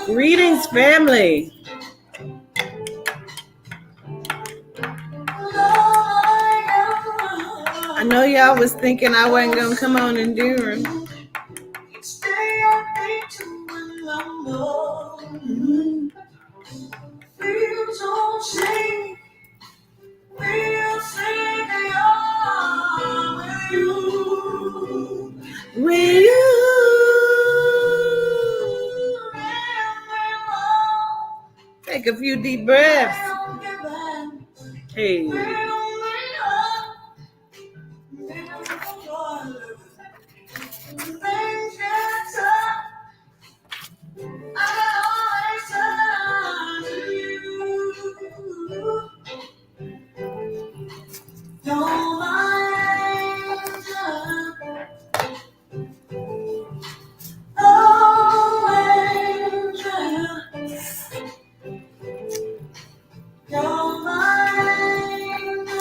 Greetings, family. I know y'all was thinking I wasn't going to come on and do them. Will you? Take a few deep breaths. Hey.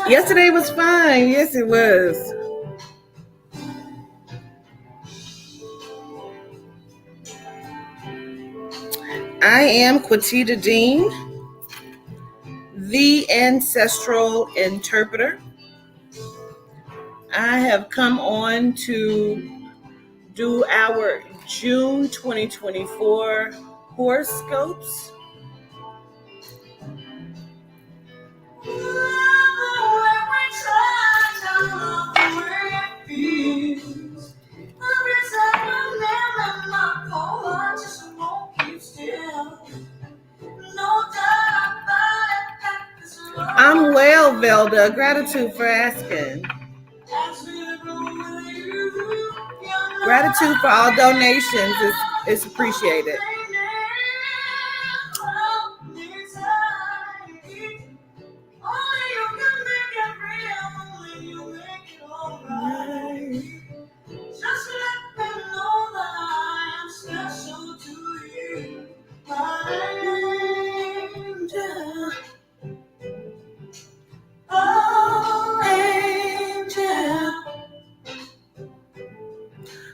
Yesterday was fine. Yes, it was. I am QuaTita Dean, the ancestral interpreter. I have come on to do our June 2024 horoscopes. I'm well, Velda. Gratitude for asking. Gratitude for all donations is appreciated.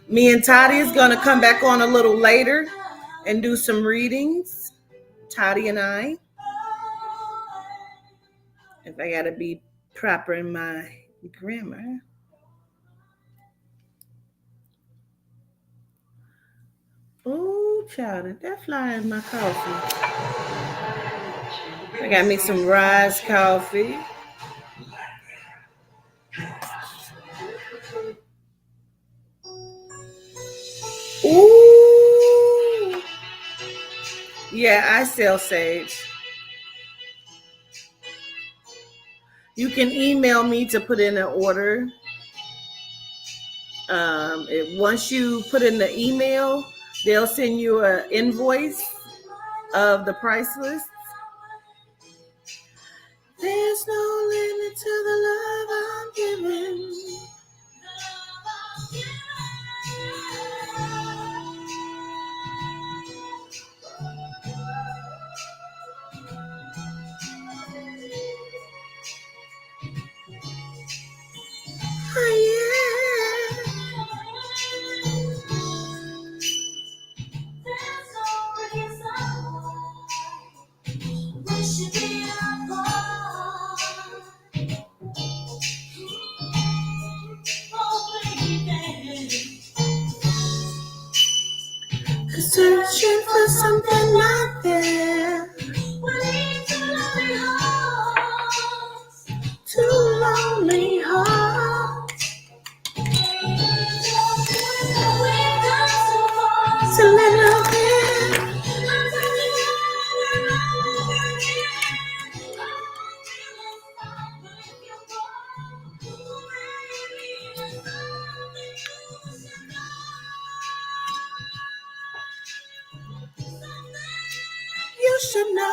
Me and Toddy is going to come back on a little later and do some readings. Toddy and I. If I got to be proper in my grammar. Oh, child, did that fly in my coffee? I got me some Rise coffee. Ooh. Yeah, I sell sage. You can email me to put in an order. Once you put in the email, they'll send you an invoice of the price list. There's no limit to the love I'm giving. Oh, yeah. We should be apart. Oh, baby. Searching for something out there. We need two lonely hearts. Two lonely hearts. So let love in. You should know.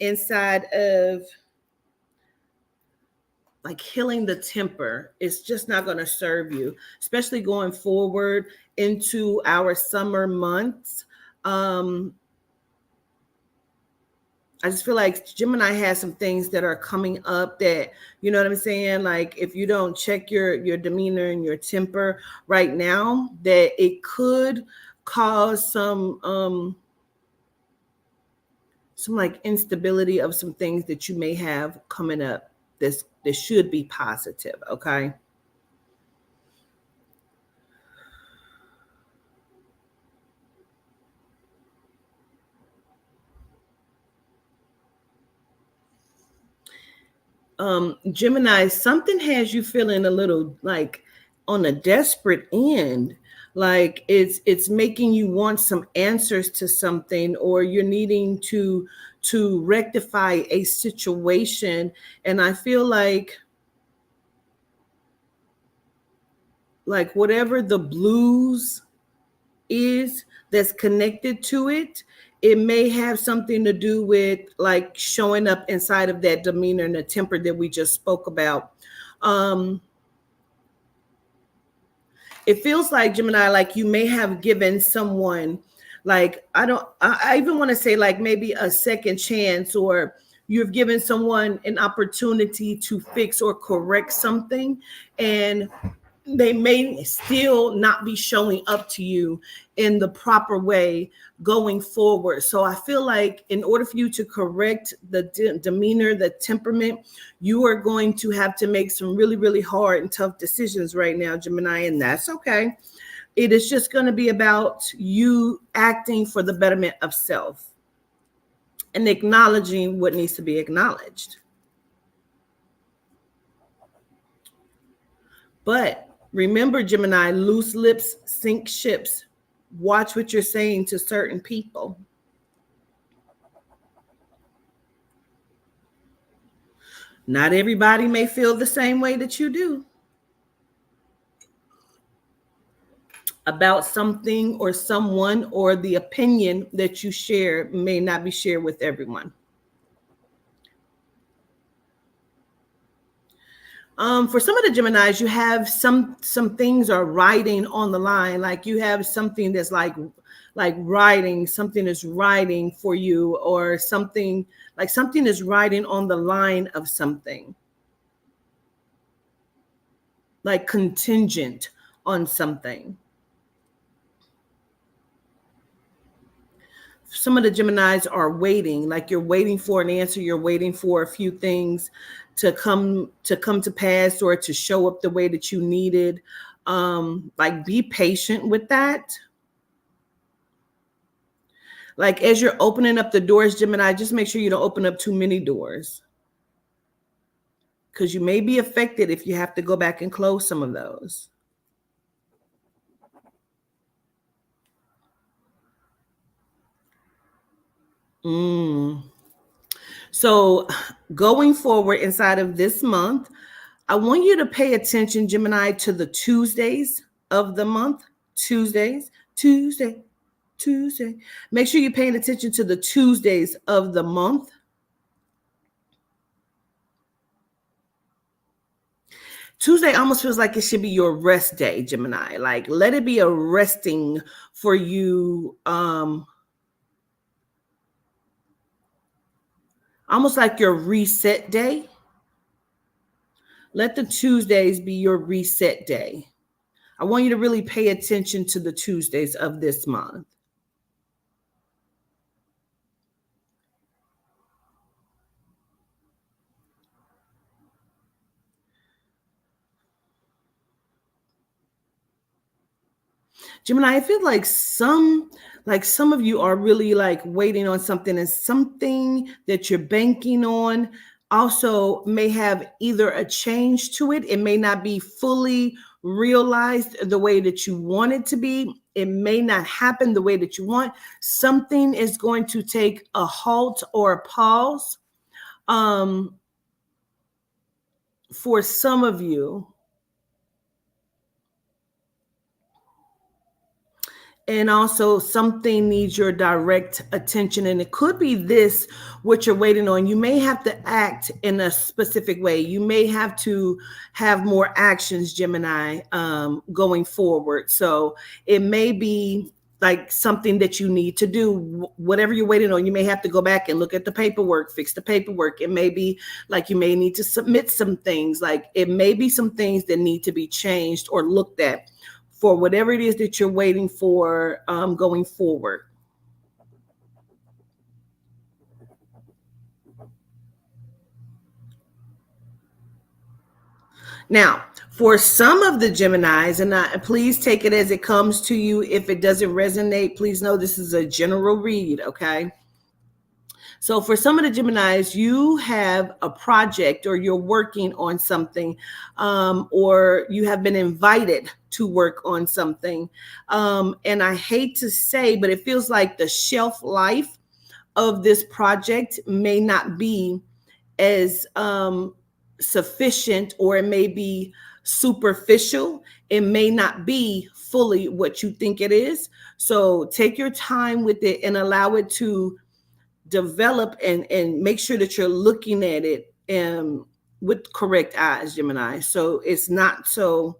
inside of like healing the temper. It's just not going to serve you, especially going forward into our summer months. I just feel like Gemini has some things that are coming up that, you know what I'm saying? Like if you don't check your demeanor and your temper right now, that it could cause some like instability of some things that you may have coming up. This should be positive, okay? Gemini, something has you feeling a little like on a desperate end. Like it's making you want some answers to something, or you're needing to rectify a situation. And I feel like whatever the blues is that's connected to it, it may have something to do with like showing up inside of that demeanor and the temper that we just spoke about. It feels like, Gemini, like you may have given someone, like I even want to say like maybe a second chance, or you've given someone an opportunity to fix or correct something, and they may still not be showing up to you in the proper way going forward. So I feel like in order for you to correct the demeanor, the temperament, you are going to have to make some really, really hard and tough decisions right now, Gemini, and that's okay. It is just going to be about you acting for the betterment of self and acknowledging what needs to be acknowledged. But remember, Gemini, loose lips sink ships. Watch what you're saying to certain people. Not everybody may feel the same way that you do about something or someone, or the opinion that you share may not be shared with everyone. For some of the Geminis, you have some things are riding on the line. Like you have something that's like riding, something is riding for you, or something is riding on the line of something, like contingent on something. Some of the Geminis are waiting, like you're waiting for an answer, you're waiting for a few things to come to pass, or to show up the way that you needed. Like be patient with that. Like as you're opening up the doors, Gemini, just make sure you don't open up too many doors, because you may be affected if you have to go back and close some of those. So going forward inside of this month, I want you to pay attention, Gemini, to the Tuesdays of the month. Tuesday. Make sure you're paying attention to the Tuesdays of the month. Tuesday almost feels like it should be your rest day, Gemini. Like let it be a resting for you. Almost like your reset day. Let the Tuesdays be your reset day. I want you to really pay attention to the Tuesdays of this month. Gemini, I feel like some of you are really like waiting on something, and something that you're banking on also may have either a change to it. It may not be fully realized the way that you want it to be. It may not happen the way that you want. Something is going to take a halt or a pause. For some of you, And also something needs your direct attention. And it could be this, what you're waiting on. You may have to act in a specific way. You may have to have more actions, Gemini, going forward. So it may be like something that you need to do, whatever you're waiting on. You may have to go back and look at the paperwork, fix the paperwork. It may be like you may need to submit some things. Like it may be some things that need to be changed or looked at for whatever it is that you're waiting for going forward. Now, for some of the Geminis, and please take it as it comes to you. If it doesn't resonate, please know this is a general read, okay? So for some of the Geminis, you have a project or you're working on something, or you have been invited to work on something. And I hate to say, but it feels like the shelf life of this project may not be as sufficient, or it may be superficial. It may not be fully what you think it is. So take your time with it and allow it to develop, and make sure that you're looking at it with correct eyes, Gemini. So it's not so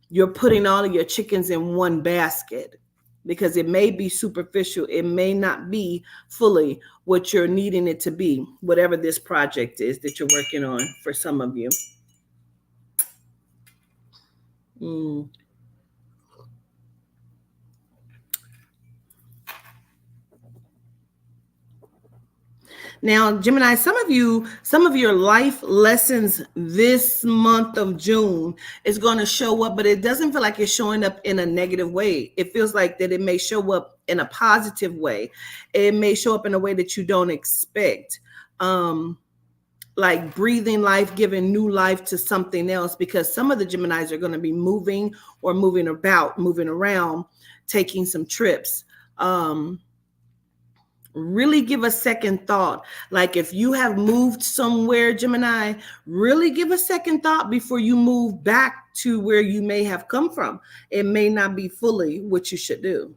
you're putting all of your chickens in one basket, because it may be superficial. It may not be fully what you're needing it to be, whatever this project is that you're working on for some of you. Now, Gemini, some of your life lessons this month of June is going to show up, but it doesn't feel like it's showing up in a negative way. It feels like that it may show up in a positive way. It may show up in a way that you don't expect. Like breathing life, giving new life to something else, because some of the Geminis are going to be moving or moving around, taking some trips. Really give a second thought. Like if you have moved somewhere, Gemini, really give a second thought before you move back to where you may have come from. It may not be fully what you should do.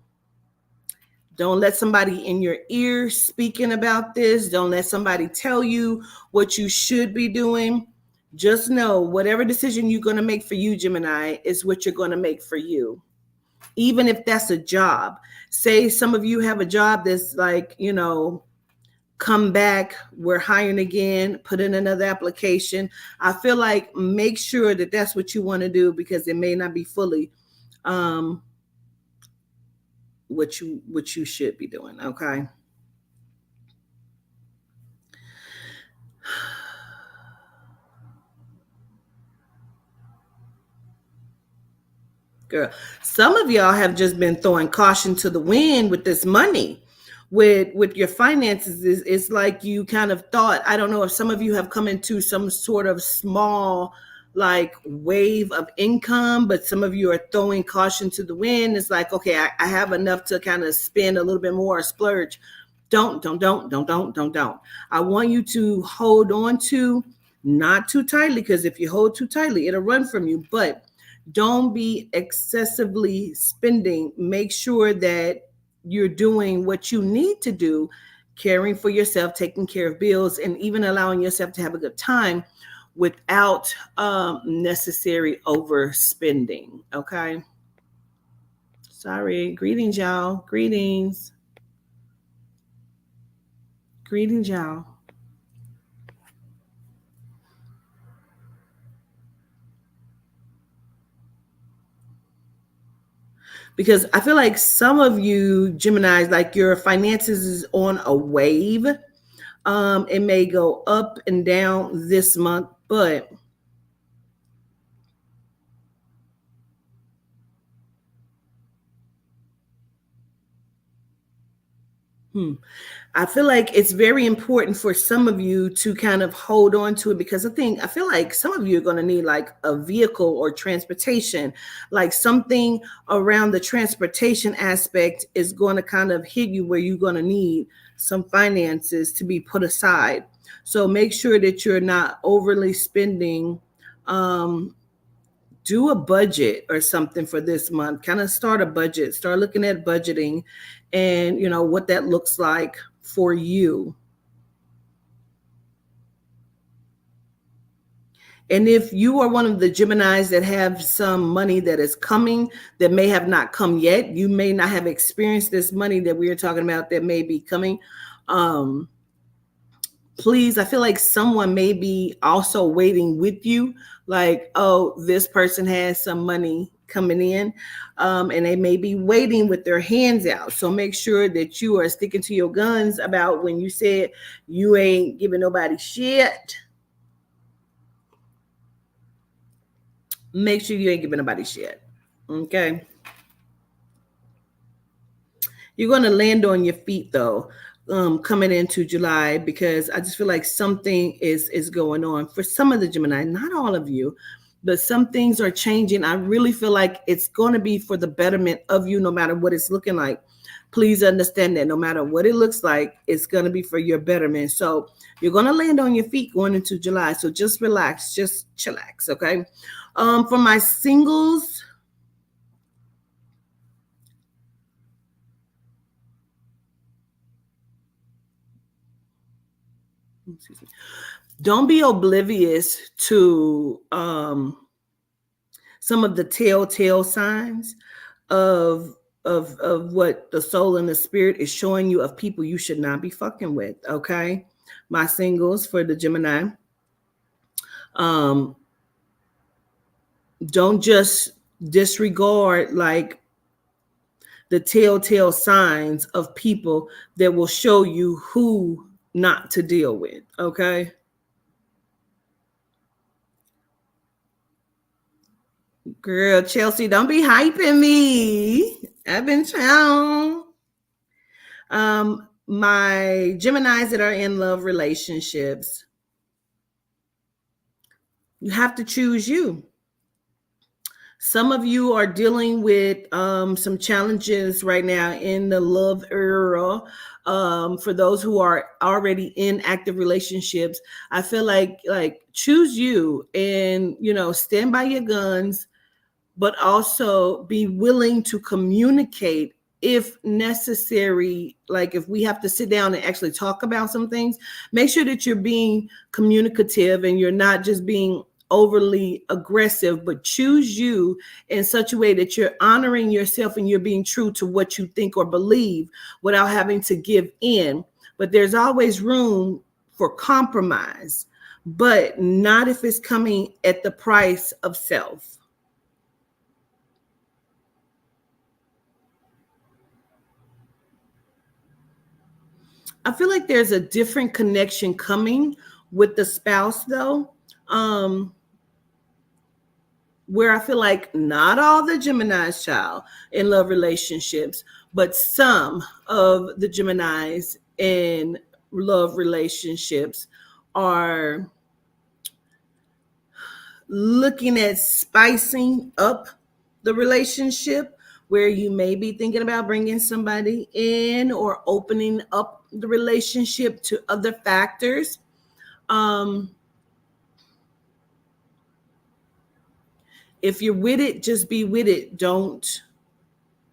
Don't let somebody in your ear speaking about this. Don't let somebody tell you what you should be doing. Just know whatever decision you're going to make for you, Gemini, is what you're going to make for you. Even if that's a job. Say some of you have a job that's like, come back, we're hiring again, put in another application. I feel like make sure that that's what you want to do, because it may not be fully what you should be doing, okay? Girl, some of y'all have just been throwing caution to the wind with this money, with your finances. It's like you kind of thought, I don't know if some of you have come into some sort of small like wave of income, but some of you are throwing caution to the wind. It's like, okay, I have enough to kind of spend a little bit more or splurge. Don't. I want you to hold on to, not too tightly, because if you hold too tightly, it'll run from you, but don't be excessively spending. Make sure that you're doing what you need to do, caring for yourself, taking care of bills, and even allowing yourself to have a good time without necessary overspending. Okay. Sorry. Greetings, y'all. Greetings, y'all. Because I feel like some of you Geminis, like your finances is on a wave. It may go up and down this month, but I feel like it's very important for some of you to kind of hold on to it, because I feel like some of you are going to need like a vehicle or transportation, like something around the transportation aspect is going to kind of hit you where you're going to need some finances to be put aside. So make sure that you're not overly spending do a budget or something for this month. Kind of start a budget, start looking at budgeting and, what that looks like for you. And if you are one of the Geminis that have some money that is coming that may have not come yet, you may not have experienced this money that we are talking about that may be coming. Please, I feel like someone may be also waiting with you. Like, oh, this person has some money coming in, and they may be waiting with their hands out. So make sure that you are sticking to your guns about when you said you ain't giving nobody shit. Make sure you ain't giving nobody shit. Okay. You're going to land on your feet though, coming into July, because I just feel like something is going on for some of the Gemini, not all of you, but some things are changing. I really feel like it's going to be for the betterment of you, no matter what it's looking like. Please understand that no matter what it looks like, it's going to be for your betterment. So you're going to land on your feet going into July. So just relax, just chillax. Okay. For my singles, don't be oblivious to some of the telltale signs of what the soul and the spirit is showing you of people you should not be fucking with. Okay, my singles, for the Gemini, don't just disregard like the telltale signs of people that will show you who not to deal with. Okay. Girl, Chelsea, don't be hyping me. I've been trying. My Geminis that are in love relationships, you have to choose you. Some of you are dealing with some challenges right now in the love era. For those who are already in active relationships, I feel like choose you and, stand by your guns, but also be willing to communicate if necessary. Like if we have to sit down and actually talk about some things, make sure that you're being communicative and you're not just being overly aggressive, but choose you in such a way that you're honoring yourself and you're being true to what you think or believe without having to give in. But there's always room for compromise, but not if it's coming at the price of self. I feel like there's a different connection coming with the spouse though. Where I feel like not all the Geminis, child, in love relationships, but some of the Geminis in love relationships are looking at spicing up the relationship, where you may be thinking about bringing somebody in or opening up the relationship to other factors. If you're with it, just be with it. Don't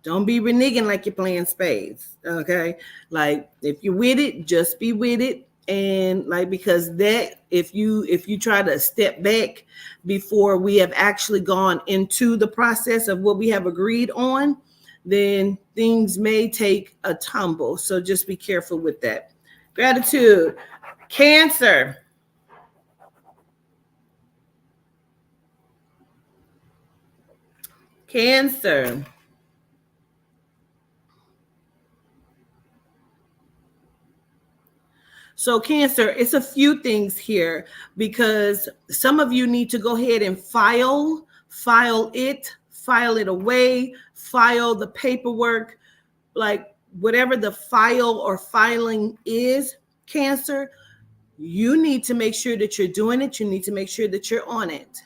be reneging like you're playing spades. Okay. Like if you're with it, just be with it. And like, because that, if you try to step back before we have actually gone into the process of what we have agreed on, then things may take a tumble. So just be careful with that. Gratitude. Cancer. Cancer. So Cancer, it's a few things here because some of you need to go ahead and file it away, file the paperwork, like whatever the file or filing is, Cancer, you need to make sure that you're doing it. You need to make sure that you're on it.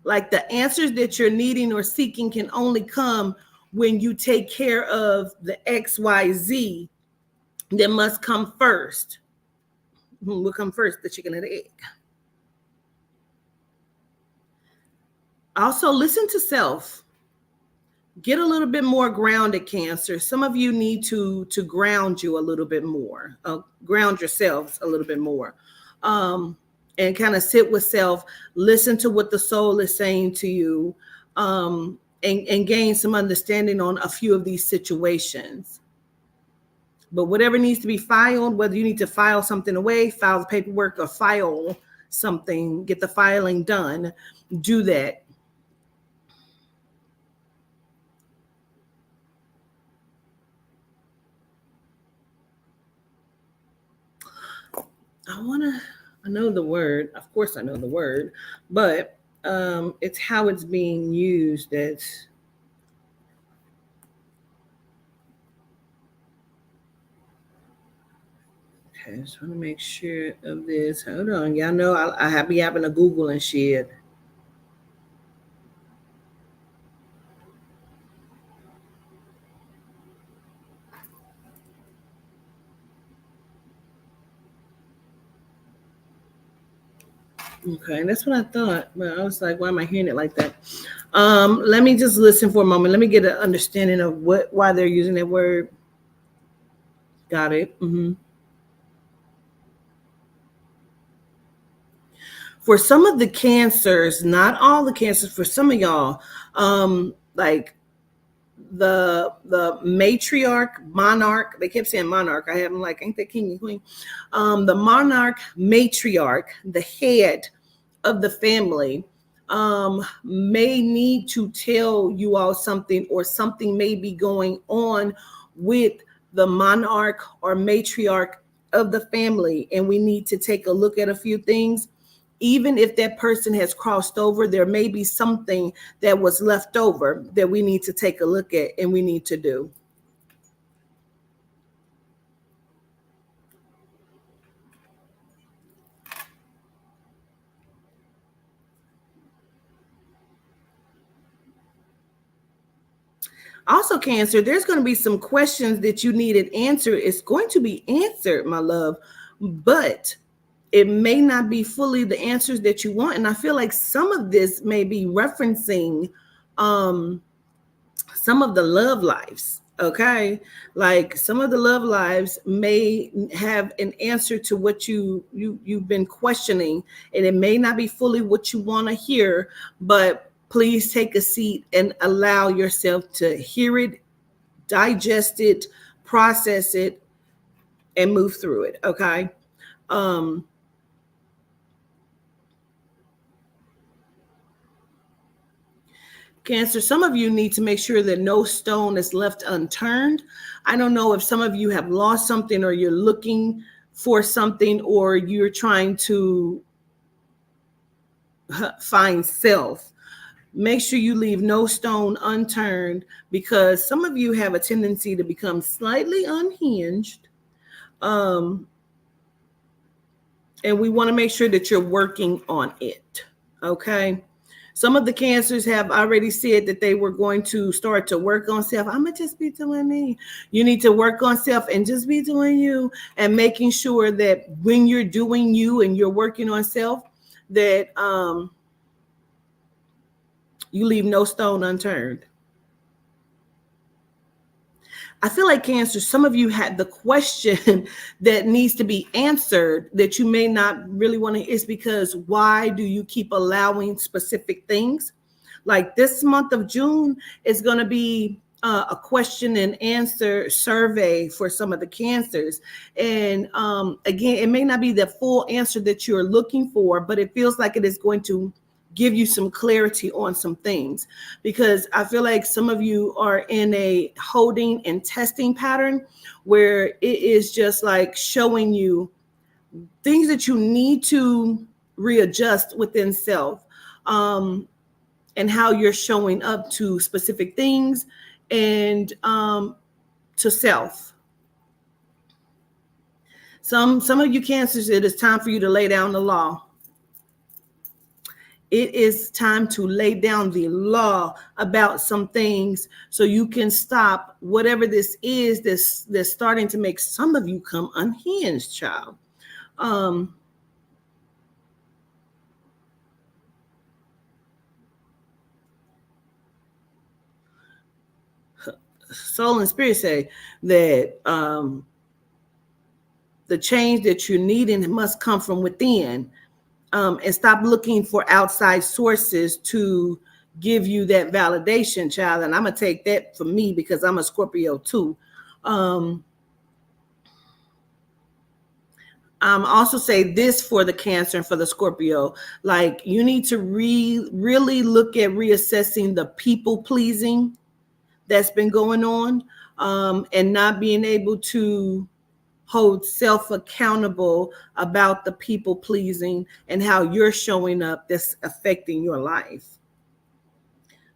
Like the answers that you're needing or seeking can only come when you take care of the XYZ that must come first. What will come first, the chicken or the egg? Also, listen to self. Get a little bit more grounded, Cancer. Some of you need to ground you a little bit more, ground yourselves a little bit more, and kind of sit with self, listen to what the soul is saying to you, and gain some understanding on a few of these situations. But whatever needs to be filed, whether you need to file something away, file the paperwork, or file something, get the filing done, do that. I know the word. Of course I know the word, but it's how it's being used that's okay. Just want to make sure of this. Hold on. Y'all know I be having a Google and shit. Okay, that's what I thought, but I was like, why am I hearing it like that? Let me just listen for a moment. Let me get an understanding of why they're using that word. Got it. For some of the cancers, not all the cancers, for some of y'all, like the matriarch, monarch, they kept saying monarch. I have them like, ain't that king and queen? The monarch, matriarch, the head of the family, may need to tell you all something, or something may be going on with the monarch or matriarch of the family, and we need to take a look at a few things. Even if that person has crossed over, there may be something that was left over that we need to take a look at and we need to do. Also, Cancer, there's going to be some questions that you needed answered. It's going to be answered, my love, but it may not be fully the answers that you want. And I feel like some of this may be referencing some of the love lives. Okay, like some of the love lives may have an answer to what you've been questioning, and it may not be fully what you want to hear, but please take a seat and allow yourself to hear it, digest it, process it, and move through it. Okay. Cancer, some of you need to make sure that no stone is left unturned. I don't know if some of you have lost something, or you're looking for something, or you're trying to find self. Make sure you leave no stone unturned, because some of you have a tendency to become slightly unhinged. And we want to make sure that you're working on it. Okay. Some of the cancers have already said that they were going to start to work on self. I'm going to just be doing me. You need to work on self and just be doing you, and making sure that when you're doing you and you're working on self, that you leave no stone unturned. I feel like, Cancer, some of you had the question that needs to be answered that you may not really want to, is because why do you keep allowing specific things? Like this month of June is going to be a question and answer survey for some of the cancers. And again, it may not be the full answer that you're looking for, but it feels like it is going to give you some clarity on some things, because I feel like some of you are in a holding and testing pattern where it is just like showing you things that you need to readjust within self, and how you're showing up to specific things and to self. Some of you cancers, it is time for you to lay down the law. It is time to lay down the law about some things, so you can stop whatever this is that's starting to make some of you come unhinged, child. soul and spirit say that the change that you're needing must come from within, and stop looking for outside sources to give you that validation, child. And I'm gonna take that for me because I'm a Scorpio too. Also say this for the Cancer and for the Scorpio, like you need to really look at reassessing the people pleasing that's been going on, and not being able to hold self accountable about the people pleasing and how you're showing up that's affecting your life.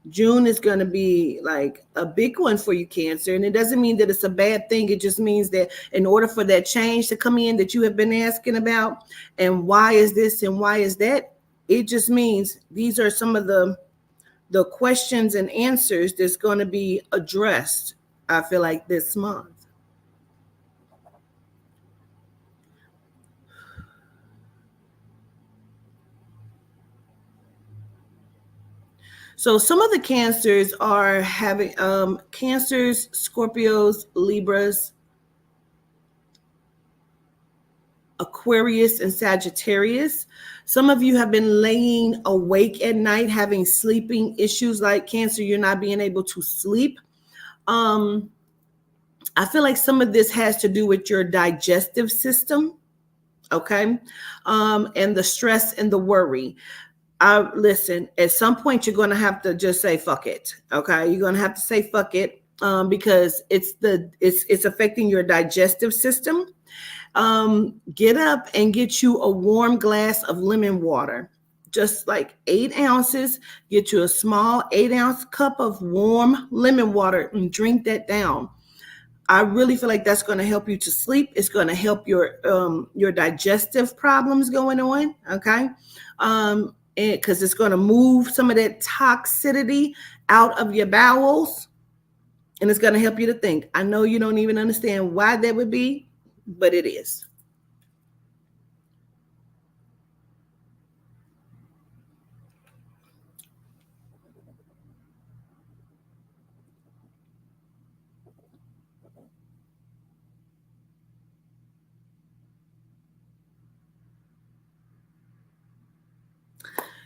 June is going to be like a big one for you, Cancer. And it doesn't mean that it's a bad thing. It just means that in order for that change to come in that you have been asking about, and why is this and why is that, it just means these are some of the questions and answers that's going to be addressed, I feel like, this month. So some of the Cancers are having Cancers, Scorpios, Libras, Aquarius, and Sagittarius. Some of you have been laying awake at night having sleeping issues, like Cancer, you're not being able to sleep. I feel like some of this has to do with your digestive system, okay? And the stress and the worry. Listen, at some point you're going to have to just say fuck it. Okay, you're going to have to say fuck it, because it's affecting your digestive system. Get up and get you a warm glass of lemon water, just like 8 ounces. Get you a small 8-ounce cup of warm lemon water and drink that down. I really feel like that's going to help you to sleep. It's going to help your digestive problems going on. Okay. Because it's going to move some of that toxicity out of your bowels, and it's going to help you to think. I know you don't even understand why that would be, but it is.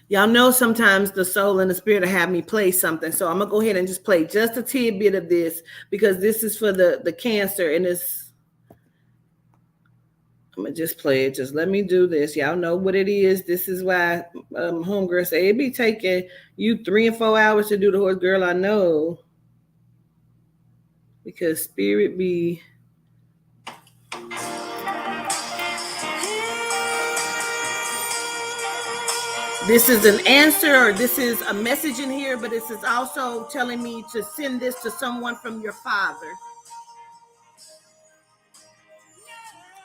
Y'all know sometimes the soul and the spirit will have me play something. So I'm going to go ahead and just play just a tidbit of this, because this is for the Cancer, and I'm going to just play it. Just let me do this. Y'all know what it is. This is why homegirl say it be taking you 3 and 4 hours to do the horse. Girl, I know. Because spirit be... This is an answer, or this is a message in here, but this is also telling me to send this to someone from your father.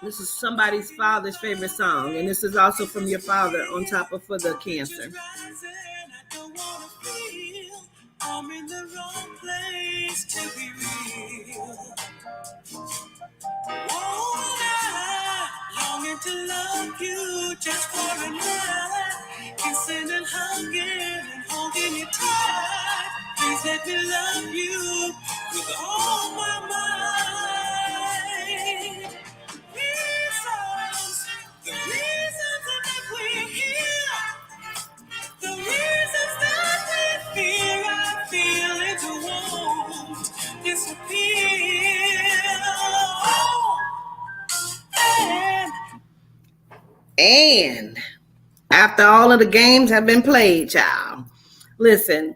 This is somebody's father's favorite song, and this is also from your father on top of for the Cancer. I'm in the wrong place to be real. Longing to love you just for a night, kissing and hugging and holding you tight. Please let me love you with all my mind. The reasons that we're here, the reasons that we fear, I feel it won't disappear. And after all of the games have been played, child, listen,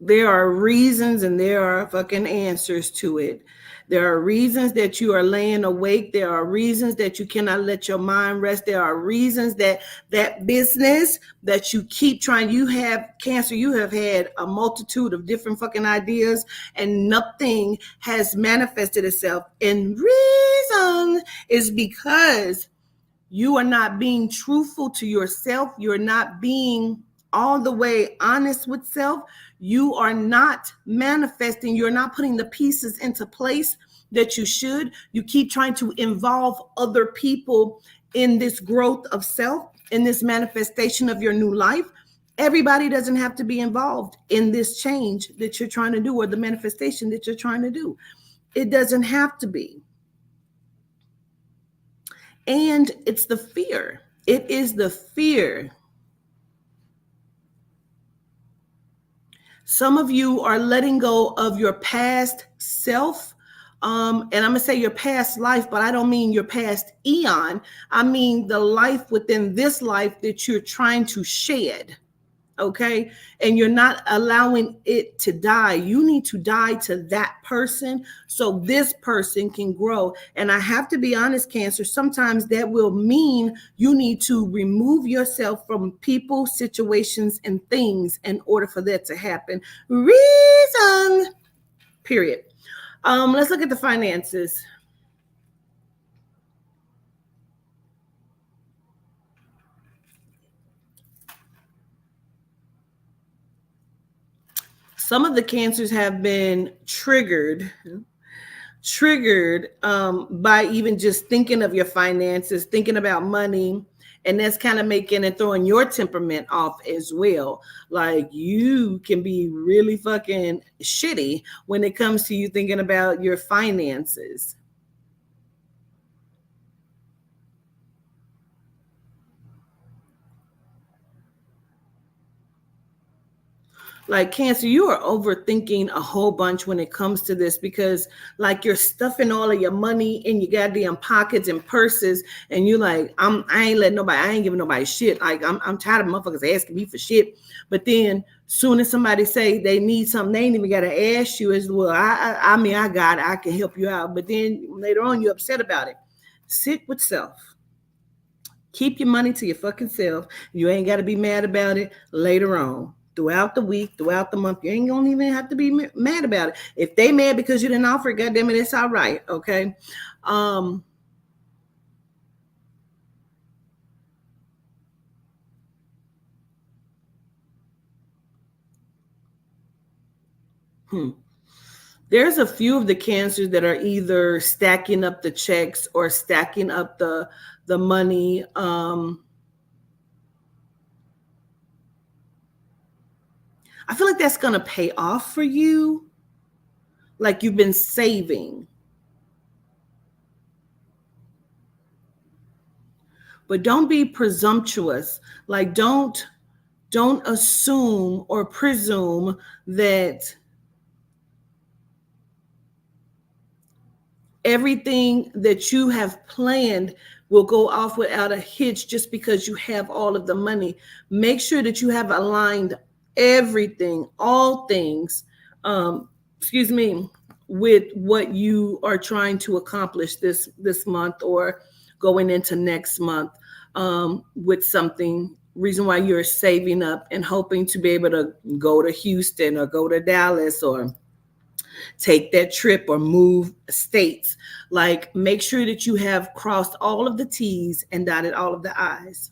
there are reasons and there are fucking answers to it. There are reasons that you are laying awake. There are reasons that you cannot let your mind rest. There are reasons that business that you keep trying, you have Cancer, you have had a multitude of different fucking ideas and nothing has manifested itself. And reason is because you are not being truthful to yourself. You're not being all the way honest with self. You are not manifesting. You're not putting the pieces into place that you should. You keep trying to involve other people in this growth of self, in this manifestation of your new life. Everybody doesn't have to be involved in this change that you're trying to do or the manifestation that you're trying to do. It doesn't have to be. And it's the fear. It is the fear. Some of you are letting go of your past self. And I'm going to say your past life, but I don't mean your past eon. I mean the life within this life that you're trying to shed. Okay. And you're not allowing it to die. You need to die to that person so this person can grow. And I have to be honest, Cancer, sometimes that will mean you need to remove yourself from people, situations, and things in order for that to happen. Reason, period. Let's look at the finances. Some of the Cancers have been triggered by even just thinking of your finances, thinking about money, and that's kind of making and throwing your temperament off as well. Like you can be really fucking shitty when it comes to you thinking about your finances. Like Cancer, you are overthinking a whole bunch when it comes to this because like you're stuffing all of your money in your goddamn pockets and purses, and you're like, I ain't letting nobody, I ain't giving nobody shit. Like I'm tired of motherfuckers asking me for shit. But then soon as somebody say they need something, they ain't even gotta ask you as well. I mean, I got it, I can help you out. But then later on, you're upset about it. Sit with self. Keep your money to your fucking self. You ain't got to be mad about it later on. Throughout the week, throughout the month, you ain't gonna even have to be mad about it. If they mad because you didn't offer it, goddamn it, it's all right. Okay. There's a few of the Cancers that are either stacking up the checks or stacking up the money. I feel like that's going to pay off for you. Like you've been saving. But don't be presumptuous. Like don't assume or presume that everything that you have planned will go off without a hitch just because you have all of the money. Make sure that you have aligned everything, all things, with what you are trying to accomplish this month or going into next month, with something. Reason why you're saving up and hoping to be able to go to Houston or go to Dallas or take that trip or move states. Like make sure that you have crossed all of the T's and dotted all of the I's.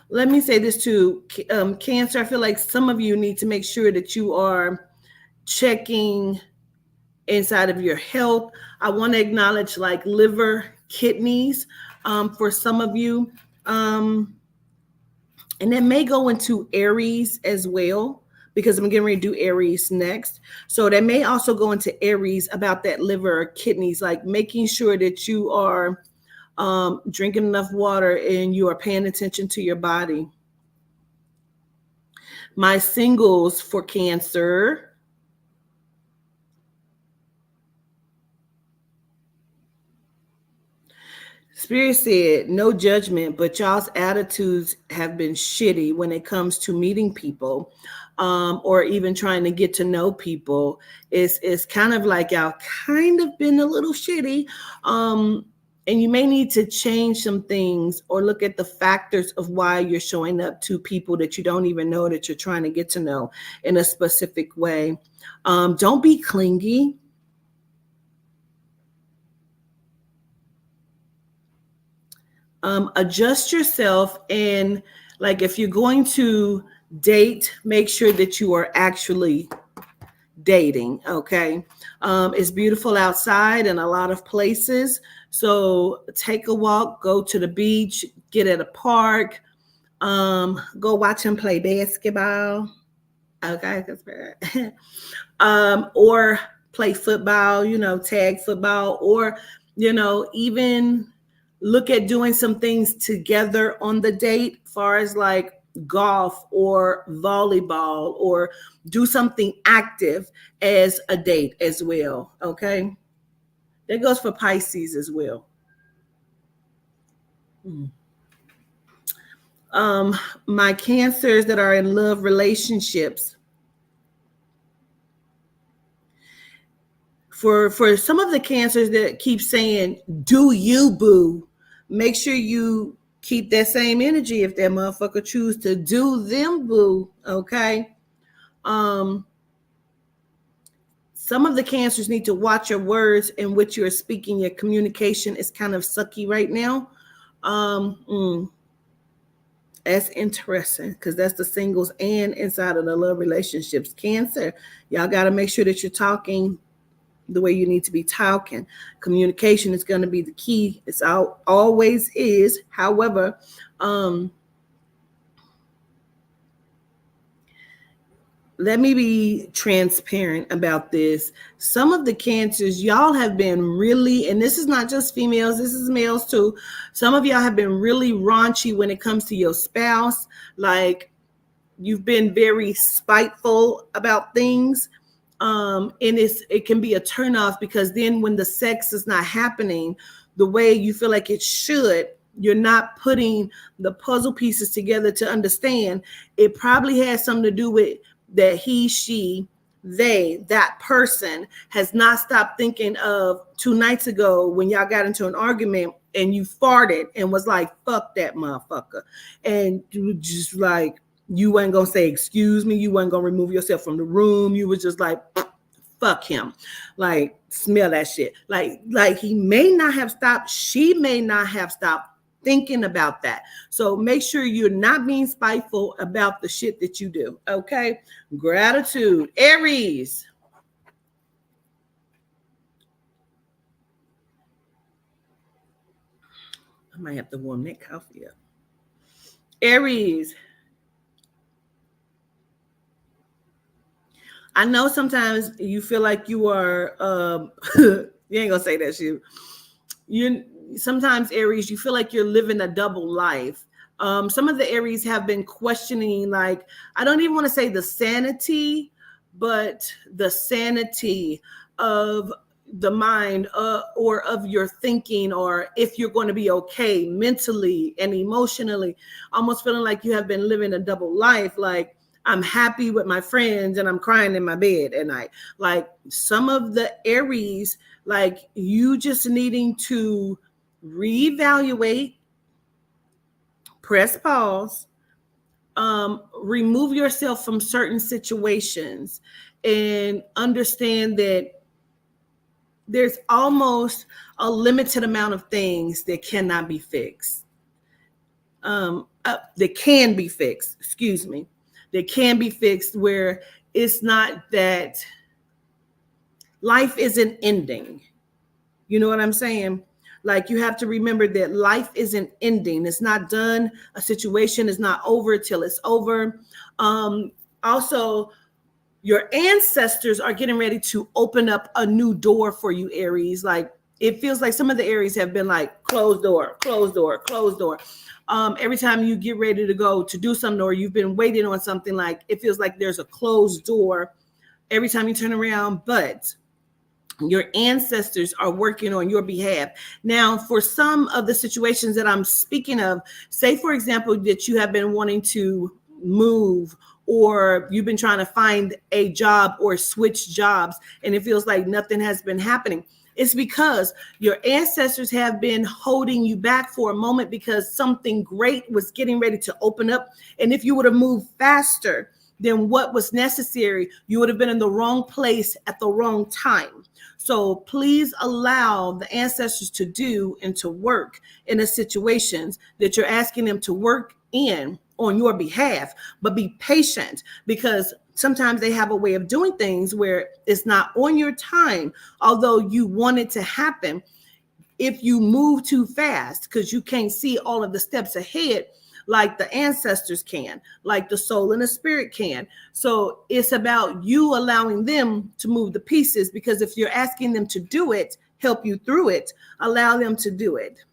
Let me say this too, Cancer. I feel like some of you need to make sure that you are checking inside of your health. I want to acknowledge like liver, kidneys, for some of you. And that may go into Aries as well, because I'm getting ready to do Aries next. So that may also go into Aries about that liver or kidneys, like making sure that you are drinking enough water and you are paying attention to your body. My singles for Cancer. Spirit said, no judgment, but y'all's attitudes have been shitty when it comes to meeting people, or even trying to get to know people. It's kind of like y'all kind of been a little shitty. And you may need to change some things or look at the factors of why you're showing up to people that you don't even know that you're trying to get to know in a specific way. Don't be clingy. Adjust yourself, and like if you're going to date, make sure that you are actually dating. Okay. It's beautiful outside in a lot of places. So take a walk, go to the beach, get at a park, go watch him play basketball. Okay. Or play football, tag football, or, even look at doing some things together on the date, far as like golf or volleyball, or do something active as a date as well. Okay. That goes for Pisces as well. My Cancers that are in love relationships. For some of the Cancers that keep saying, do you, boo, make sure you keep that same energy if that motherfucker choose to do them, boo. Okay. Some of the Cancers need to watch your words in which you're speaking. Your communication is kind of sucky right now. That's interesting because that's the singles and inside of the love relationships. Cancer, y'all got to make sure that you're talking the way you need to be talking. Communication is going to be the key. It's always is. However, let me be transparent about this. Some of the Cancers, y'all have been really, and this is not just females, this is males too. Some of y'all have been really raunchy when it comes to your spouse. Like, you've been very spiteful about things. And it can be a turnoff, because then when the sex is not happening the way you feel like it should, you're not putting the puzzle pieces together to understand. It probably has something to do with that he, she, they, that person has not stopped thinking of 2 nights ago when y'all got into an argument and you farted and was like, fuck that motherfucker. And you just like, you weren't going to say, excuse me. You weren't going to remove yourself from the room. You was just like, fuck him. Like, smell that shit. Like he may not have stopped. She may not have stopped thinking about that. So make sure you're not being spiteful about the shit that you do. Okay. Gratitude. Aries. I might have to warm that coffee up. Aries. I know sometimes you feel like you are, you ain't gonna say that shit. Sometimes, Aries, you feel like you're living a double life. Some of the Aries have been questioning, like, I don't even want to say the sanity, but the sanity of the mind, or of your thinking, or if you're going to be okay mentally and emotionally, almost feeling like you have been living a double life. Like, I'm happy with my friends and I'm crying in my bed at night. Like, some of the Aries, like, you just needing to reevaluate, press pause, remove yourself from certain situations, and understand that there's almost a limited amount of things that cannot be fixed. That can be fixed, excuse me. That can be fixed, where it's not that life isn't ending. You know what I'm saying? Like, you have to remember that life isn't ending. It's not done. A situation is not over till it's over. Also, your ancestors are getting ready to open up a new door for you, Aries. Like, it feels like some of the Aries have been like, closed door, closed door, closed door. Every time you get ready to go to do something, or you've been waiting on something, like, it feels like there's a closed door every time you turn around, but your ancestors are working on your behalf. Now, for some of the situations that I'm speaking of, say, for example, that you have been wanting to move, or you've been trying to find a job or switch jobs, and it feels like nothing has been happening. It's because your ancestors have been holding you back for a moment, because something great was getting ready to open up. And if you would have moved faster than what was necessary, you would have been in the wrong place at the wrong time. So please allow the ancestors to do and to work in the situations that you're asking them to work in on your behalf, but be patient, because sometimes they have a way of doing things where it's not on your time, although you want it to happen. If you move too fast, because you can't see all of the steps ahead, like the ancestors can, like the soul and the spirit can. So it's about you allowing them to move the pieces, because if you're asking them to do it, help you through it, allow them to do it,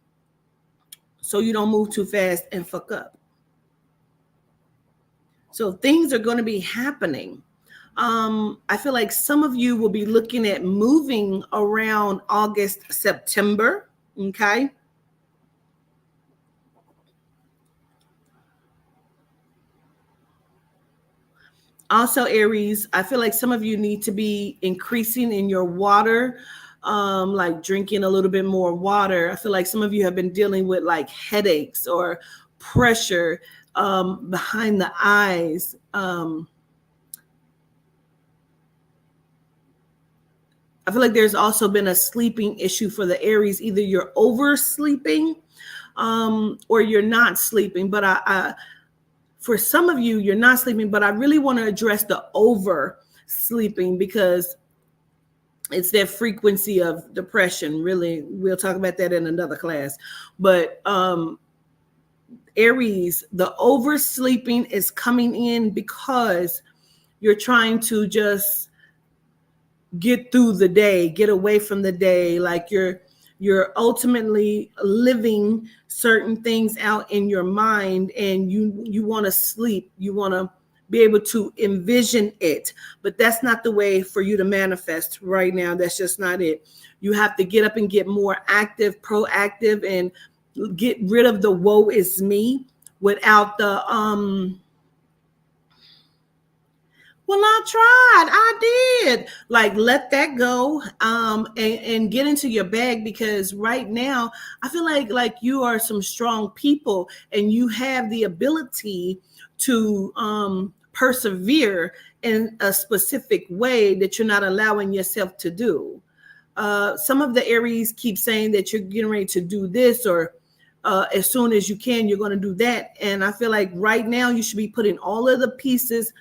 so you don't move too fast and fuck up. So things are going to be happening. I feel like some of you will be looking at moving around August, September. Okay. Also, Aries, I feel like some of you need to be increasing in your water, like drinking a little bit more water. I feel like some of you have been dealing with like headaches or pressure behind the eyes. I feel like there's also been a sleeping issue for the Aries. Either you're oversleeping or you're not sleeping. But for some of you, you're not sleeping. But I really want to address the oversleeping, because it's that frequency of depression. Really, we'll talk about that in another class. But Aries, the oversleeping is coming in because you're trying to just get through the day, get away from the day. Like you're ultimately living certain things out in your mind, and you want to sleep. You want to be able to envision it, but that's not the way for you to manifest right now. That's just not it. You have to get up and get more active, proactive, and get rid of the woe is me without the well, I did. Like, let that go, and get into your bag, because right now I feel like you are some strong people, and you have the ability to persevere in a specific way that you're not allowing yourself to do. Some of the Aries keep saying that you're getting ready to do this, or as soon as you can, you're going to do that. And I feel like right now you should be putting all of the pieces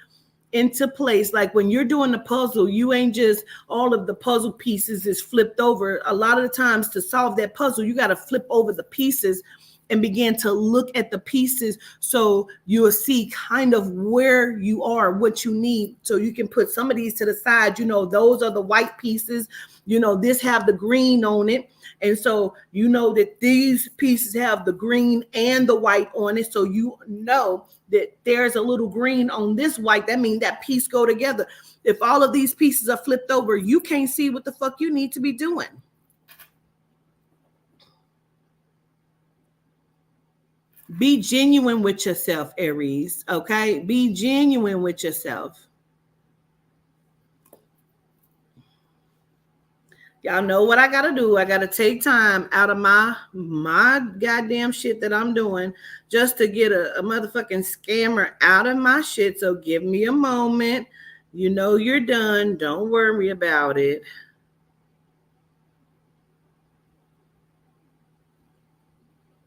into place. Like when you're doing the puzzle, you ain't just all of the puzzle pieces is flipped over. A lot of the times to solve that puzzle, you got to flip over the pieces and begin to look at the pieces, so you'll see kind of where you are, what you need, so you can put some of these to the side. Those are the white pieces. This have the green on it, and so that these pieces have the green and the white on it, so that there's a little green on this white. That means that piece go together. If all of these pieces are flipped over, you can't see what the fuck you need to be doing. Be genuine with yourself, Aries. Okay? Be genuine with yourself. Y'all know what I gotta do. I gotta take time out of my goddamn shit that I'm doing just to get a motherfucking scammer out of my shit. So give me a moment. You're done. Don't worry about it.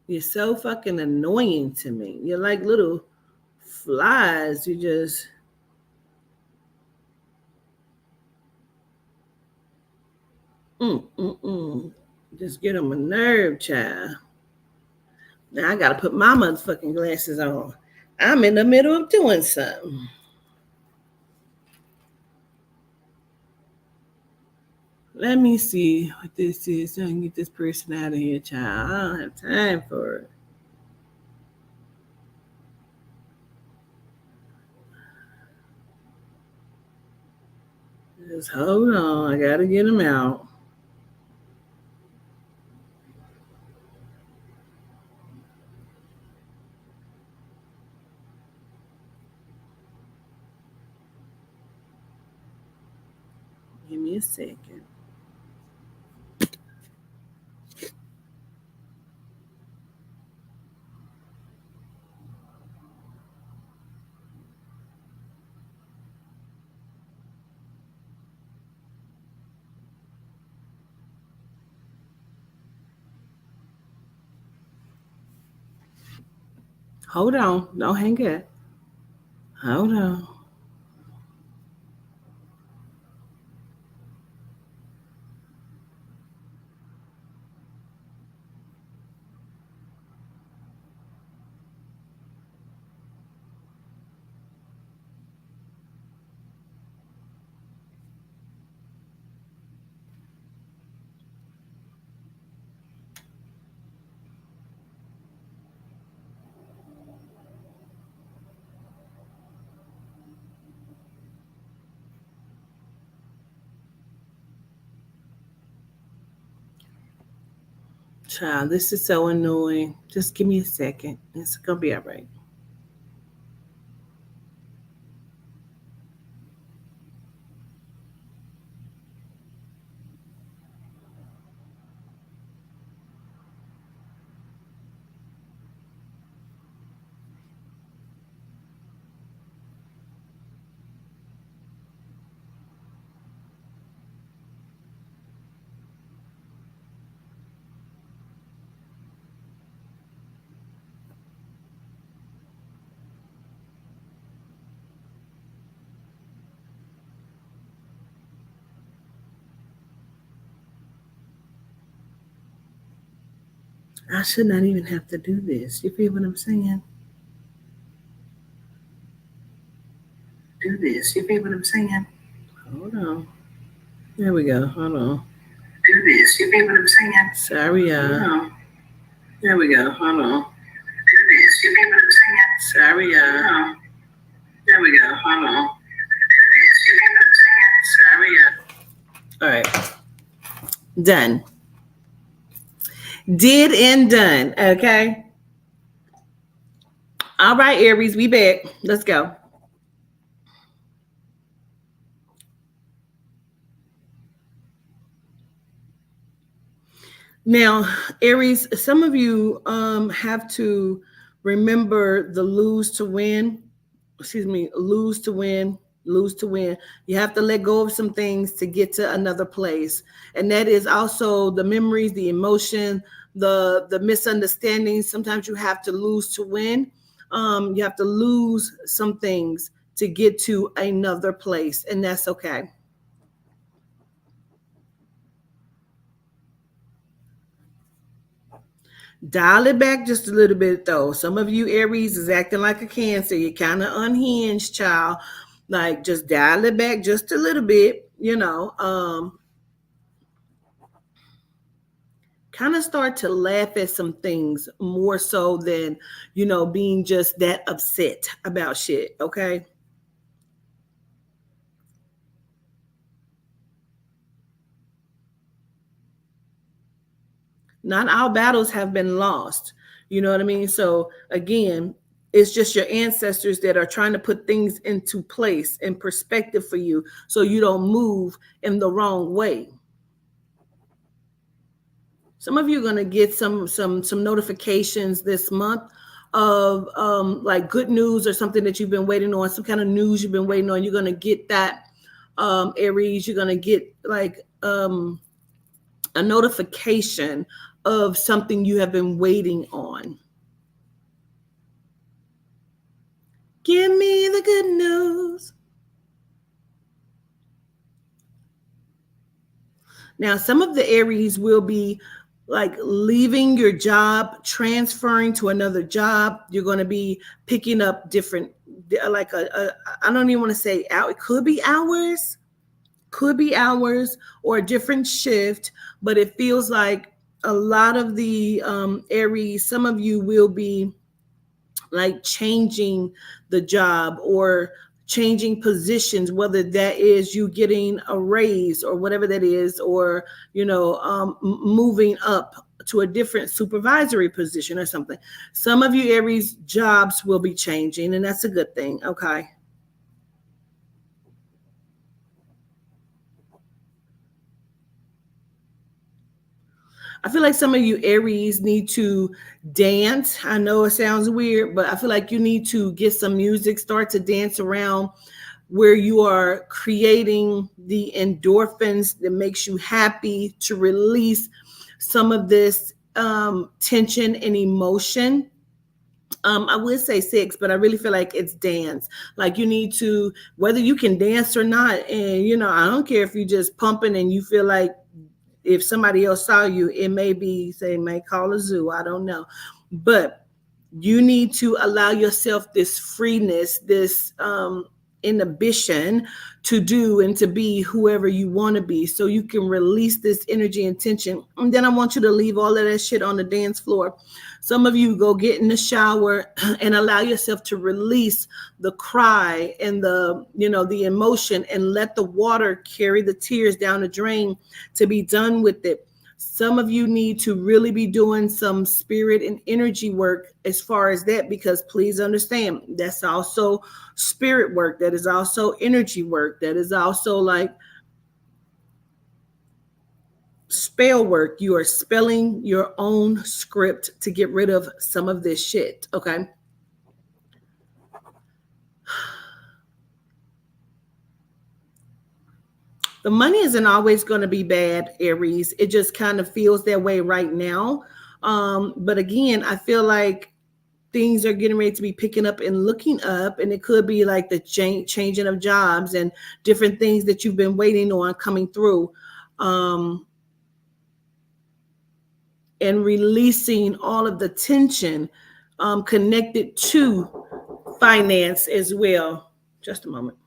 You're so fucking annoying to me. You're like little flies. You just... Just get on my nerve, child. Now I gotta put my motherfucking glasses on. I'm in the middle of doing something. Let me see what this is so I can get this person out of here, child. I don't have time for it. Just hold on. I gotta get him out. Give me a second. Hold on. Don't hang it. Hold on. Child, this is so annoying. Just give me a second. It's going to be all right. I should not even have to do this. You feel what I'm saying? Do this. You feel what I'm saying? Hold on. There we go. Hold on. Do this. You feel what I'm saying? Sorry, y'all. Hold on. There we go. Hold on. Do this. You feel what I'm saying? Sorry, y'all. Hold on. There we go. Hold on. Do this. You feel what I'm saying? Sorry, y'all. All right. Done. Did and done. Okay. All right, Aries, we back. Let's go. Now, Aries, some of you have to remember the lose to win. Excuse me, lose to win, lose to win. You have to let go of some things to get to another place. And that is also the memories, the emotion, the misunderstandings. Sometimes you have to lose to win. You have to lose some things to get to another place, and that's okay. Dial it back just a little bit, though. Some of you Aries is acting like a Cancer. You're kind of unhinged, child. Like, just dial it back just a little bit, kind of start to laugh at some things more so than, being just that upset about shit, okay? Not all battles have been lost. You know what I mean? So again, it's just your ancestors that are trying to put things into place and perspective for you so you don't move in the wrong way. Some of you are going to get some notifications this month of like good news or something that you've been waiting on, some kind of news you've been waiting on. You're going to get that, Aries. You're going to get like a notification of something you have been waiting on. Give me the good news. Now, some of the Aries will be like leaving your job, transferring to another job. You're going to be picking up different, like I don't even want to say out. It could be hours or a different shift, but it feels like a lot of the Aries, some of you will be like changing the job or changing positions, whether that is you getting a raise or whatever that is, or moving up to a different supervisory position or something. Some of you Aries jobs will be changing, and that's a good thing. Okay. I feel like some of you Aries need to dance. I know it sounds weird, but I feel like you need to get some music, start to dance around where you are creating the endorphins that makes you happy to release some of this tension and emotion. I would say 6, but I really feel like it's dance. Like you need to, whether you can dance or not. And, I don't care if you just pumping and you feel like if somebody else saw you, it may be, say, may call a zoo. I don't know. But you need to allow yourself this freeness, this inhibition to do and to be whoever you want to be, so you can release this energy and tension. And then I want you to leave all of that shit on the dance floor. Some of you go get in the shower and allow yourself to release the cry and the emotion, and let the water carry the tears down the drain to be done with it. Some of you need to really be doing some spirit and energy work as far as that, because please understand, that's also spirit work. That is also energy work. That is also like spell work. You are spelling your own script to get rid of some of this shit, okay? The money isn't always going to be bad, Aries. It just kind of feels that way right now. But again, I feel like things are getting ready to be picking up and looking up, and it could be like the changing of jobs and different things that you've been waiting on coming through, and releasing all of the tension connected to finance as well. Just a moment.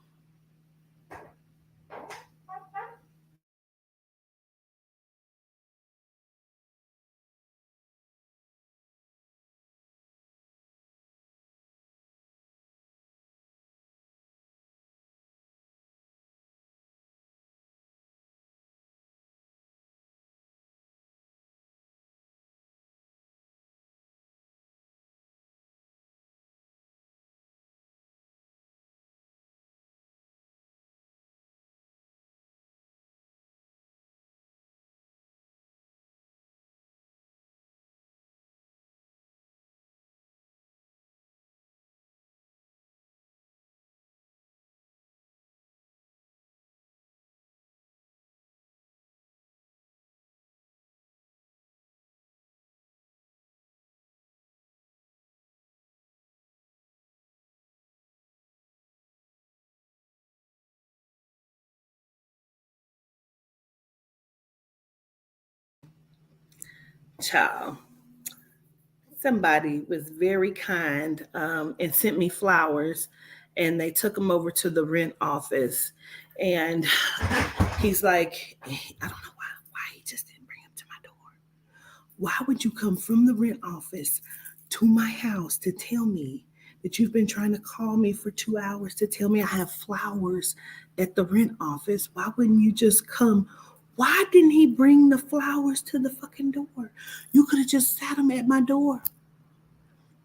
Ciao. Somebody was very kind and sent me flowers, and they took them over to the rent office. And he's like, I don't know why he just didn't bring them to my door. Why would you come from the rent office to my house to tell me that you've been trying to call me for 2 hours to tell me I have flowers at the rent office? Why wouldn't you just come? Why didn't he bring the flowers to the fucking door? You could have just sat them at my door.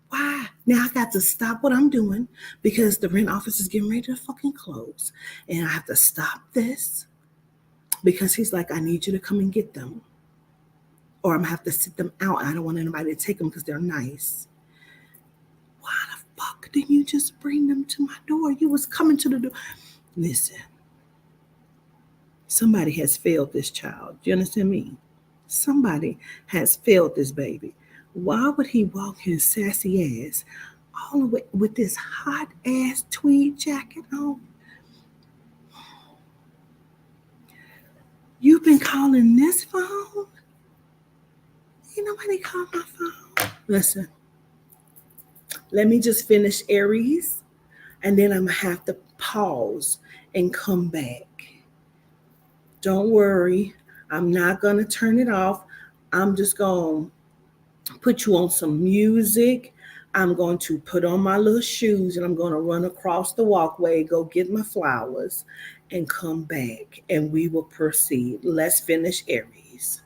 Why? Now I got to stop what I'm doing because the rent office is getting ready to fucking close. And I have to stop this because he's like, I need you to come and get them, or I'm going to have to sit them out. I don't want anybody to take them because they're nice. Why the fuck didn't you just bring them to my door? You was coming to the door. Listen, somebody has failed this child. Do you understand me? Somebody has failed this baby. Why would he walk his sassy ass all the way with this hot ass tweed jacket on? You've been calling this phone? Ain't nobody called my phone. Listen, let me just finish Aries, and then I'm going to have to pause and come back. Don't worry. I'm not going to turn it off. I'm just going to put you on some music. I'm going to put on my little shoes, and I'm going to run across the walkway, go get my flowers, and come back, and we will proceed. Let's finish Aries.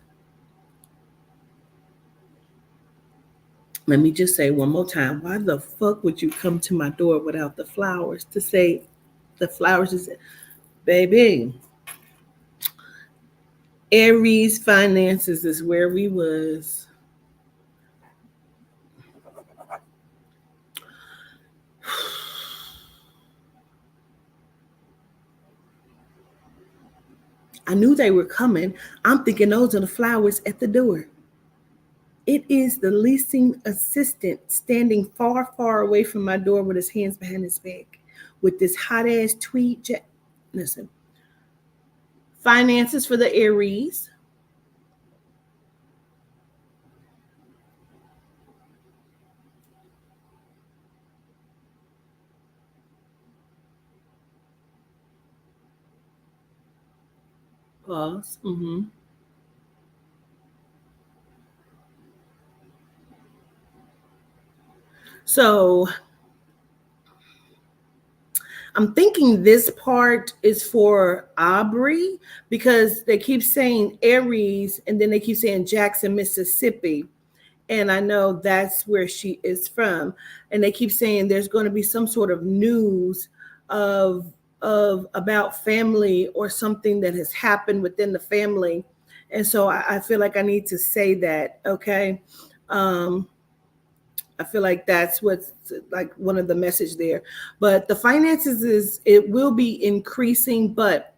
Let me just say one more time, why the fuck would you come to my door without the flowers to say the flowers is, baby, Aries finances is where we was. I knew they were coming. I'm thinking those are the flowers at the door. It is the leasing assistant standing far, far away from my door with his hands behind his back with this hot ass tweed jacket. Listen. Finances for the Aries. Pause. So I'm thinking this part is for Aubrey because they keep saying Aries and then they keep saying Jackson, Mississippi. And I know that's where she is from. And they keep saying there's going to be some sort of news of about family or something that has happened within the family. And so I feel like I need to say that, okay? I feel like that's what's like one of the message there. But the finances it will be increasing, but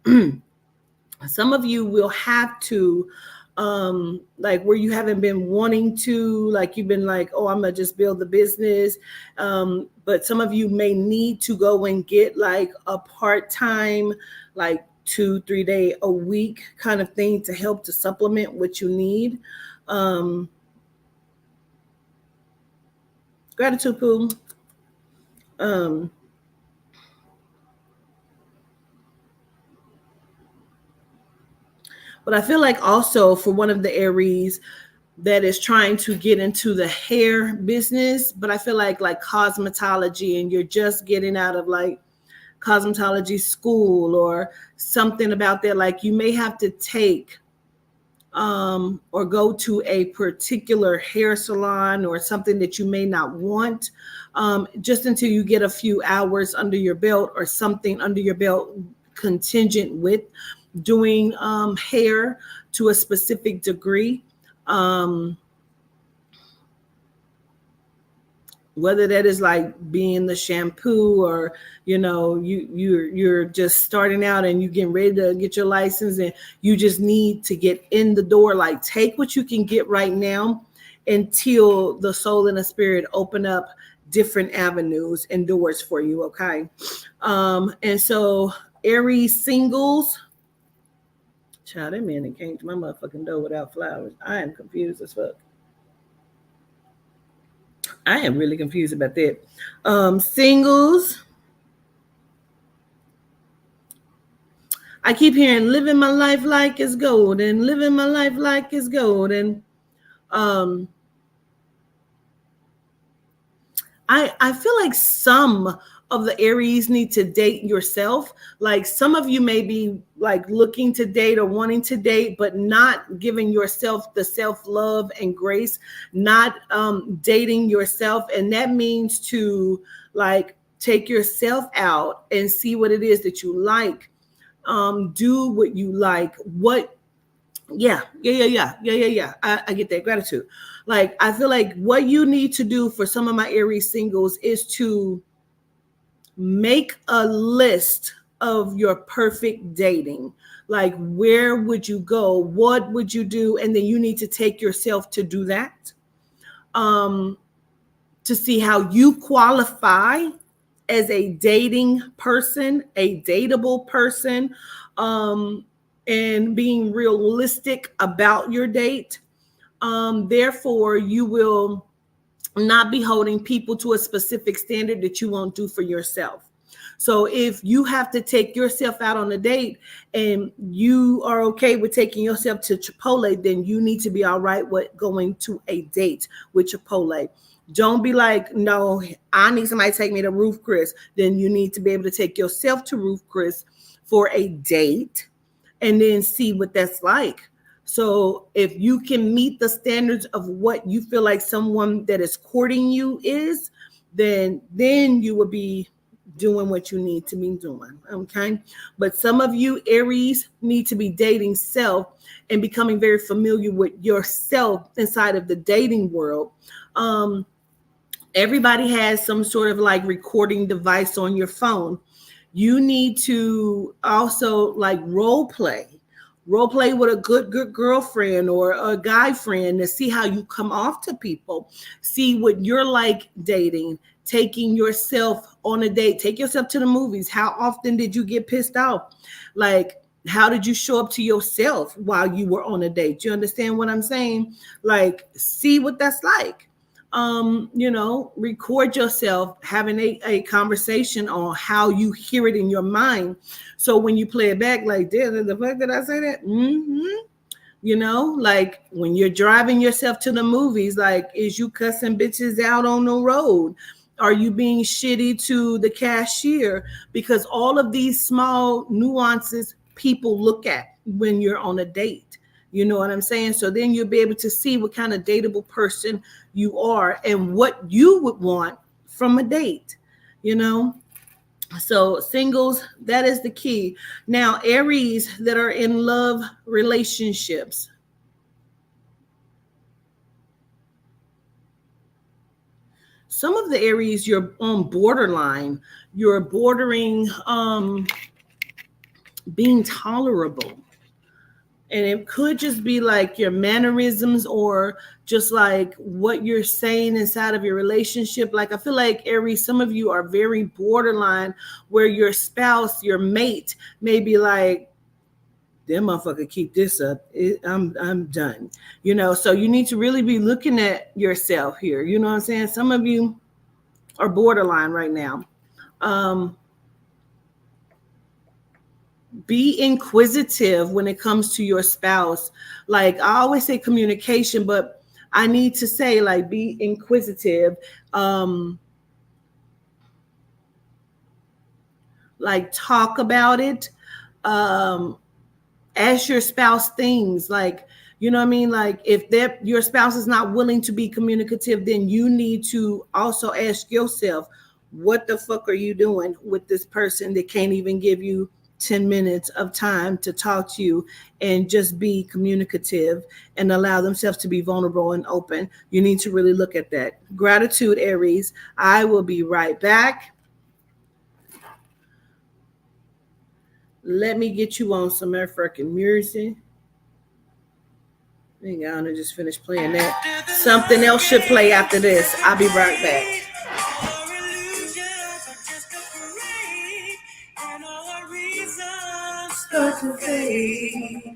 some of you will have to like where you haven't been wanting to, like you've been like, oh, I'm gonna just build the business. But some of you may need to go and get like a part-time, like 2-3 day a week kind of thing to help to supplement what you need. Gratitude, Pooh. But I feel like also for one of the Aries that is trying to get into the hair business, but I feel like cosmetology, and you're just getting out of like cosmetology school or something about that, like you may have to take or go to a particular hair salon or something that you may not want, just until you get a few hours under your belt or something under your belt contingent with doing hair to a specific degree. Whether that is like being the shampoo or, you know, you're just starting out and you getting ready to get your license and you just need to get in the door, like take what you can get right now until the soul and the spirit open up different avenues and doors for you. Okay. And so Aries singles, child, that man that came to my motherfucking door without flowers. I am confused as fuck. I am really confused about that. Singles. I keep hearing living my life like it's gold and living my life like it's gold. And I feel like some of the Aries need to date yourself. Like some of you may be like looking to date or wanting to date, but not giving yourself the self-love and grace, not dating yourself. And that means to like take yourself out and see what it is that you like. Do what you like. Yeah. I get that. Gratitude. Like, I feel like what you need to do for some of my Aries singles is to make a list of your perfect dating. Like, where would you go? What would you do? And then you need to take yourself to do that. To see how you qualify as a dating person, a dateable person, and being realistic about your date. Therefore, you will not be holding people to a specific standard that you won't do for yourself. So if you have to take yourself out on a date and you are okay with taking yourself to Chipotle, then you need to be all right with going to a date with Chipotle. Don't be like, no, I need somebody to take me to Ruth Chris. Then you need to be able to take yourself to Ruth Chris for a date and then see what that's like. So if you can meet the standards of what you feel like someone that is courting you is, then you will be doing what you need to be doing. Okay. But some of you Aries need to be dating self and becoming very familiar with yourself inside of the dating world. Everybody has some sort of like recording device on your phone. You need to also like role play Role play with a good girlfriend or a guy friend to see how you come off to people. See what you're like dating, taking yourself on a date. Take yourself to the movies. How often did you get pissed off? Like, how did you show up to yourself while you were on a date? You understand what I'm saying? Like, see what that's like. Record yourself having a conversation on how you hear it in your mind. So when you play it back, like, damn, the fuck did I say that? Like when you're driving yourself to the movies, like, is you cussing bitches out on the road? Are you being shitty to the cashier? Because all of these small nuances people look at when you're on a date. You know what I'm saying? So then you'll be able to see what kind of dateable person you are and what you would want from a date, So singles, that is the key. Now, Aries that are in love relationships. Some of the Aries, you're on borderline. You're bordering being tolerable. And it could just be like your mannerisms or just like what you're saying inside of your relationship. Like, I feel like Aries, some of you are very borderline where your spouse, your mate may be like, them motherfucker keep this up. I'm done. So you need to really be looking at yourself here. You know what I'm saying? Some of you are borderline right now. Be inquisitive when it comes to your spouse. Like, I always say communication, but I need to say, like, be inquisitive. Like, talk about it. Ask your spouse things, like, you know what I mean? Like, if your spouse is not willing to be communicative, then you need to also ask yourself, what the fuck are you doing with this person that can't even give you 10 minutes of time to talk to you and just be communicative and allow themselves to be vulnerable and open? You need to really look at that. Gratitude, Aries. I will be right back. Let me get you on some African music. Hang on, I just finished playing that. Something else should play after this. I'll be right back. Start to fade.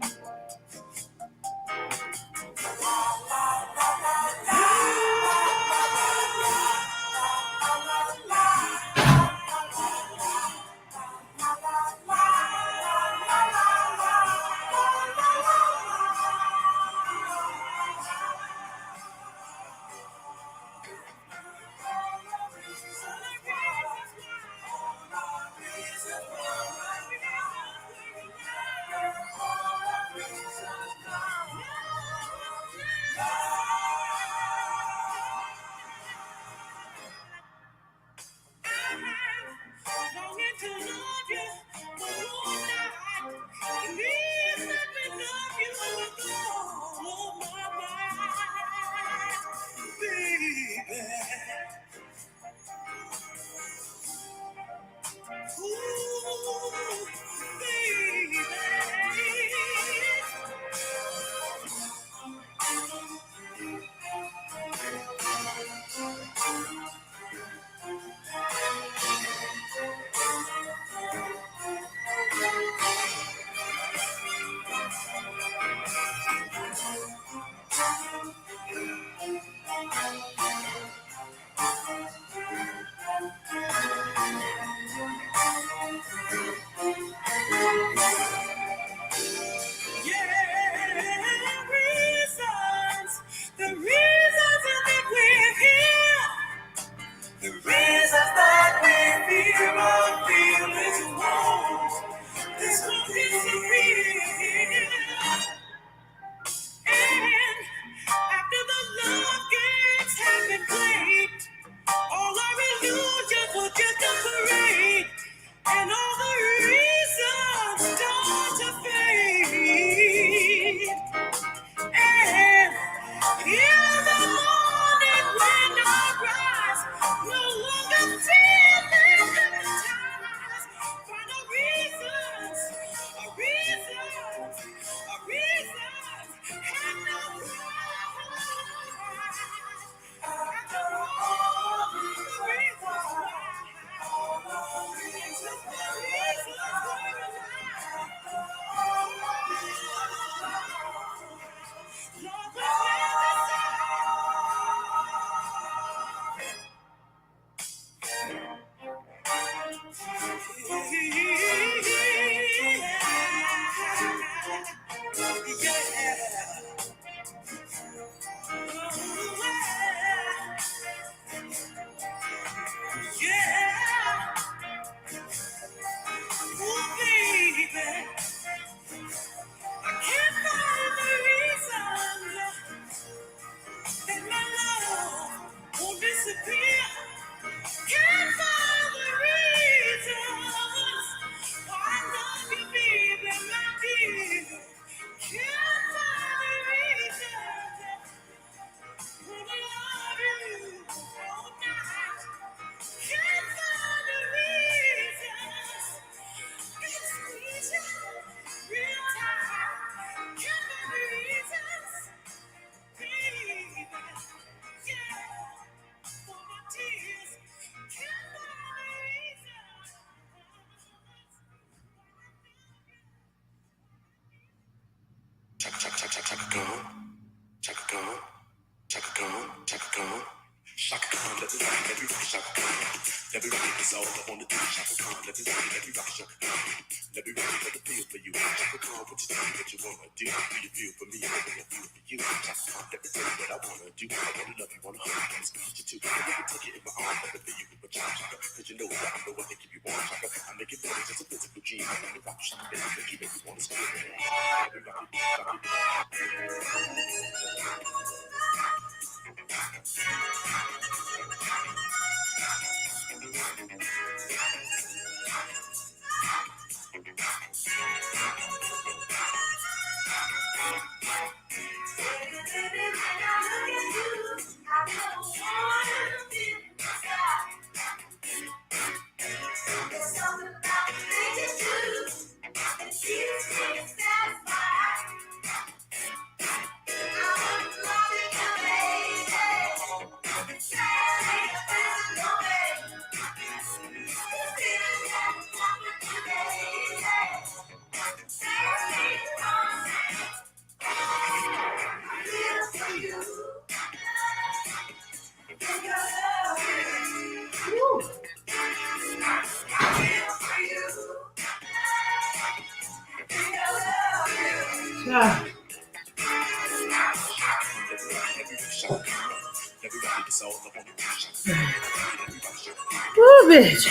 Ooh, bitch.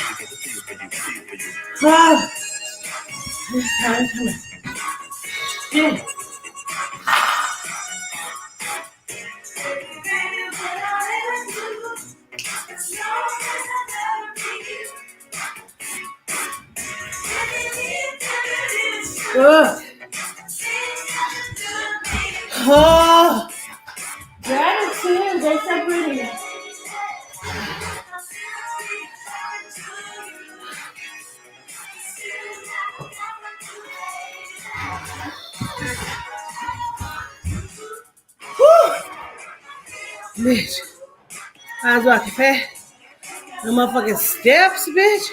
Oh. Yeah. Oh, gratitude, they're so pretty. Bitch, I was walking fast. The motherfucking steps, bitch.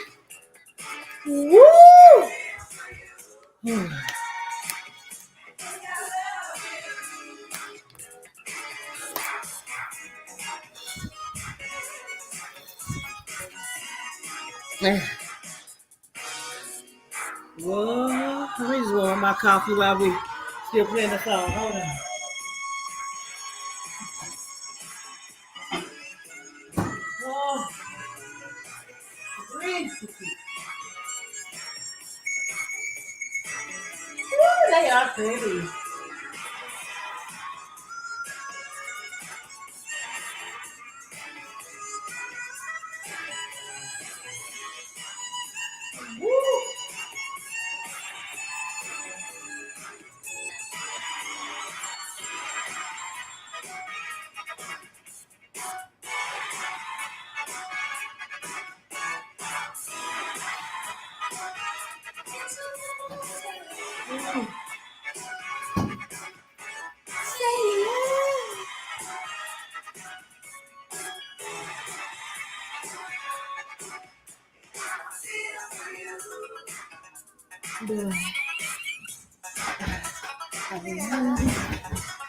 Woo! Whoa, let me just warm my coffee while we still playing the song. Hold on. Oh, breathe. Woo, they are pretty. Woo.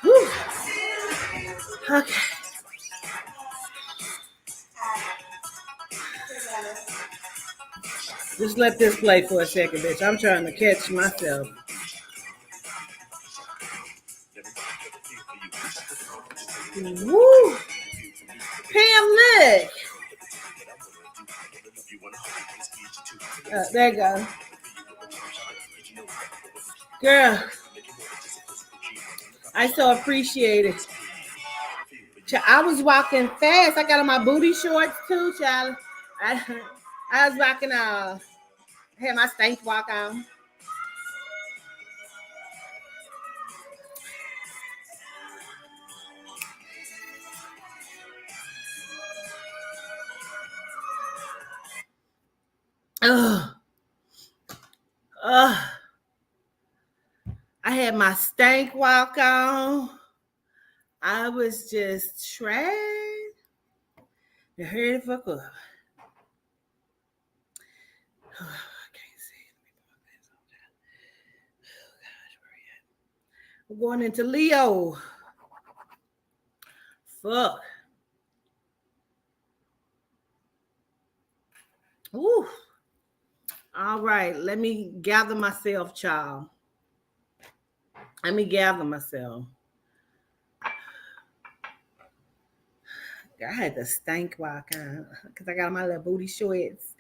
Woo. Okay. Just let this play for a second, bitch. I'm trying to catch myself. Woo! Pam Lick. There you go. Girl, I so appreciate it. I was walking fast. I got on my booty shorts too, child. I was walking I had my stank walk on. Ugh. Ugh. I had my stank walk on. I was just trash. You heard the fuck up. Oh, I can't see. Oh gosh, where are you at? We're going into Leo. Fuck. Ooh. All right, let me gather myself, child. Let me gather myself. I had the stank walk on because I got my little booty shorts.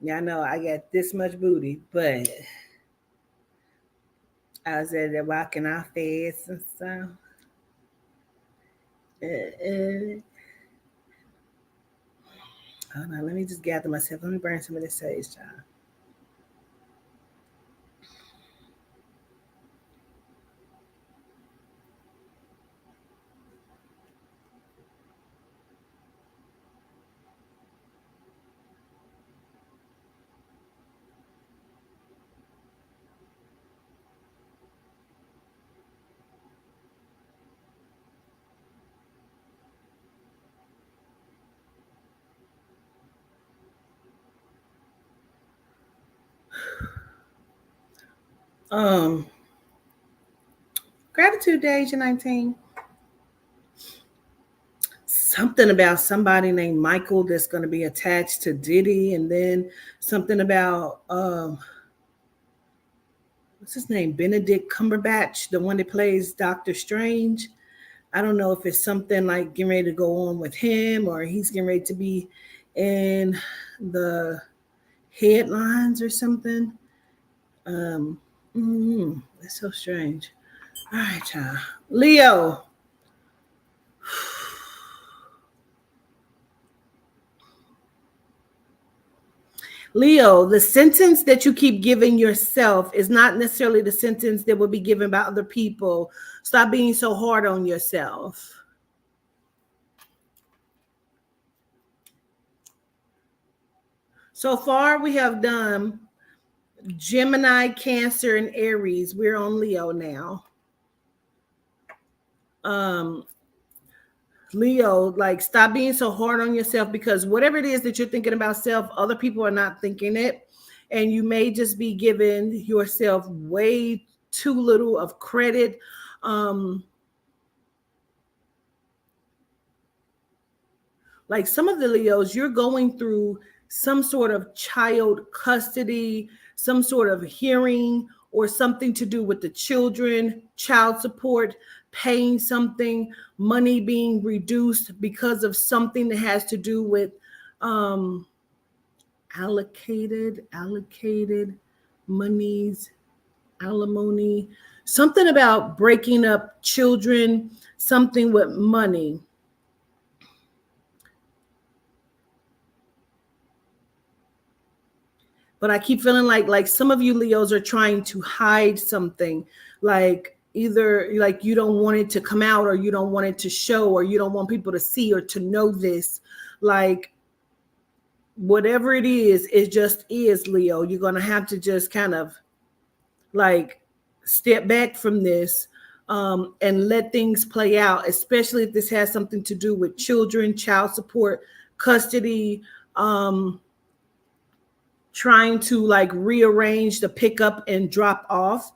Yeah, I know I got this much booty, but I was at there walking off fast and stuff. Hold on, let me just gather myself. Let me burn some of this sage, child. Gratitude Day, Asia 19. Something about somebody named Michael that's going to be attached to Diddy, and then something about what's his name? Benedict Cumberbatch, the one that plays Doctor Strange. I don't know if it's something like getting ready to go on with him, or he's getting ready to be in the headlines or something. That's so strange. All right, child. Leo. Leo, the sentence that you keep giving yourself is not necessarily the sentence that will be given by other people. Stop being so hard on yourself. So far, we have done Gemini, Cancer, and Aries. We're on Leo now. Leo, like, stop being so hard on yourself, because whatever it is that you're thinking about self, other people are not thinking it. And you may just be giving yourself way too little of credit. Like some of the Leos, you're going through some sort of child custody, some sort of hearing, or something to do with the children, child support, paying something, money being reduced because of something that has to do with allocated monies, alimony, something about breaking up children, something with money. But I keep feeling like some of you Leos are trying to hide something, like either like you don't want it to come out, or you don't want it to show, or you don't want people to see or to know this. Like whatever it is, it just is, Leo. You're going to have to just kind of like step back from this and let things play out, especially if this has something to do with children, child support, custody, trying to like rearrange the pick up and drop off.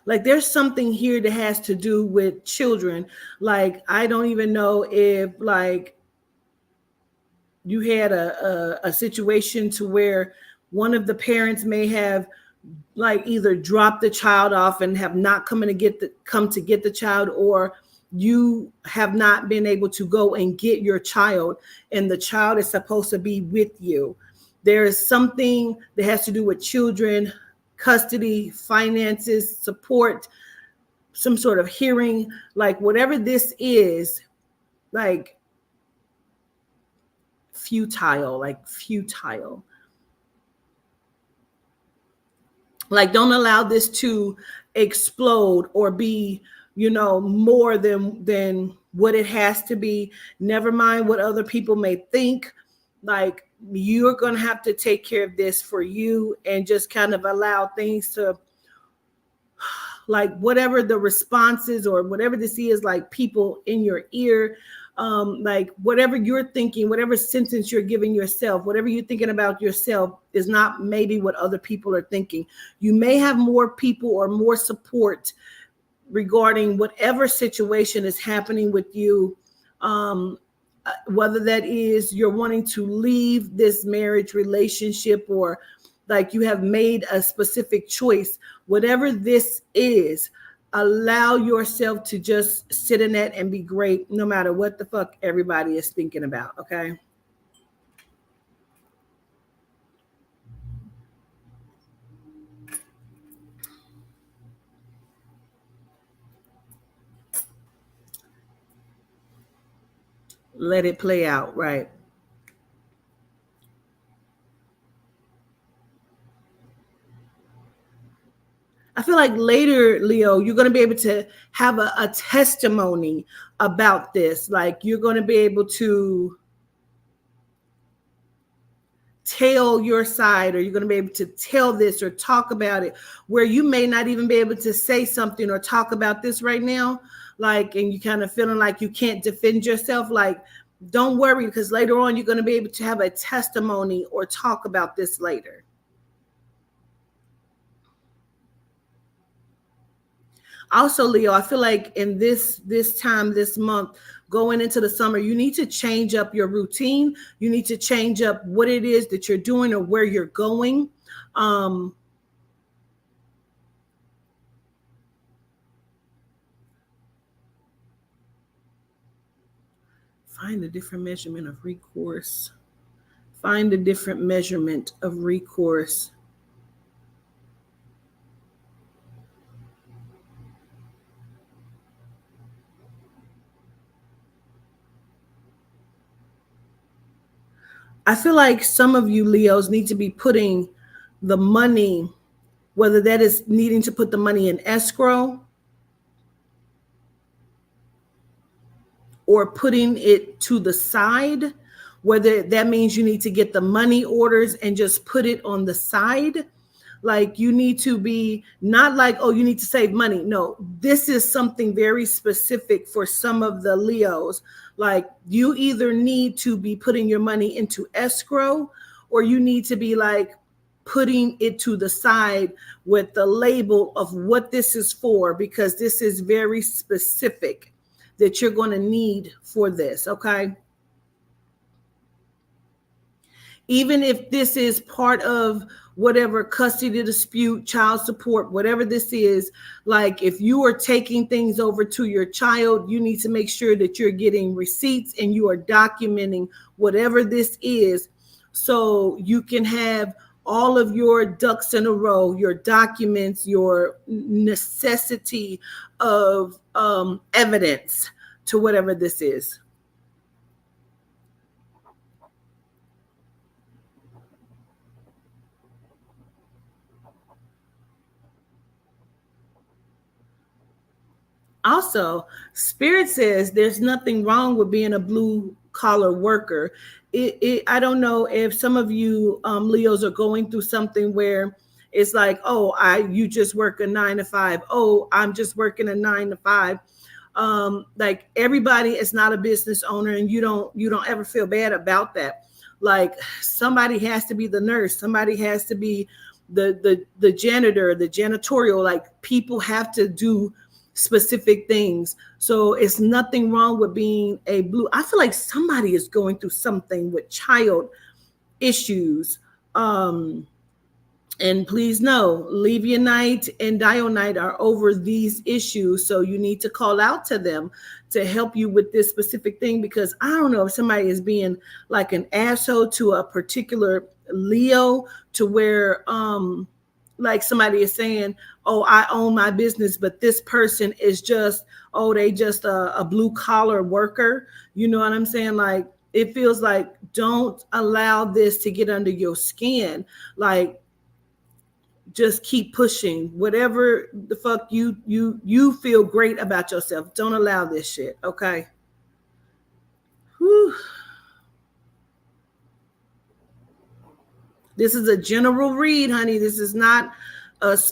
Like there's something here that has to do with children. Like I don't even know if like you had a situation to where one of the parents may have like either dropped the child off and have not come to get the child, or you have not been able to go and get your child and the child is supposed to be with you. There is something that has to do with children, custody, finances, support, some sort of hearing, like whatever this is, like futile. Like don't allow this to explode or be, more than what it has to be. Never mind what other people may think. Like you're going to have to take care of this for you and just kind of allow things to, like whatever the responses or whatever this is, like people in your ear, like whatever you're thinking, whatever sentence you're giving yourself, whatever you're thinking about yourself is not maybe what other people are thinking. You may have more people or more support regarding whatever situation is happening with you, whether that is you're wanting to leave this marriage relationship or like you have made a specific choice. Whatever this is, allow yourself to just sit in that and be great no matter what the fuck everybody is thinking about, okay? Let it play out, right? I feel like later, Leo, you're going to be able to have a testimony about this. Like you're going to be able to tell your side, or you're going to be able to tell this or talk about it where you may not even be able to say something or talk about this right now. Like, and you kind of feeling like you can't defend yourself. Like, don't worry, because later on you're going to be able to have a testimony or talk about this later. Also, Leo, I feel like in this time, this month, going into the summer, you need to change up your routine. You need to change up what it is that you're doing or where you're going. Find a different measurement of recourse. Find a different measurement of recourse. I feel like some of you Leos need to be putting the money, whether that is needing to put the money in escrow or putting it to the side, whether that means you need to get the money orders and just put it on the side. Like you need to be not like, oh, you need to save money. No, this is something very specific for some of the Leos. Like you either need to be putting your money into escrow, or you need to be like putting it to the side with the label of what this is for, because this is very specific that you're going to need for this. Okay. Even if this is part of whatever custody dispute, child support, whatever this is, like if you are taking things over to your child, you need to make sure that you're getting receipts and you are documenting whatever this is, so you can have all of your ducks in a row, your documents, your necessity of evidence to whatever this is. Also, Spirit says there's nothing wrong with being a blue collar worker. I don't know if some of you Leos are going through something where it's like, oh, you just work a 9 to 5. Oh, I'm just working a 9 to 5. Like everybody is not a business owner, and you don't ever feel bad about that. Like somebody has to be the nurse, somebody has to be the janitor, the janitorial, like people have to do specific things. So it's nothing wrong with being a blue. I feel like somebody is going through something with child issues. And please know, Levianite and Dionite are over these issues. So you need to call out to them to help you with this specific thing, because I don't know if somebody is being like an asshole to a particular Leo, to where like somebody is saying, oh, I own my business, but this person is just, oh, they just a blue collar worker. You know what I'm saying? Like, it feels like, don't allow this to get under your skin. Like, just keep pushing whatever the fuck you feel great about yourself. Don't allow this shit. Okay. Whew. This is a general read, honey. This is not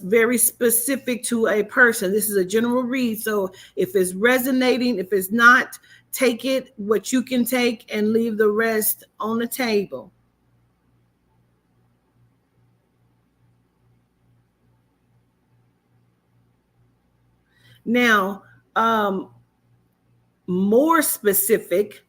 very specific to a person. This is a general read. So if it's resonating, if it's not, take it what you can take and leave the rest on the table. Now, more specific,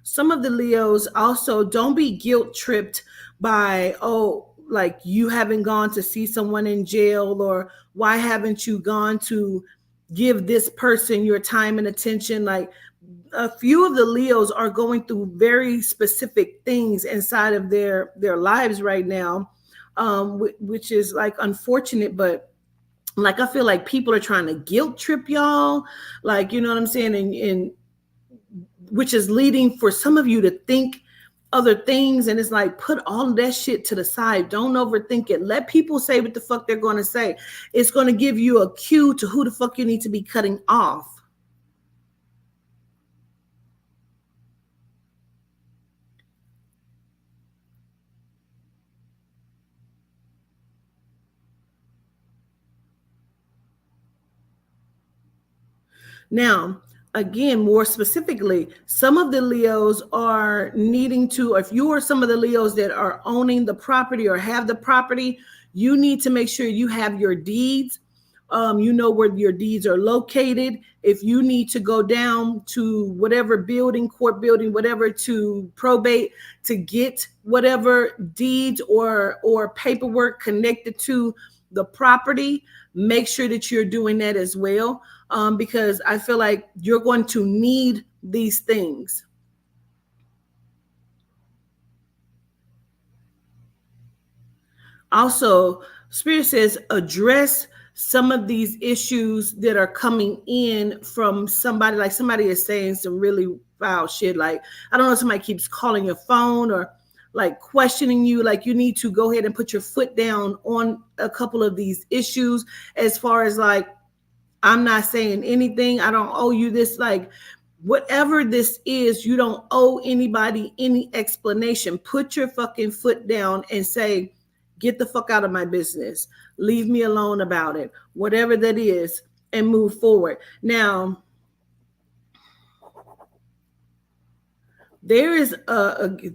some of the Leos also, don't be guilt tripped by, oh, like you haven't gone to see someone in jail, or why haven't you gone to give this person your time and attention. Like, a few of the Leos are going through very specific things inside of their lives right now, which is like unfortunate, but like I feel like people are trying to guilt trip y'all, like, you know what I'm saying, and which is leading for some of you to think other things, and it's like, put all of that shit to the side. Don't overthink it. Let people say what the fuck they're going to say. It's going to give you a cue to who the fuck you need to be cutting off. Now, again, more specifically, some of the Leos are needing to, if you are some of the Leos that are owning the property or have the property, you need to make sure you have your deeds. You know where your deeds are located. If you need to go down to whatever building, court building, whatever, to probate to get whatever deeds or paperwork connected to the property, make sure that you're doing that as well, because I feel like you're going to need these things. Also, Spirit says address some of these issues that are coming in from somebody, like somebody is saying some really foul shit. Like, I don't know, somebody keeps calling your phone or like questioning you. Like, you need to go ahead and put your foot down on a couple of these issues, as far as like, I'm not saying anything, I don't owe you this. Like, whatever this is, you don't owe anybody any explanation. Put your fucking foot down and say, get the fuck out of my business. Leave me alone about it. Whatever that is, and move forward. Now, there is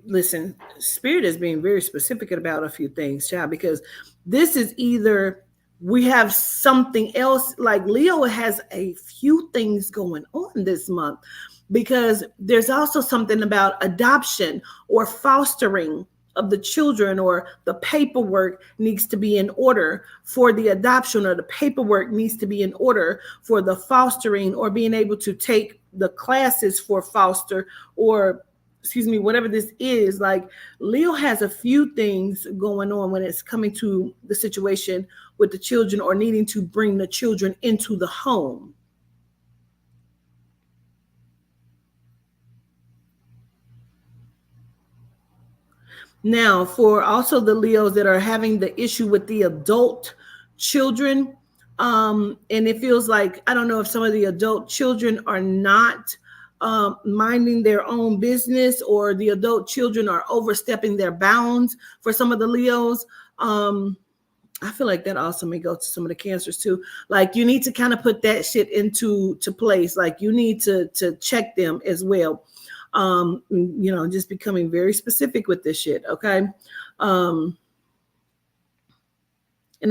listen, Spirit is being very specific about a few things, child, because this is either we have something else. Like, Leo has a few things going on this month, because there's also something about adoption or fostering of the children, or the paperwork needs to be in order for the adoption, or the paperwork needs to be in order for the fostering, or being able to take the classes for foster, or whatever this is. Like, Leo has a few things going on when it's coming to the situation with the children, or needing to bring the children into the home. Now, for also the Leos that are having the issue with the adult children, and it feels like, I don't know if some of the adult children are not minding their own business, or the adult children are overstepping their bounds for some of the Leos. I feel like that also may go to some of the Cancers too. Like, you need to kind of put that shit into place. Like, you need to check them as well. Just becoming very specific with this shit. Okay. And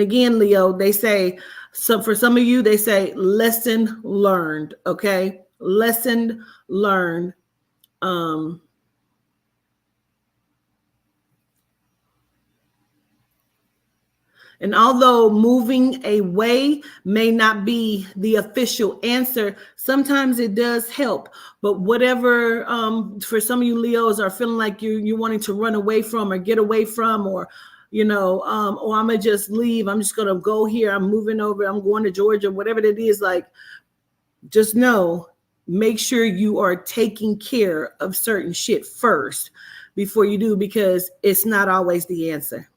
again, Leo, they say, so for some of you, they say lesson learned. Okay. Lesson learned. And although moving away may not be the official answer, sometimes it does help. But whatever, for some of you Leos are feeling like you're wanting to run away from or get away from, or or I'm gonna just leave. I'm just gonna go here. I'm moving over. I'm going to Georgia. Whatever it is, like, just know, make sure you are taking care of certain shit first before you do, because it's not always the answer.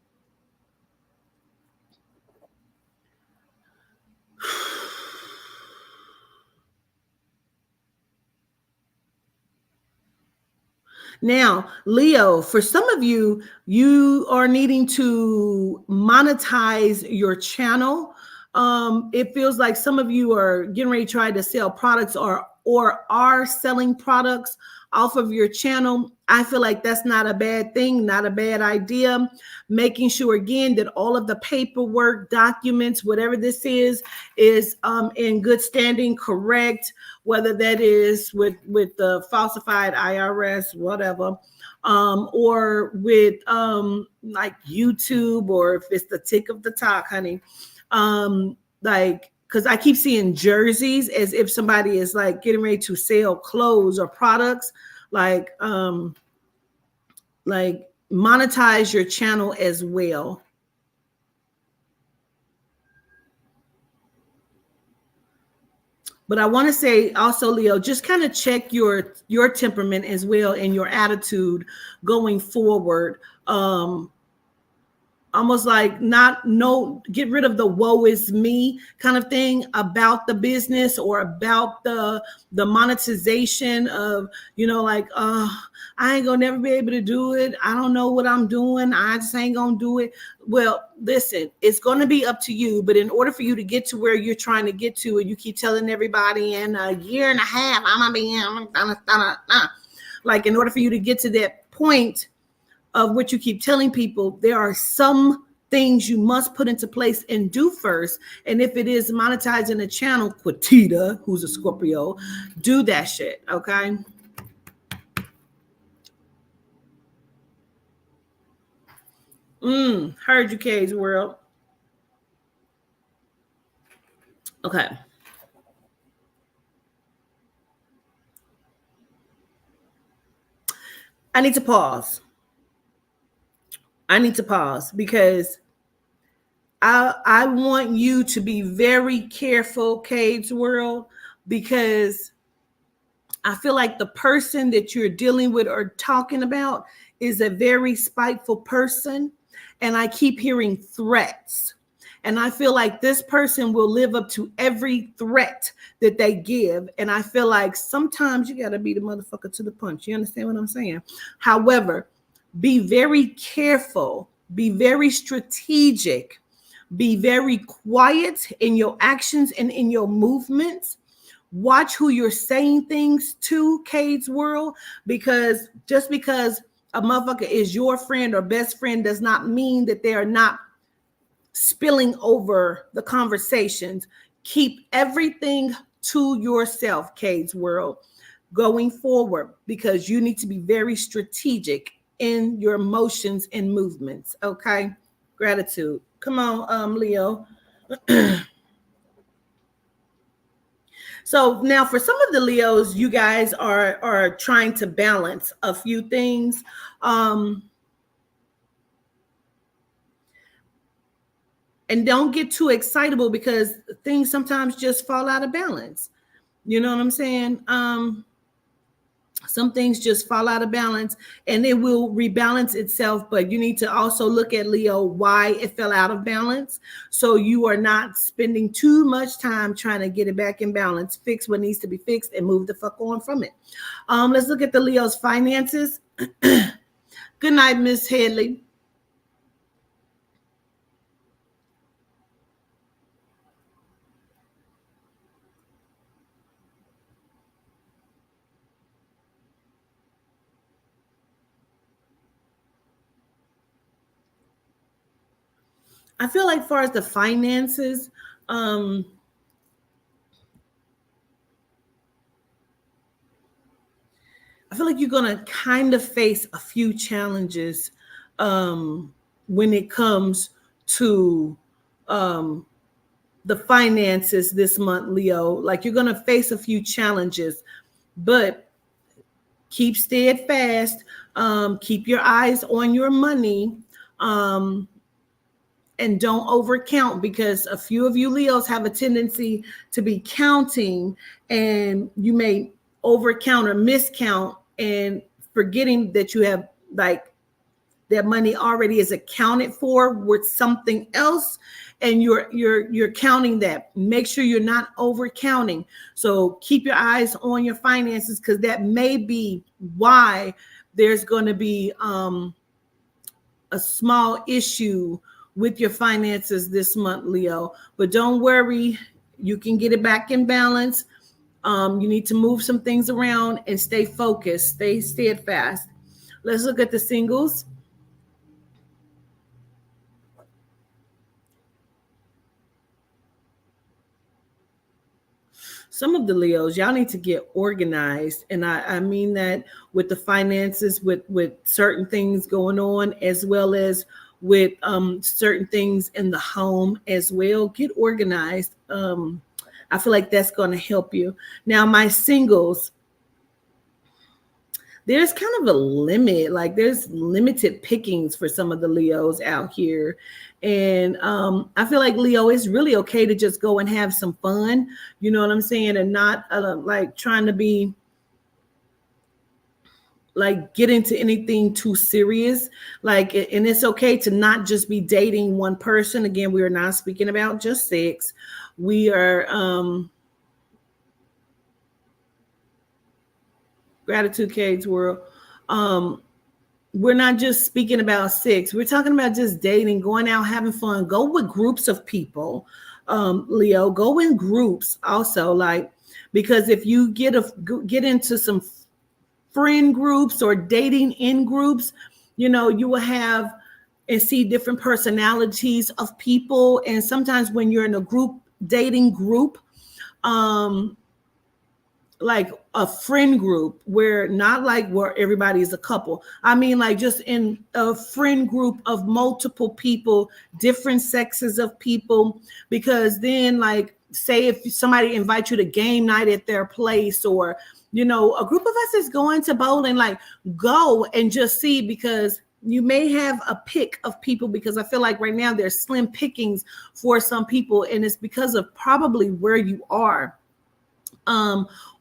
Now, Leo, for some of you, you are needing to monetize your channel. It feels like some of you are getting ready to try to sell products or are selling products off of your channel. I feel like that's not a bad thing, not a bad idea. Making sure, again, that all of the paperwork, documents, whatever this is in good standing, correct, whether that is with the falsified IRS, whatever, or with like YouTube, or if it's the tick of the talk, honey. Because I keep seeing jerseys as if somebody is like getting ready to sell clothes or products, like monetize your channel as well. But I want to say also, Leo, just kind of check your temperament as well and your attitude going forward. Almost like get rid of the woe is me kind of thing about the business or about the monetization of, I ain't gonna never be able to do it. I don't know what I'm doing. I just ain't gonna do it. Well, listen, it's gonna be up to you. But in order for you to get to where you're trying to get to, and you keep telling everybody in a year and a half, like, in order for you to get to that point of what you keep telling people, there are some things you must put into place and do first. And if it is monetizing a channel, QuaTita, who's a Scorpio, do that shit, okay? Heard you, K's World. Okay. I need to pause. Because I want you to be very careful, Cade's World, because I feel like the person that you're dealing with or talking about is a very spiteful person. And I keep hearing threats. And I feel like this person will live up to every threat that they give. And I feel like sometimes you got to be the motherfucker to the punch. You understand what I'm saying? However, be very careful, be very strategic, be very quiet in your actions and in your movements. Watch who you're saying things to, Cade's World, because just because a motherfucker is your friend or best friend does not mean that they are not spilling over the conversations. Keep everything to yourself, Cade's World, going forward, because you need to be very strategic in your motions and movements. Okay. Gratitude. Come on, Leo. So now for some of the Leos, you guys are trying to balance a few things. And don't get too excitable, because things sometimes just fall out of balance. You know what I'm saying? Some things just fall out of balance and it will rebalance itself. But you need to also look at, Leo, why it fell out of balance. So you are not spending too much time trying to get it back in balance. Fix what needs to be fixed and move the fuck on from it. Let's look at the Leo's finances. Good night, Miss Headley. I feel like, as far as the finances, I feel like you're going to kind of face a few challenges when it comes to the finances this month, Leo. Like, you're going to face a few challenges, but keep steadfast. Keep your eyes on your money. And don't overcount, because a few of you Leos have a tendency to be counting, and you may overcount or miscount and forgetting that you have, like, that money already is accounted for with something else, and you're counting that. Make sure you're not over counting. So keep your eyes on your finances, because that may be why there's going to be a small issue with your finances this month, Leo. But don't worry, you can get it back in balance. You need to move some things around and stay focused, stay steadfast. Let's look at the singles. Some of the Leos, y'all need to get organized. And I mean that with the finances, with certain things going on, as well as with certain things in the home as well. Get organized. I feel like that's going to help you. Now, my singles, there's kind of a limit. Like, there's limited pickings for some of the Leos out here. And I feel like, Leo, it's really okay to just go and have some fun. You know what I'm saying? And not like trying to be like get into anything too serious. Like, and it's okay to not just be dating one person. Again, we are not speaking about just sex. We are gratitude Cage world. We're not just speaking about sex. We're talking about just dating, going out, having fun. Go with groups of people, Leo. Go in groups also, like, because if you get into some friend groups or dating in groups, you know, you will have and see different personalities of people. And sometimes when you're in a dating group, like a friend group, where not like where everybody's a couple. I mean, like just in a friend group of multiple people, different sexes of people, because then, like, say if somebody invites you to game night at their place, or, you know, a group of us is going to bowling, like, go and just see, because you may have a pick of people, because I feel like right now there's slim pickings for some people, and it's because of probably where you are.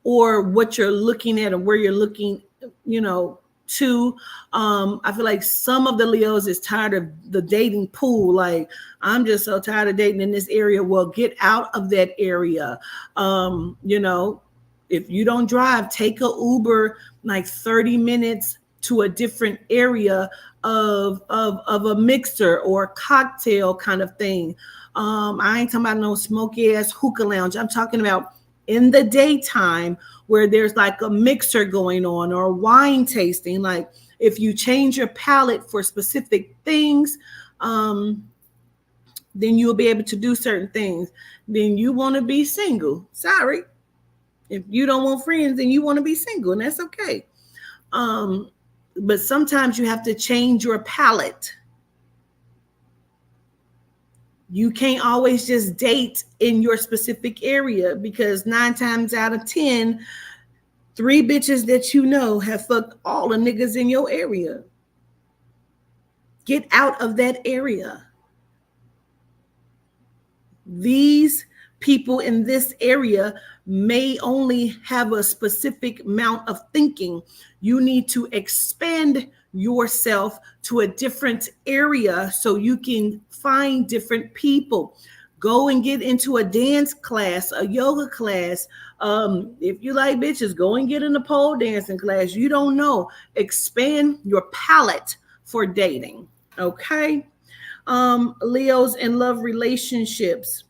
Or what you're looking at, or where you're looking, you know, to. I feel like some of the Leos is tired of the dating pool. Like, I'm just so tired of dating in this area. Well, get out of that area. You know, if you don't drive, take a Uber like 30 minutes to a different area of a mixer or cocktail kind of thing. I ain't talking about no smoky ass hookah lounge. I'm talking about in the daytime, where there's like a mixer going on, or wine tasting. Like, if you change your palate for specific things, then you'll be able to do certain things. Then you want to be single. Sorry. If you don't want friends, then you want to be single, and that's okay. But sometimes you have to change your palate. You can't always just date in your specific area, because 9 times out of 10, 3 bitches that you know have fucked all the niggas in your area. Get out of that area. These people in this area may only have a specific amount of thinking. You need to expand yourself to a different area so you can find different people. Go and get into a dance class, a yoga class. If you like bitches, go and get in a pole dancing class. You don't know. Expand your palette for dating. Okay. Leos in love relationships.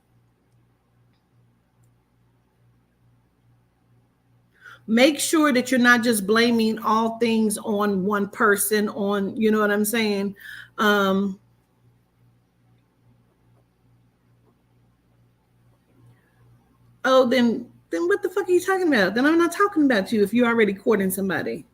Make sure that you're not just blaming all things on one person, on, you know what I'm saying? Oh, then what the fuck are you talking about? Then I'm not talking about you if you're already courting somebody.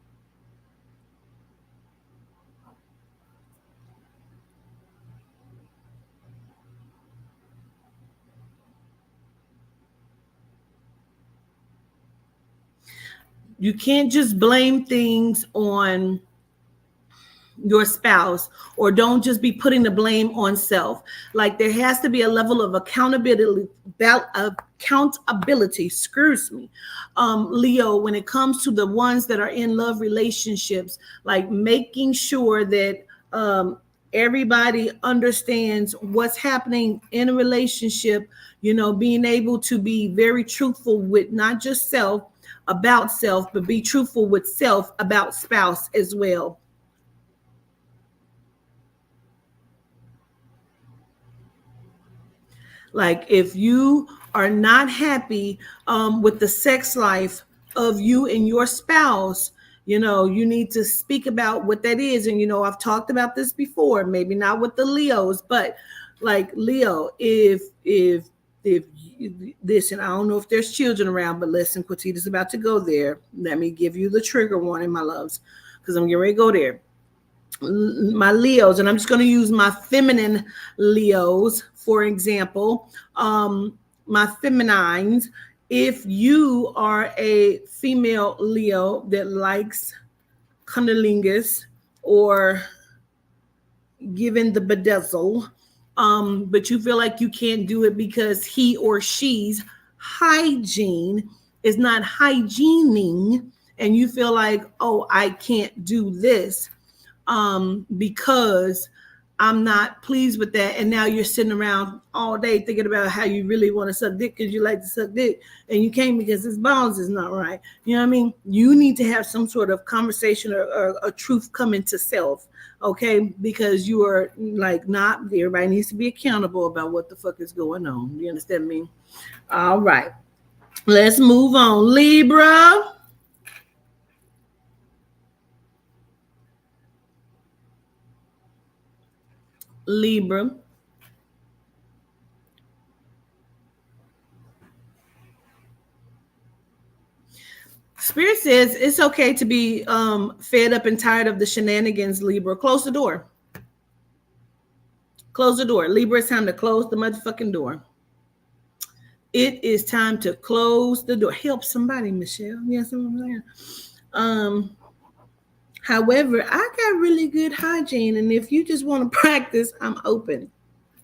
You can't just blame things on your spouse, or don't just be putting the blame on self. Like, there has to be a level of accountability, excuse me, Leo, when it comes to the ones that are in love relationships, like making sure that everybody understands what's happening in a relationship, being able to be very truthful with not just self about self, but be truthful with self about spouse as well. Like, if you are not happy with the sex life of you and your spouse, you need to speak about what that is. And, I've talked about this before, maybe not with the Leos, but like, Leo, if listen, I don't know if there's children around, but listen, QuaTita's about to go there. Let me give you the trigger warning, my loves, because I'm getting ready to go there. My Leos, and I'm just going to use my feminine Leos, for example, my feminines. If you are a female Leo that likes cunnilingus or given the bedazzle, but you feel like you can't do it because he or she's hygiene is not hygiening, and you feel like, oh, I can't do this because I'm not pleased with that. And now you're sitting around all day thinking about how you really want to suck dick because you like to suck dick, and you can't because his balance is not right. You know what I mean? You need to have some sort of conversation or a truth coming to self, okay? Because you are like, not everybody needs to be accountable about what the fuck is going on. You understand me? All right. Let's move on. Libra. Libra. Spirit says it's okay to be fed up and tired of the shenanigans, Libra. Close the door. Close the door. Libra, it's time to close the motherfucking door. It is time to close the door. Help somebody, Michelle. Yes, I'm saying. However, I got really good hygiene, and if you just want to practice, I'm open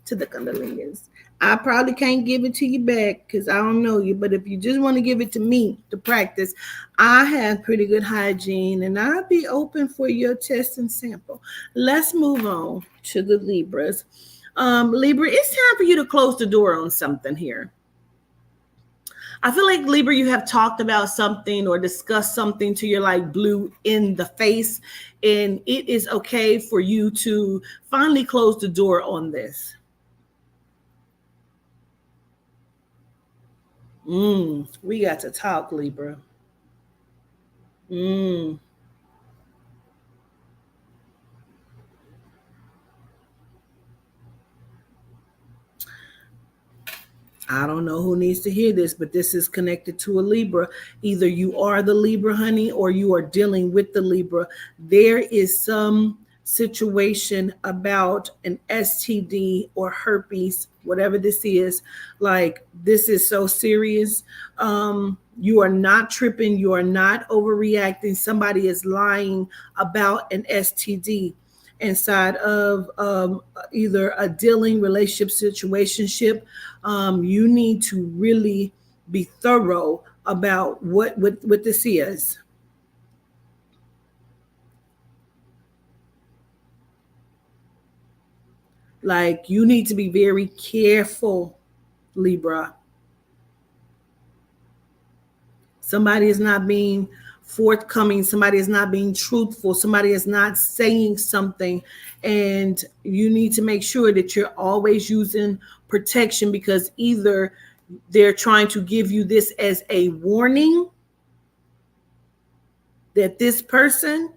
to the cunnilingus. I probably can't give it to you back because I don't know you, but if you just want to give it to me to practice, I have pretty good hygiene, and I'll be open for your test and sample. Let's move on to the Libras. Libra, it's time for you to close the door on something here. I feel like, Libra, you have talked about something or discussed something to your like blue in the face, and it is okay for you to finally close the door on this. We got to talk, Libra. I don't know who needs to hear this, but this is connected to a Libra. Either you are the Libra, honey, or you are dealing with the Libra. There is some situation about an STD or herpes, whatever this is. Like, this is so serious. You are not tripping. You are not overreacting. Somebody is lying about an STD inside of either a dealing relationship situationship. You need to really be thorough about what this is. Like, you need to be very careful, Libra. Somebody is not being forthcoming. Somebody is not being truthful. Somebody is not saying something. And you need to make sure that you're always using protection, because either they're trying to give you this as a warning that this person,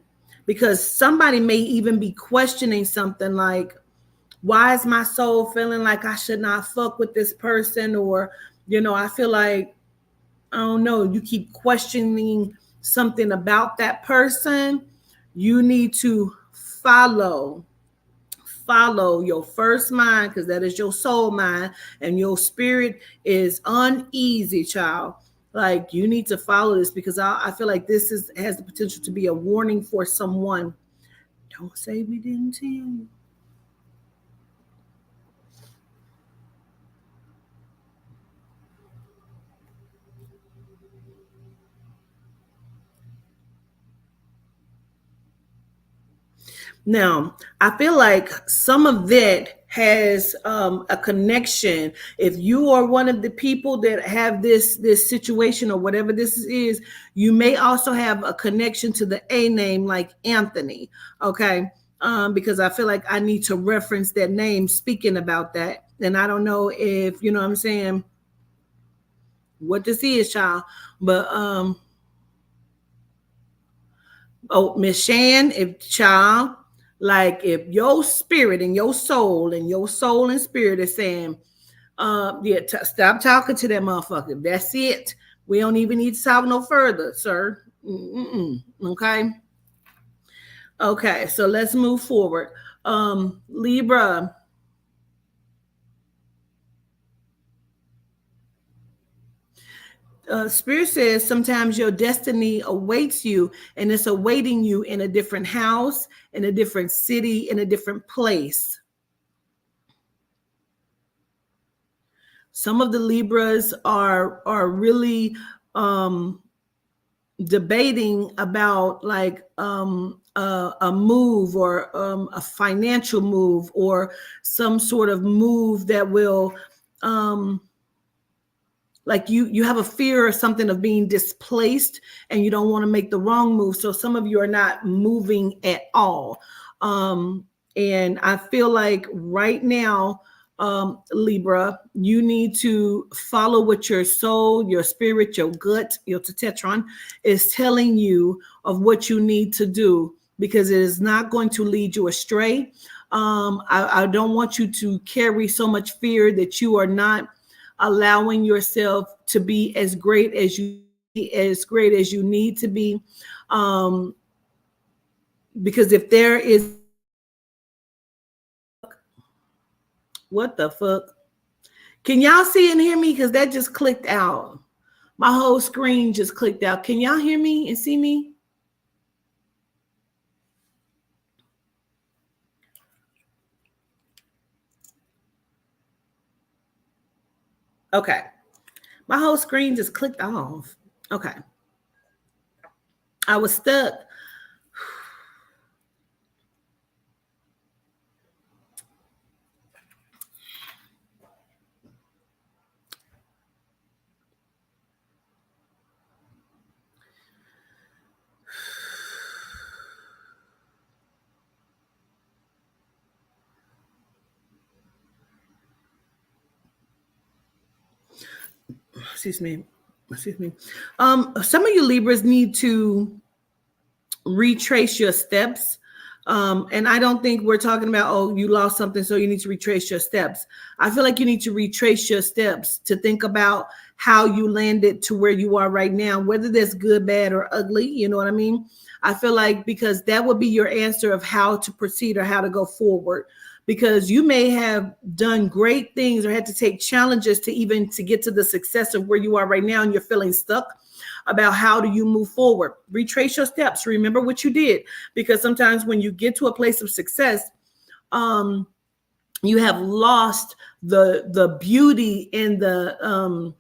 because somebody may even be questioning something like, why is my soul feeling like I should not fuck with this person? Or, I feel like I don't know, you keep questioning something about that person, you need to follow your first mind, because that is your soul mind, and your spirit is uneasy, child. Like, you need to follow this, because I feel like this has the potential to be a warning for someone. Don't say we didn't tell you. Now, I feel like some of that has a connection. If you are one of the people that have this situation or whatever this is, you may also have a connection to the A name, like Anthony. Okay, because I feel like I need to reference that name speaking about that. And I don't know if you know what I'm saying, what this is, child, but oh, Miss Shan, if child, like if your spirit and your soul and spirit is saying, yeah, stop talking to that motherfucker. That's it. We don't even need to talk no further, sir. Okay. Okay. So let's move forward. Libra. Spirit says sometimes your destiny awaits you, and it's awaiting you in a different house, in a different city, in a different place. Some of the Libras are really debating about like a move, or a financial move, or some sort of move that will like you have a fear or something of being displaced, and you don't want to make the wrong move. So some of you are not moving at all. And I feel like right now, Libra, you need to follow what your soul, your spirit, your gut, your tetetron is telling you of what you need to do, because it is not going to lead you astray. I don't want you to carry so much fear that you are not allowing yourself to be as great as you need to be. Because if there is, what the fuck? Can y'all see and hear me? Because that just clicked out. My whole screen just clicked out. Can y'all hear me and see me? Okay. My whole screen just clicked off. Okay. I was stuck. Excuse me. Excuse me. Some of you Libras need to retrace your steps. And I don't think we're talking about, oh, you lost something, so you need to retrace your steps. I feel like you need to retrace your steps to think about how you landed to where you are right now, whether that's good, bad, or ugly. You know what I mean? I feel like, because that would be your answer of how to proceed or how to go forward. Because you may have done great things or had to take challenges to get to the success of where you are right now, and you're feeling stuck about how do you move forward. Retrace your steps. Remember what you did, because sometimes when you get to a place of success, you have lost the beauty and the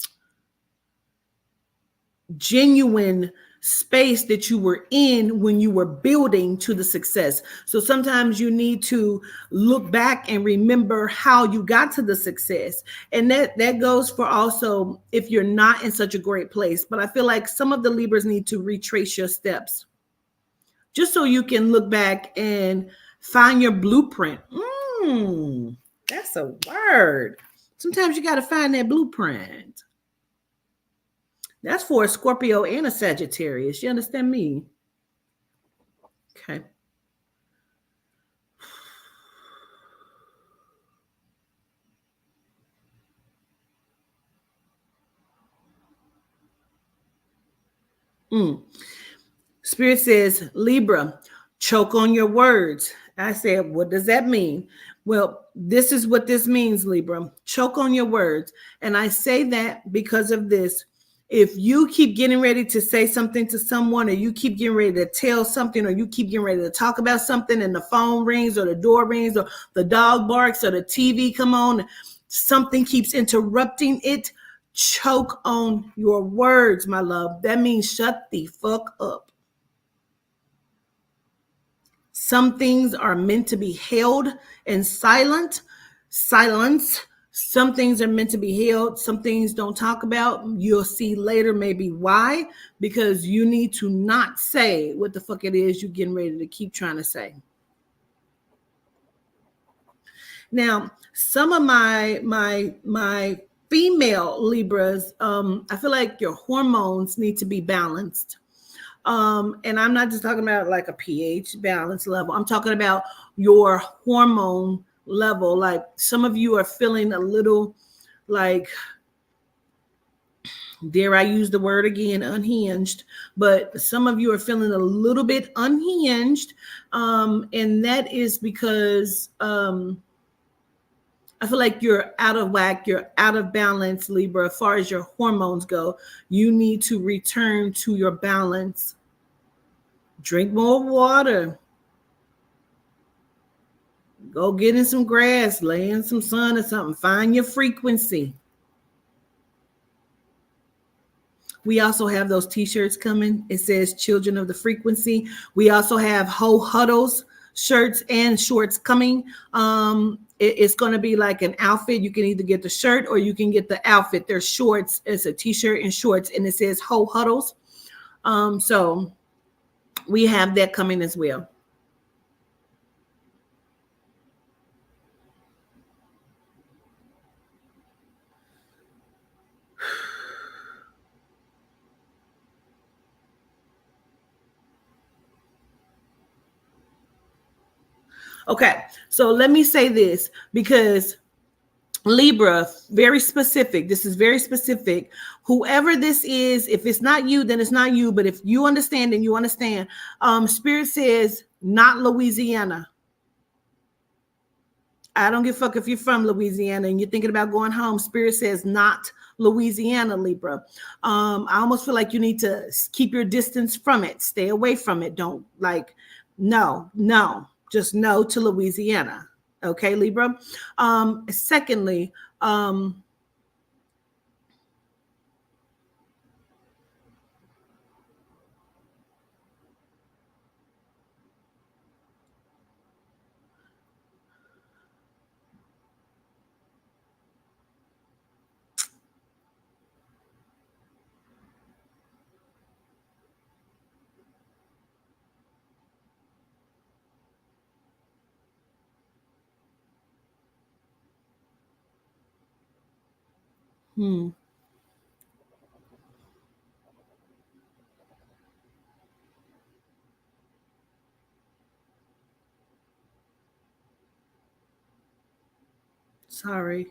genuine space that you were in when you were building to the success. So sometimes you need to look back and remember how you got to the success. And that goes for also if you're not in such a great place. But I feel like some of the Libras need to retrace your steps, just so you can look back and find your blueprint. That's a word. Sometimes you got to find that blueprint. That's for a Scorpio and a Sagittarius. You understand me? Okay. Spirit says, Libra, choke on your words. I said, what does that mean? Well, this is what this means, Libra. Choke on your words. And I say that because of this. If you keep getting ready to say something to someone, or you keep getting ready to tell something, or you keep getting ready to talk about something, and the phone rings or the door rings or the dog barks or the TV come on, something keeps interrupting it, choke on your words, my love. That means shut the fuck up. Some things are meant to be held in silence. Some things are meant to be held. Some things don't talk about. You'll see later maybe why, because you need to not say what the fuck it is you're getting ready to keep trying to say. Now, some of my female Libras, I feel like your hormones need to be balanced. And I'm not just talking about like a pH balance level. I'm talking about your hormone level. Like some of you are feeling a little like, dare I use the word again, unhinged, but some of you are feeling a little bit unhinged. And that is because I feel like you're out of whack, you're out of balance, Libra, as far as your hormones go. You need to return to your balance. Drink more water. Go get in some grass, lay in some sun or something. Find your frequency. We also have those t-shirts coming. It says Children of the Frequency. We also have Ho Huddles shirts and shorts coming. It's going to be like an outfit. You can either get the shirt or you can get the outfit. There's shorts. It's a t-shirt and shorts, and it says Ho Huddles. So we have that coming as well. Okay, so let me say this, because Libra, very specific. This is very specific. Whoever this is, if it's not you, then it's not you. But if you understand, and you understand, Spirit says not Louisiana. I don't give a fuck if you're from Louisiana and you're thinking about going home. Spirit says not Louisiana, Libra. I almost feel like you need to keep your distance from it. Stay away from it. Don't no. Just no to Louisiana. Okay, Libra. Secondly, sorry.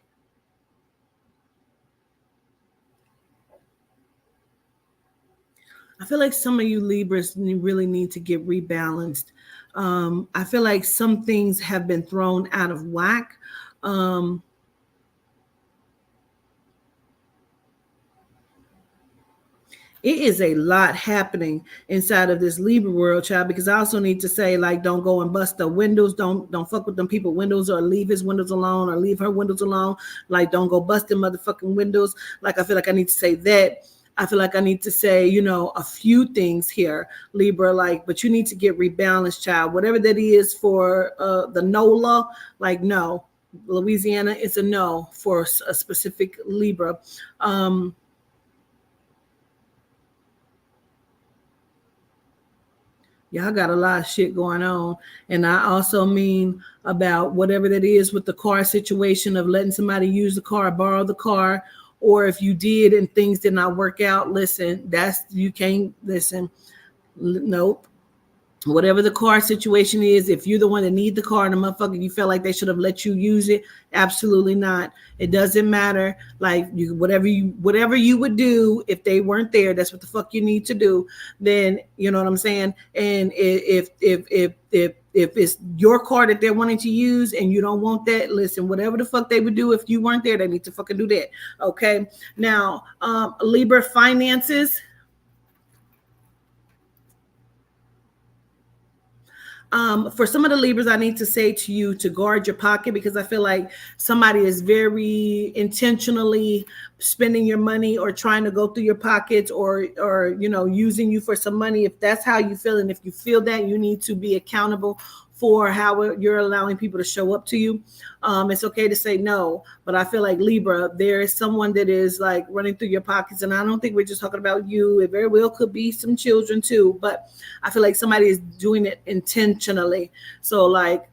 I feel like some of you Libras really need to get rebalanced. I feel like some things have been thrown out of whack. It is a lot happening inside of this Libra world, child, because I also need to say, like, don't go and bust the windows. Don't fuck with them people windows, or leave his windows alone, or leave her windows alone. Like, don't go bust them motherfucking windows. Like, I feel like I need to say that. I feel like I need to say, a few things here, Libra, like, but you need to get rebalanced, child. Whatever that is for the NOLA, like, no. Louisiana is a no for a specific Libra. Y'all got a lot of shit going on. And I also mean about whatever that is with the car situation of letting somebody use the car, borrow the car, or if you did and things did not work out, listen, you can't listen. Nope. whatever the car situation is, if you're the one that need the car and the motherfucker, you feel like they should have let you use it, absolutely not. It doesn't matter. Like whatever you would do if they weren't there, that's what the fuck you need to do. Then you know what I'm saying. And if it's your car that they're wanting to use and you don't want that, listen, whatever the fuck they would do if you weren't there, they need to fucking do that. Okay. Now, Libra finances. For some of the Libras, I need to say to you to guard your pocket, because I feel like somebody is very intentionally spending your money or trying to go through your pockets or using you for some money. If that's how you feel, and if you feel that, you need to be accountable for how you're allowing people to show up to you. It's okay to say no, but I feel like Libra, there is someone that is like running through your pockets, and I don't think we're just talking about you. It very well could be some children too, but I feel like somebody is doing it intentionally. So like,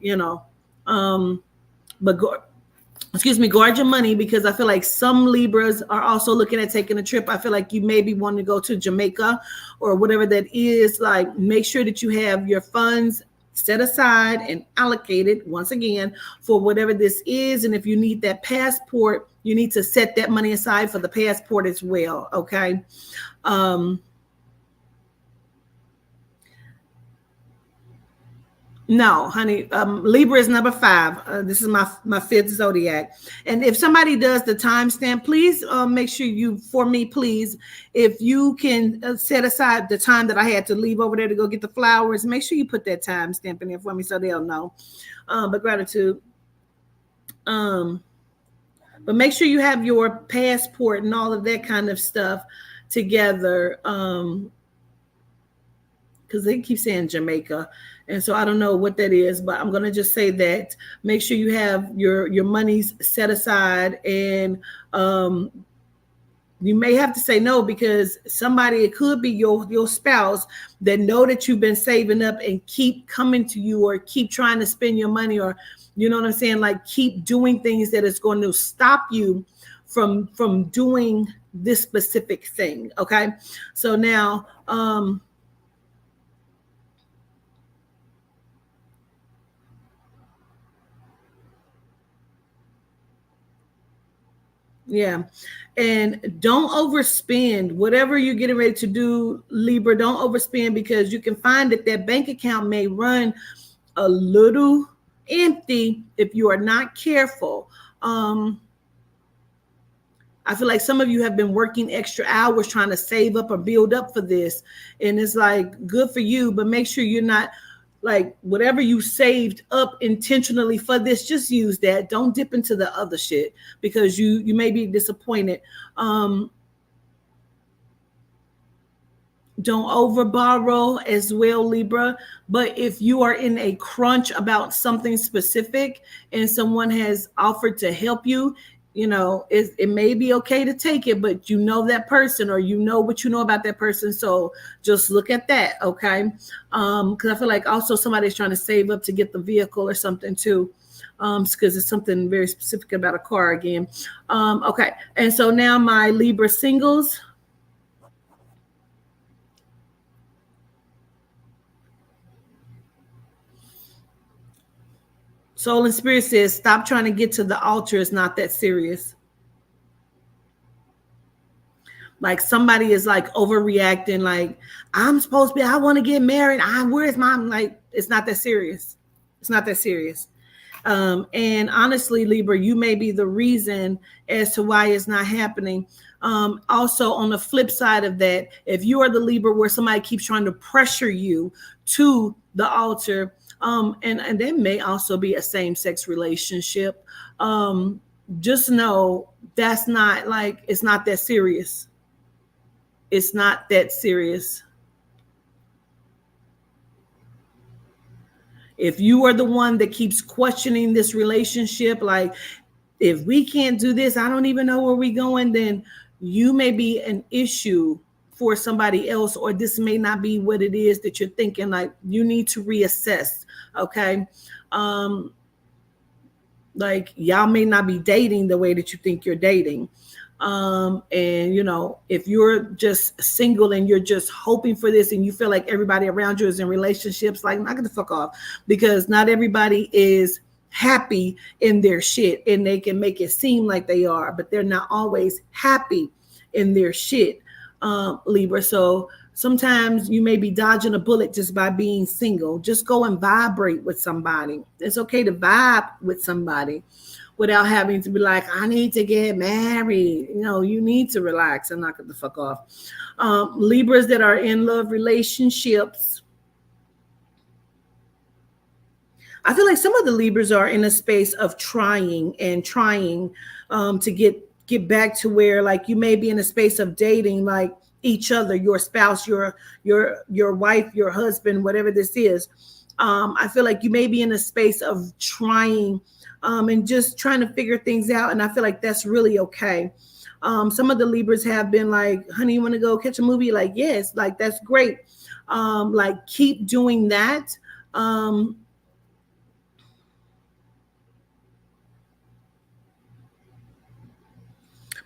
but guard your money, because I feel like some Libras are also looking at taking a trip. I feel like you maybe want to go to Jamaica or whatever that is. Like, make sure that you have your funds set aside and allocated once again for whatever this is. And if you need that passport, you need to set that money aside for the passport as well. Okay. No, honey, Libra is number 5. This is my 5th zodiac. And if somebody does the timestamp, please make sure please, if you can set aside the time that I had to leave over there to go get the flowers, make sure you put that timestamp in there for me so they'll know. But gratitude. But make sure you have your passport and all of that kind of stuff together. Because they keep saying Jamaica. And so I don't know what that is, but I'm going to just say that make sure you have your monies set aside, and you may have to say no, because somebody, it could be your spouse, that know that you've been saving up and keep coming to you or keep trying to spend your money, or, you know what I'm saying? Like, keep doing things that is going to stop you from doing this specific thing. Okay. So now, yeah. And don't overspend. Whatever you're getting ready to do, Libra, don't overspend, because you can find that bank account may run a little empty if you are not careful. I feel like some of you have been working extra hours trying to save up or build up for this. And it's like, good for you, but make sure you're not, like, whatever you saved up intentionally for this, just use that. Don't dip into the other shit, because you may be disappointed. Don't over borrow as well, Libra. But if you are in a crunch about something specific and someone has offered to help you, it may be okay to take it, but you know that person, or you know what you know about that person. So just look at that. Okay. Because I feel like also somebody's trying to save up to get the vehicle or something too. Because it's something very specific about a car again. Okay. And so now my Libra singles. Soul and Spirit says, stop trying to get to the altar. It's not that serious. Like, somebody is like overreacting. Like, I want to get married. Where's mom? Like, it's not that serious. It's not that serious. And honestly, Libra, you may be the reason as to why it's not happening. Also, on the flip side of that, if you are the Libra where somebody keeps trying to pressure you to the altar, and there may also be a same-sex relationship, just know that's not, like, it's not that serious. It's not that serious. If you are the one that keeps questioning this relationship, like, if we can't do this, I don't even know where we're going, then you may be an issue for somebody else, or this may not be what it is that you're thinking. Like, you need to reassess. Okay. Like, y'all may not be dating the way that you think you're dating. And you know, if you're just single and you're just hoping for this and you feel like everybody around you is in relationships, like knock it the fuck off, because not everybody is happy in their shit, and they can make it seem like they are, but they're not always happy in their shit, Libra. So sometimes you may be dodging a bullet just by being single. Just go and vibrate with somebody. It's okay to vibe with somebody without having to be like, I need to get married. You know, you need to relax and knock it the fuck off. Libras that are in love relationships, I feel like some of the Libras are in a space of trying to get back to where, like, you may be in a space of dating, like, each other, your spouse, your wife, your husband, whatever this is. I feel like you may be in a space of trying and just trying to figure things out. And I feel like that's really okay. Some of the Libras have been like, honey, you want to go catch a movie? Like, yes, like, that's great. Like, keep doing that.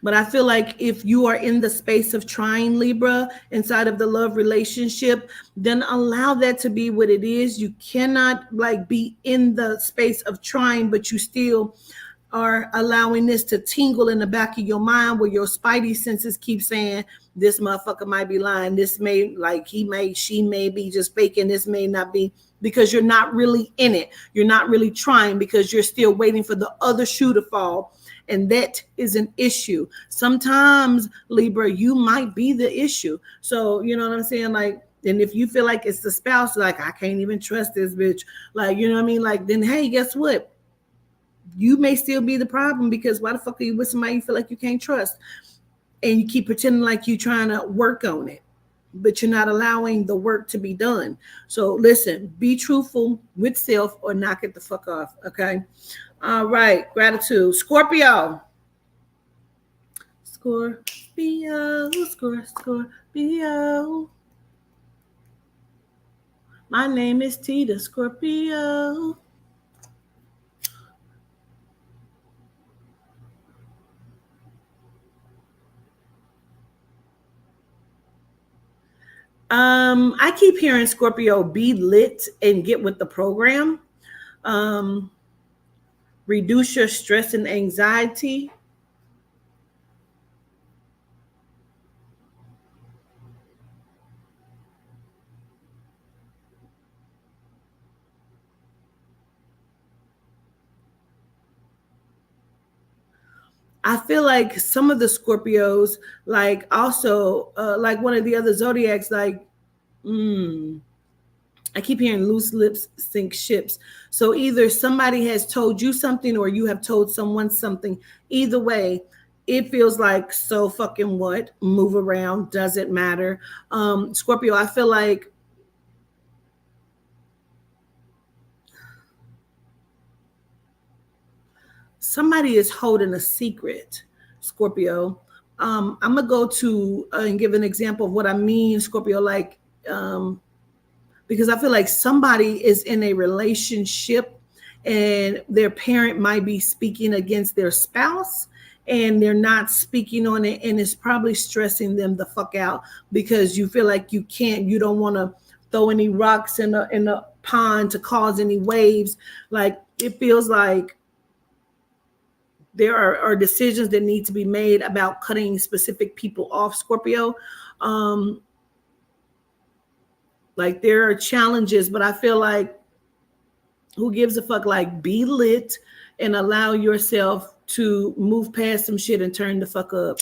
But I feel like if you are in the space of trying, Libra, inside of the love relationship, then allow that to be what it is. You cannot like be in the space of trying, but you still are allowing this to tingle in the back of your mind, where your spidey senses keep saying, this motherfucker might be lying. This may, like, she may be just faking. This may not be, because you're not really in it. You're not really trying, because you're still waiting for the other shoe to fall. And that is an issue. Sometimes, Libra, you might be the issue. So, you know what I'm saying? Like, and if you feel like it's the spouse, like, I can't even trust this bitch. Like, you know what I mean? Like, then, hey, guess what? You may still be the problem, because why the fuck are you with somebody you feel like you can't trust? And you keep pretending like you're trying to work on it, but you're not allowing the work to be done. So listen, be truthful with self or knock it the fuck off, okay? All right, gratitude. Scorpio. Scorpio. My name is Tita, Scorpio. I keep hearing Scorpio, be lit and get with the program. Reduce your stress and anxiety. I feel like some of the Scorpios, like, also, like one of the other zodiacs, like, I keep hearing loose lips sink ships. So either somebody has told you something or you have told someone something. Either way, it feels like, so fucking what? Move around, doesn't matter. Scorpio, I feel like somebody is holding a secret, Scorpio. I'm gonna go to and give an example of what I mean, Scorpio, like, because I feel like somebody is in a relationship and their parent might be speaking against their spouse, and they're not speaking on it, and it's probably stressing them the fuck out, because you feel like you don't want to throw any rocks in the pond to cause any waves. Like, it feels like there are decisions that need to be made about cutting specific people off, Scorpio. Like, there are challenges, but I feel like, who gives a fuck? Like, be lit and allow yourself to move past some shit and turn the fuck up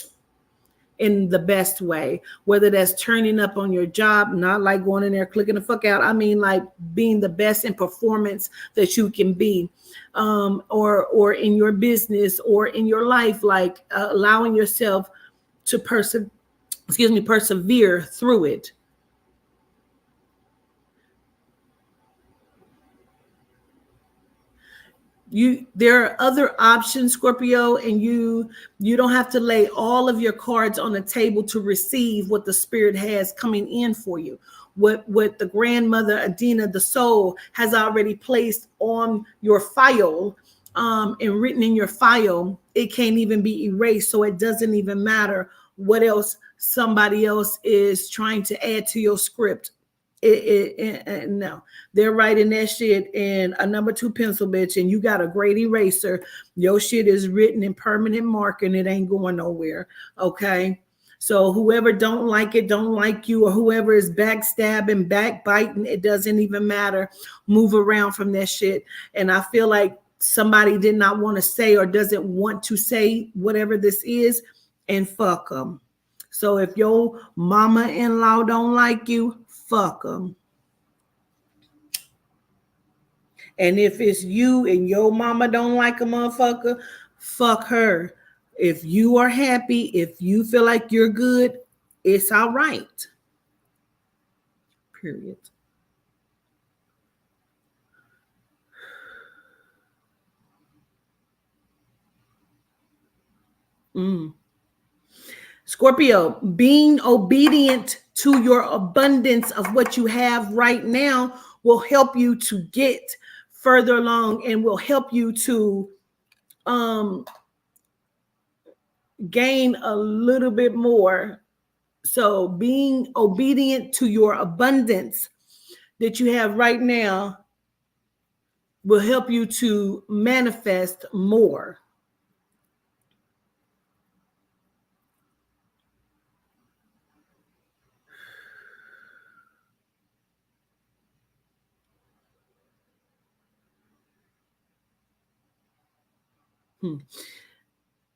in the best way. Whether that's turning up on your job, not like going in there clicking the fuck out. I mean, like, being the best in performance that you can be, or in your business or in your life, like, allowing yourself to persevere through it. There are other options, Scorpio, and you don't have to lay all of your cards on the table to receive what the spirit has coming in for you. What the grandmother Adina, the soul, has already placed on your file and written in your file, it can't even be erased. So it doesn't even matter what else somebody else is trying to add to your script. No, they're writing that shit in a number 2 pencil, bitch, and you got a great eraser. Your shit is written in permanent marker and it ain't going nowhere. Okay. So whoever don't like it, don't like you, or whoever is backstabbing, backbiting, it doesn't even matter. Move around from that shit. And I feel like somebody did not want to say or doesn't want to say whatever this is, and fuck them. So if your mama-in-law don't like you, fuck them. And if it's you and your mama don't like a motherfucker, fuck her. If you are happy, if you feel like you're good, it's all right. Period. Scorpio, being obedient to your abundance of what you have right now will help you to get further along and will help you to gain a little bit more. So being obedient to your abundance that you have right now will help you to manifest more.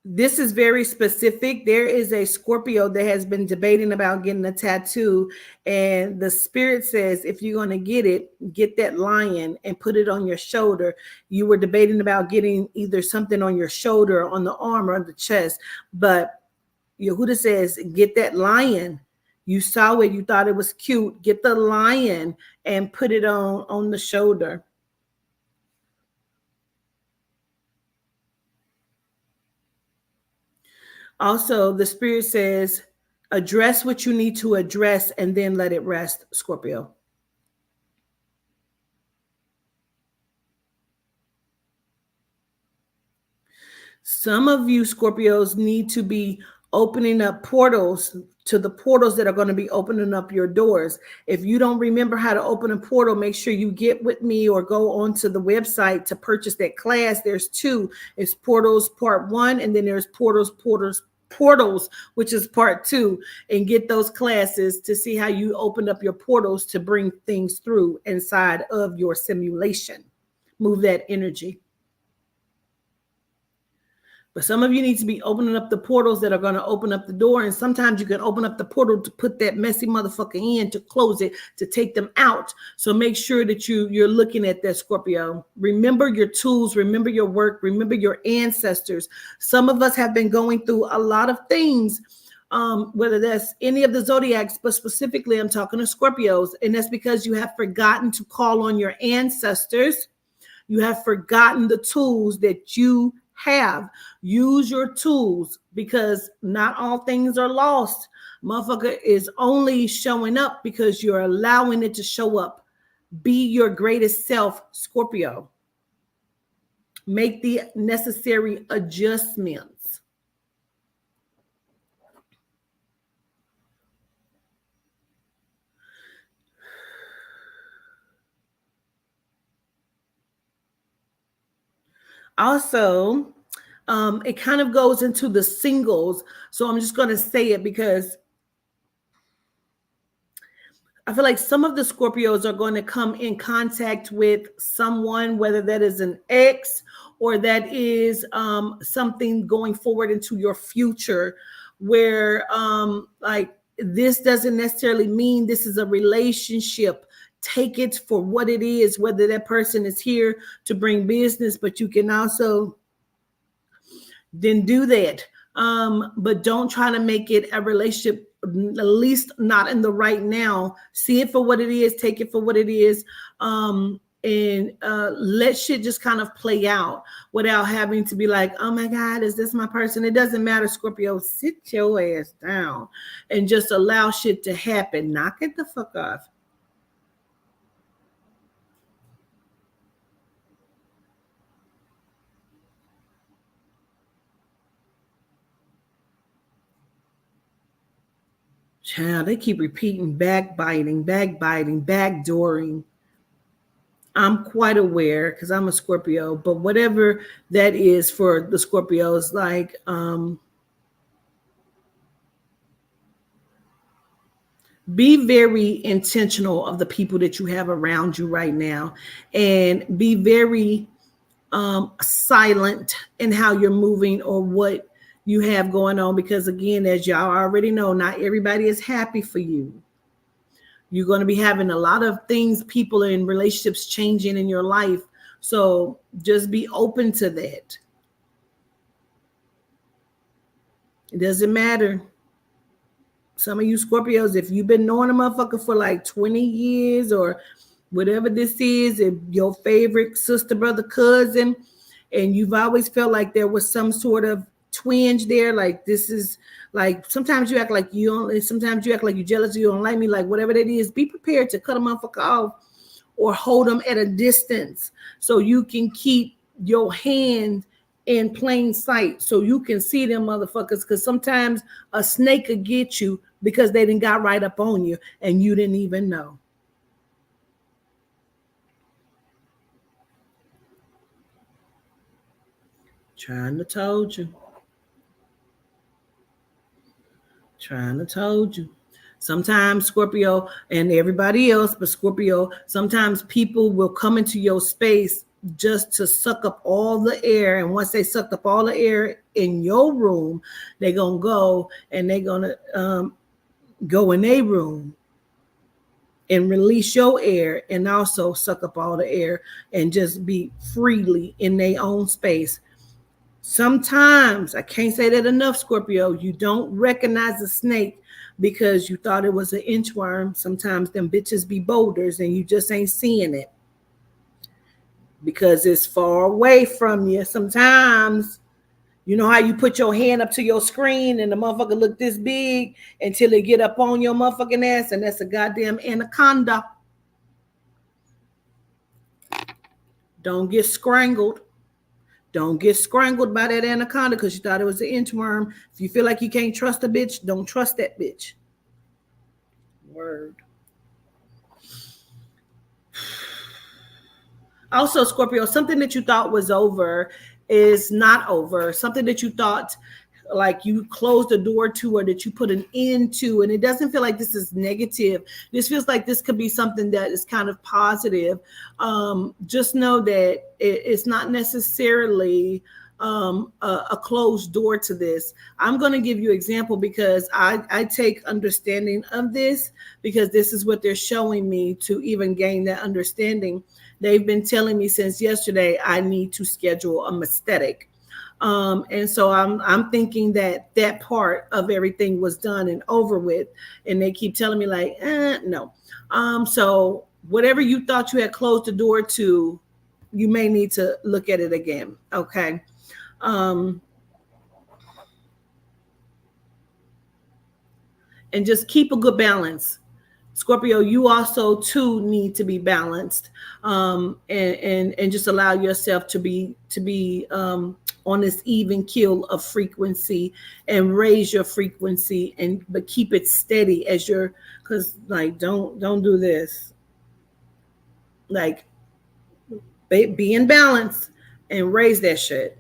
This is very specific. There is a Scorpio that has been debating about getting a tattoo, and the spirit says if you're going to get it, get that lion and put it on your shoulder. You were debating about getting either something on your shoulder, on the arm, or on the chest, but Yehuda says get that lion. You saw it, you thought it was cute. Get the lion and put it on the shoulder. Also, the spirit says, address what you need to address and then let it rest, Scorpio. Some of you Scorpios need to be opening up portals to the portals that are going to be opening up your doors. If you don't remember how to open a portal, make sure you get with me or go onto the website to purchase that class. There's 2. It's Portals Part 1, and then there's Portals, which is Part 2, and get those classes to see how you open up your portals to bring things through inside of your simulation. Move that energy. But some of you need to be opening up the portals that are going to open up the door. And sometimes you can open up the portal to put that messy motherfucker in, to close it, to take them out. So make sure that you're looking at that, Scorpio. Remember your tools, remember your work, remember your ancestors. Some of us have been going through a lot of things, whether that's any of the zodiacs, but specifically I'm talking to Scorpios. And that's because you have forgotten to call on your ancestors. You have forgotten the tools that you have. Use your tools, because not all things are lost. Motherfucker is only showing up because you're allowing it to show up. Be your greatest self, Scorpio. Make the necessary adjustments. Also, it kind of goes into the singles. So I'm just going to say it because I feel like some of the Scorpios are going to come in contact with someone, whether that is an ex or that is something going forward into your future, where like this doesn't necessarily mean this is a relationship. Take it for what it is, whether that person is here to bring business, but you can also then do that. But don't try to make it a relationship, at least not in the right now. See it for what it is, take it for what it is, and let shit just kind of play out without having to be like, oh my God, is this my person? It doesn't matter, Scorpio. Sit your ass down and just allow shit to happen. Knock it the fuck off. Child, they keep repeating backbiting, backdooring. I'm quite aware because I'm a Scorpio, but whatever that is for the Scorpios, like be very intentional of the people that you have around you right now, and be very silent in how you're moving or what you have going on, because again, as y'all already know, not everybody is happy for you. You're going to be having a lot of things, people in relationships changing in your life, so just be open to that. It doesn't matter. Some of you Scorpios, if you've been knowing a motherfucker for like 20 years or whatever this is, if your favorite sister, brother, cousin, and you've always felt like there was some sort of twinge there, like this is like, sometimes you act like you don't, sometimes you act like you're jealous, you don't like me, like whatever that is, be prepared to cut a motherfucker off or hold them at a distance so you can keep your hand in plain sight so you can see them motherfuckers, because sometimes a snake could get you because they didn't got right up on you and you didn't even know. Trying to told you. Sometimes Scorpio and everybody else, but Scorpio, sometimes people will come into your space just to suck up all the air. And once they sucked up all the air in your room, they're going to go and they're going to go in their room and release your air and also suck up all the air and just be freely in their own space. Sometimes, I can't say that enough, Scorpio, you don't recognize a snake because you thought it was an inchworm. Sometimes them bitches be boulders and you just ain't seeing it because it's far away from you. Sometimes, you know how you put your hand up to your screen and the motherfucker look this big until it get up on your motherfucking ass, and that's a goddamn anaconda. Don't get strangled. Don't get strangled by that anaconda because you thought it was an inchworm. If you feel like you can't trust a bitch, don't trust that bitch. Word. Also, Scorpio, something that you thought was over is not over. Something that you thought like you closed the door to or that you put an end to, and it doesn't feel like this is negative. This feels like this could be something that is kind of positive. Just know that it's not necessarily a closed door to this. I'm going to give you an example because I take understanding of this because this is what they're showing me to even gain that understanding. They've been telling me since yesterday I need to schedule a aesthetic. And so I'm thinking that part of everything was done and over with, and they keep telling me like, no. So whatever you thought you had closed the door to, you may need to look at it again. Okay. And just keep a good balance. Scorpio, you also too need to be balanced, and just allow yourself to be on this even keel of frequency and raise your frequency, but keep it steady as you're, because like don't do this. Like be in balance and raise that shit.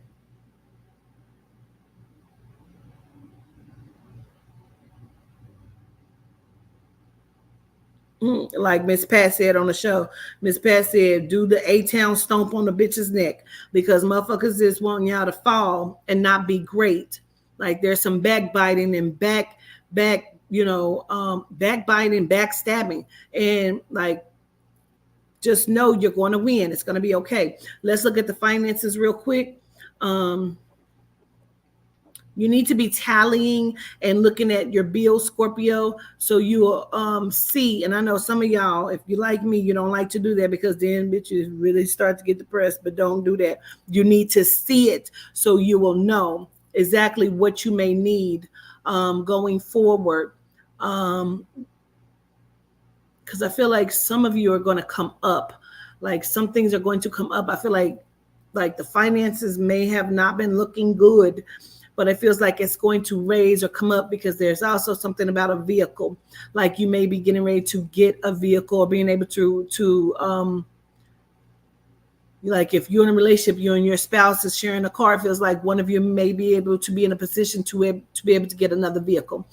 Like Miss Pat said on the show, Miss Pat said, do the A-Town stomp on the bitch's neck because motherfuckers just want y'all to fall and not be great. Like there's some backbiting and backbiting, backstabbing, and like just know you're going to win. It's going to be okay. Let's look at the finances real quick. You need to be tallying and looking at your bills, Scorpio, so you will see. And I know some of y'all, if you like me, you don't like to do that because then bitches really start to get depressed, but don't do that. You need to see it so you will know exactly what you may need going forward. Because I feel like some of you are going to come up. Like some things are going to come up. I feel like the finances may have not been looking good but it feels like it's going to raise or come up because there's also something about a vehicle. Like you may be getting ready to get a vehicle or being able to like if you're in a relationship, you and your spouse is sharing a car, it feels like one of you may be able to be in a position to be able to get another vehicle.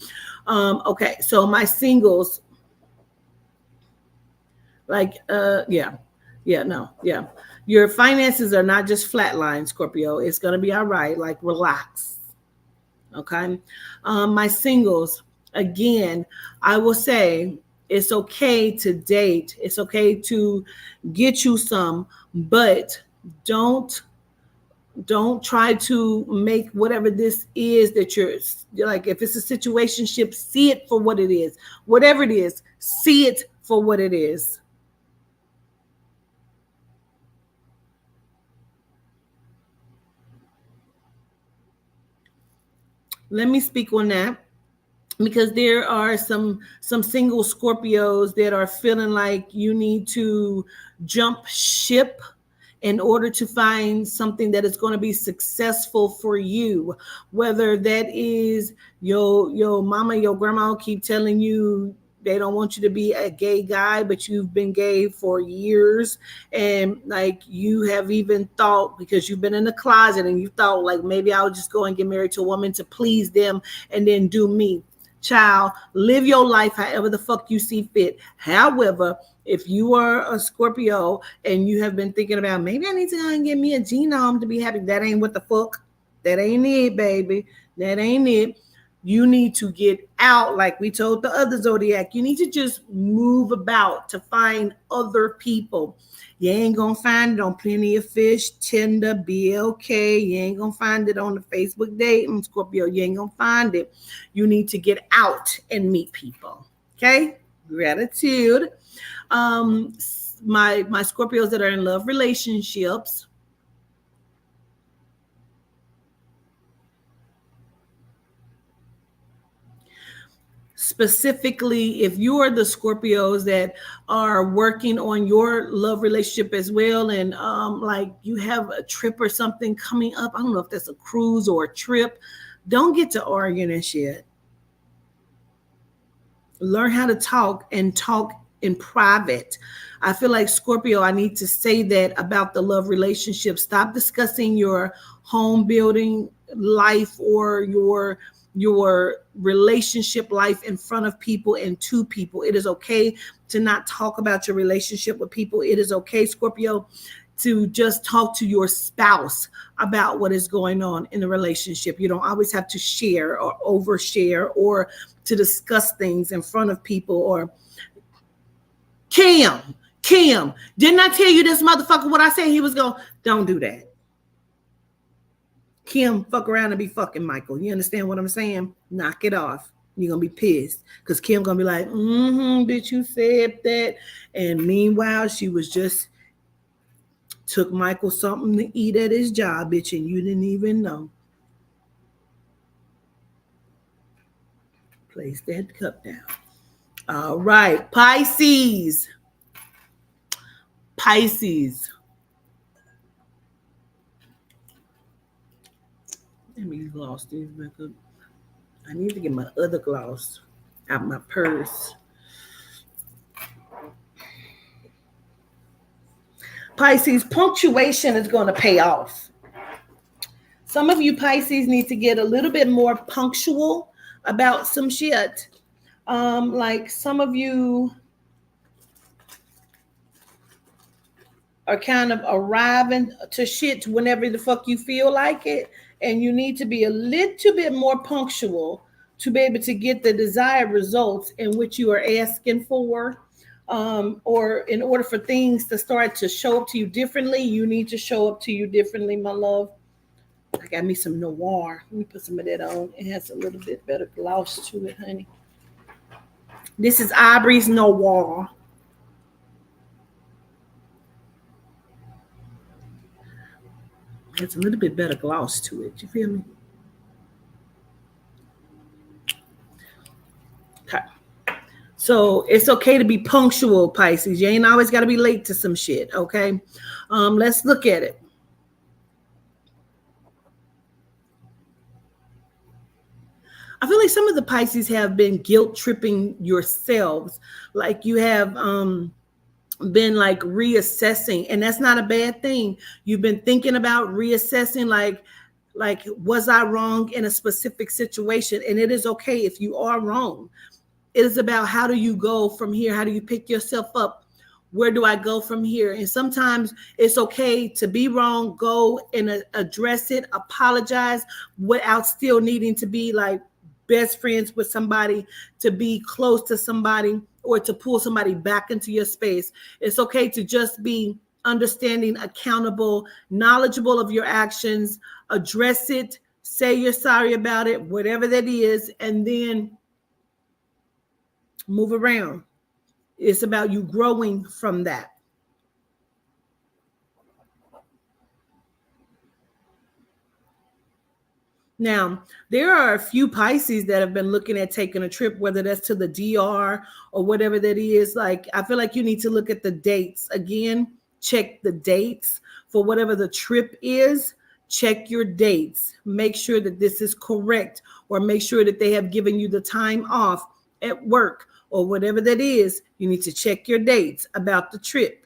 Okay, so my singles, like, your finances are not just flatline, Scorpio. It's going to be all right. Like, relax. Okay. My singles, again, I will say it's okay to date. It's okay to get you some, but don't try to make whatever this is that you're like, if it's a situationship, see it for what it is. Whatever it is, see it for what it is. Let me speak on that, because there are some single Scorpios that are feeling like you need to jump ship in order to find something that is going to be successful for you. Whether that is your mama, your grandma keep telling you they don't want you to be a gay guy, but you've been gay for years. And like you have even thought, because you've been in the closet and you thought like, maybe I'll just go and get married to a woman to please them and then do me. Child, live your life however the fuck you see fit. However, if you are a Scorpio and you have been thinking about, maybe I need to go and get me a genome to be happy, that ain't what the fuck. That ain't it, baby. That ain't it. You need to get out, like we told the other zodiac. You need to just move about to find other people. You ain't gonna find it on Plenty of Fish, Tinder, BLK. You ain't gonna find it on the Facebook dating, Scorpio. You ain't gonna find it. You need to get out and meet people. Okay? Gratitude. My Scorpios that are in love relationships. Specifically, if you are the Scorpios that are working on your love relationship as well, and like you have a trip or something coming up, I don't know if that's a cruise or a trip, don't get to arguing and shit. Learn how to talk and talk in private. I feel like Scorpio, I need to say that about the love relationship. Stop discussing your home building life or your relationship life in front of people and to people. It is okay to not talk about your relationship with people. It is okay, Scorpio, to just talk to your spouse about what is going on in the relationship. You don't always have to share or overshare or to discuss things in front of people. Or Kim, didn't I tell you this motherfucker what I said he was going? Don't do that. Kim, fuck around and be fucking Michael. You understand what I'm saying? Knock it off. You're going to be pissed because Kim going to be like, bitch, you said that. And meanwhile, she was just took Michael something to eat at his job, bitch, and you didn't even know. Place that cup down. All right, Pisces. Let me gloss these back up. I need to get my other gloss out my purse. Pisces, punctuation is going to pay off. Some of you Pisces need to get a little bit more punctual about some shit. Like some of you are kind of arriving to shit whenever the fuck you feel like it. And you need to be a little bit more punctual to be able to get the desired results in which you are asking for. Or in order for things to start to show up to you differently, you need to show up to you differently, my love. I got me some Noir. Let me put some of that on. It has a little bit better gloss to it, honey. This is Aries Noir. It's a little bit better gloss to it. You feel me? Okay. So it's okay to be punctual, Pisces. You ain't always got to be late to some shit, okay? Let's look at it. I feel like some of the Pisces have been guilt tripping yourselves. Like you have been like reassessing, and that's not a bad thing. You've been thinking about reassessing, like was I wrong in a specific situation? And it is okay if you are wrong. It is about how do you go from here? How do you pick yourself up? Where do I go from here? And sometimes it's okay to be wrong, go and address it, apologize without still needing to be like best friends with somebody, to be close to somebody, or to pull somebody back into your space. It's okay to just be understanding, accountable, knowledgeable of your actions, address it, say you're sorry about it, whatever that is, and then move around. It's about you growing from that. Now, there are a few Pisces that have been looking at taking a trip, whether that's to the DR or whatever that is. Like, I feel like you need to look at the dates. Again, check the dates for whatever the trip is. Check your dates. Make sure that this is correct, or make sure that they have given you the time off at work or whatever that is. You need to check your dates about the trip.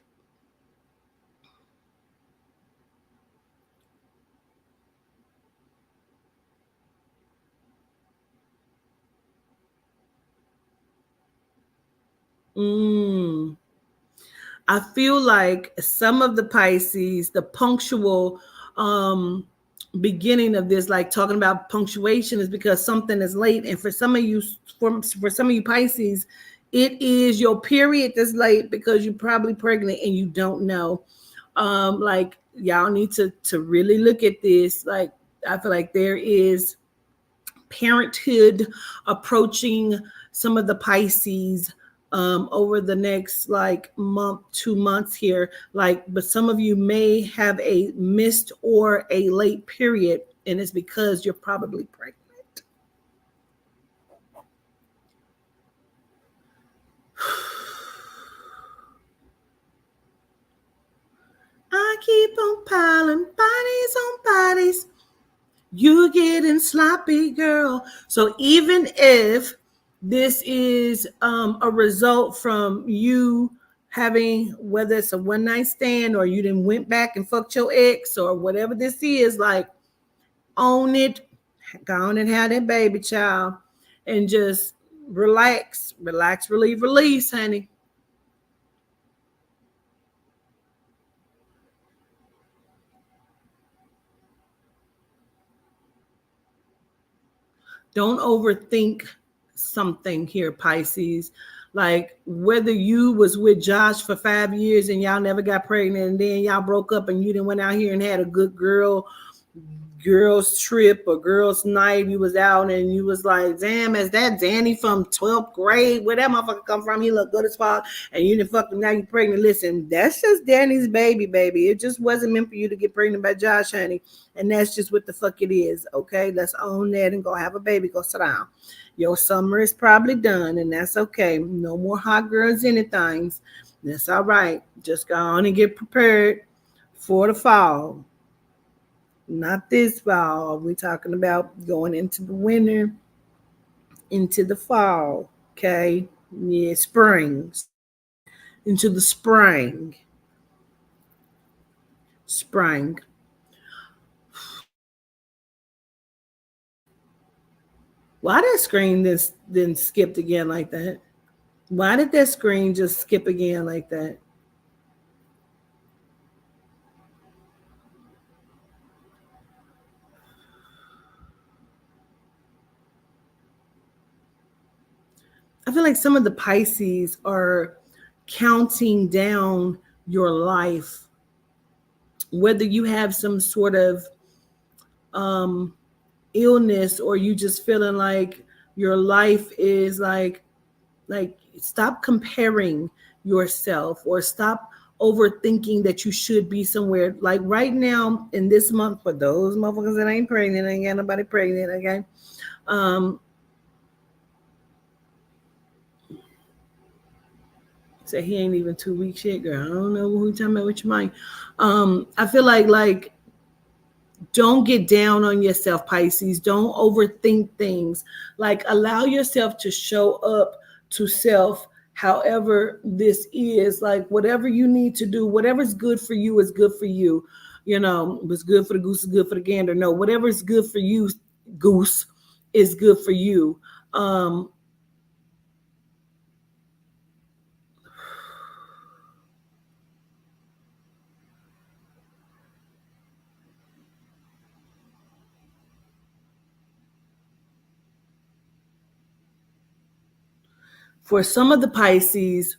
I feel like some of the Pisces, the punctual beginning of this, like talking about punctuation, is because something is late. And for some of you, for some of you Pisces, it is your period that's late because you're probably pregnant and you don't know. Like y'all need to really look at this. Like I feel like there is parenthood approaching some of the Pisces over the next like month, 2 months here. Like, but some of you may have a missed or a late period, and it's because you're probably pregnant. I keep on piling bodies on bodies. You getting sloppy, girl. So even if this is a result from you having, whether it's a one night stand or you then went back and fucked your ex or whatever this is, like own it, go on and have that baby child, and just relax, relieve, release, honey. Don't overthink something here, Pisces. Like whether you was with Josh for 5 years and y'all never got pregnant, and then y'all broke up and you didn't went out here and had a good girls trip or girls night. You was out and you was like, damn, is that Danny from 12th grade? Where that motherfucker come from? He look good as fuck. And you didn't fuck him, now you pregnant. Listen, that's just Danny's baby. It just wasn't meant for you to get pregnant by Josh, honey. And that's just what the fuck it is. Okay, let's own that and go have a baby. Go sit down. Your summer is probably done, and that's okay. No more hot girls anything. That's all right. Just go on and get prepared for the fall. Not this fall. We're talking about going into the winter, into the fall. Okay. Yeah, spring. Into the spring. Spring. Why that screen then skipped again like that? Why did that screen just skip again like that? I feel like some of the Pisces are counting down your life, whether you have some sort of illness or you just feeling like your life is like stop comparing yourself, or stop overthinking that you should be somewhere. Like right now in this month, for those motherfuckers that ain't pregnant, ain't got nobody pregnant, okay? So he ain't even 2 weeks yet, girl. I don't know who you talking about with your mind. I feel like Don't get down on yourself, Pisces. Don't overthink things. Like, allow yourself to show up to self however this is. Like, whatever you need to do, whatever's good for you is good for you. What's good for the goose is good for the gander. No, whatever is good for you, goose, is good for you. For some of the Pisces,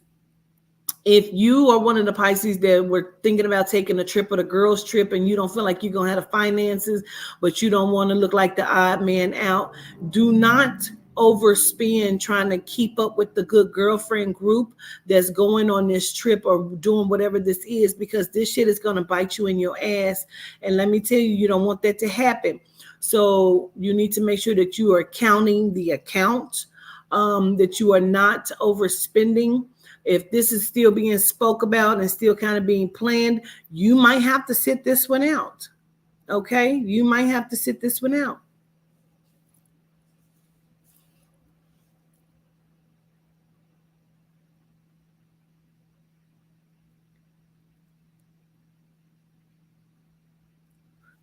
if you are one of the Pisces that were thinking about taking a trip or the girls' trip and you don't feel like you're going to have the finances, but you don't want to look like the odd man out, do not overspend trying to keep up with the good girlfriend group that's going on this trip or doing whatever this is, because this shit is going to bite you in your ass. And let me tell you, you don't want that to happen. So you need to make sure that you are counting the account, that you are not overspending. If this is still being spoke about and still kind of being planned, you might have to sit this one out. Okay? You might have to sit this one out.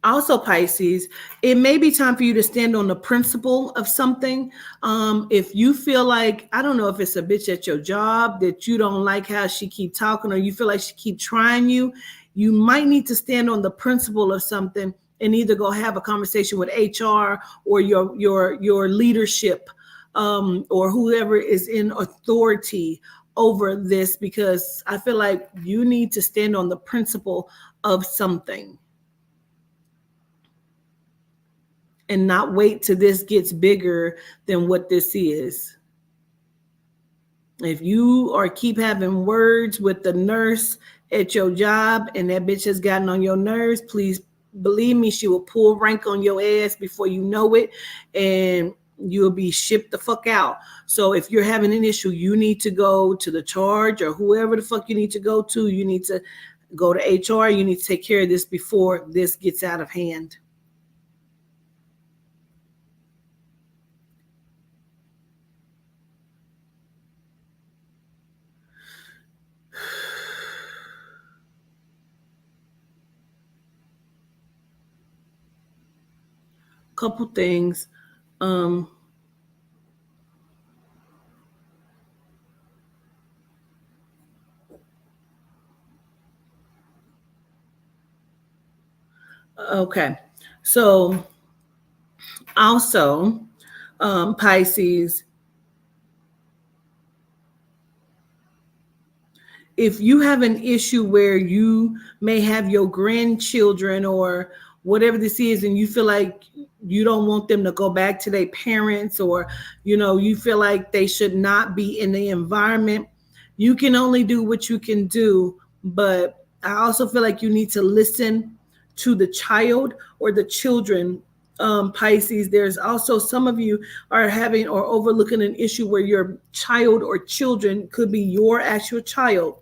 Also, Pisces, it may be time for you to stand on the principle of something. If you feel like, I don't know if it's a bitch at your job that you don't like how she keep talking, or you feel like she keep trying you, you might need to stand on the principle of something and either go have a conversation with HR or your leadership, or whoever is in authority over this, because I feel like you need to stand on the principle of something and not wait till this gets bigger than what this is. If you are keep having words with the nurse at your job and that bitch has gotten on your nerves, please believe me, she will pull rank on your ass before you know it, and you'll be shipped the fuck out. So if you're having an issue, you need to go to the charge or whoever the fuck you need to go to. You need to go to HR. You need to take care of this before this gets out of hand. Couple things. Okay. So also, Pisces, if you have an issue where you may have your grandchildren or whatever this is, and you feel like you don't want them to go back to their parents, or you feel like they should not be in the environment, you can only do what you can do. But I also feel like you need to listen to the child or the children. Pisces, there's also some of you are having or overlooking an issue where your child or children, could be your actual child,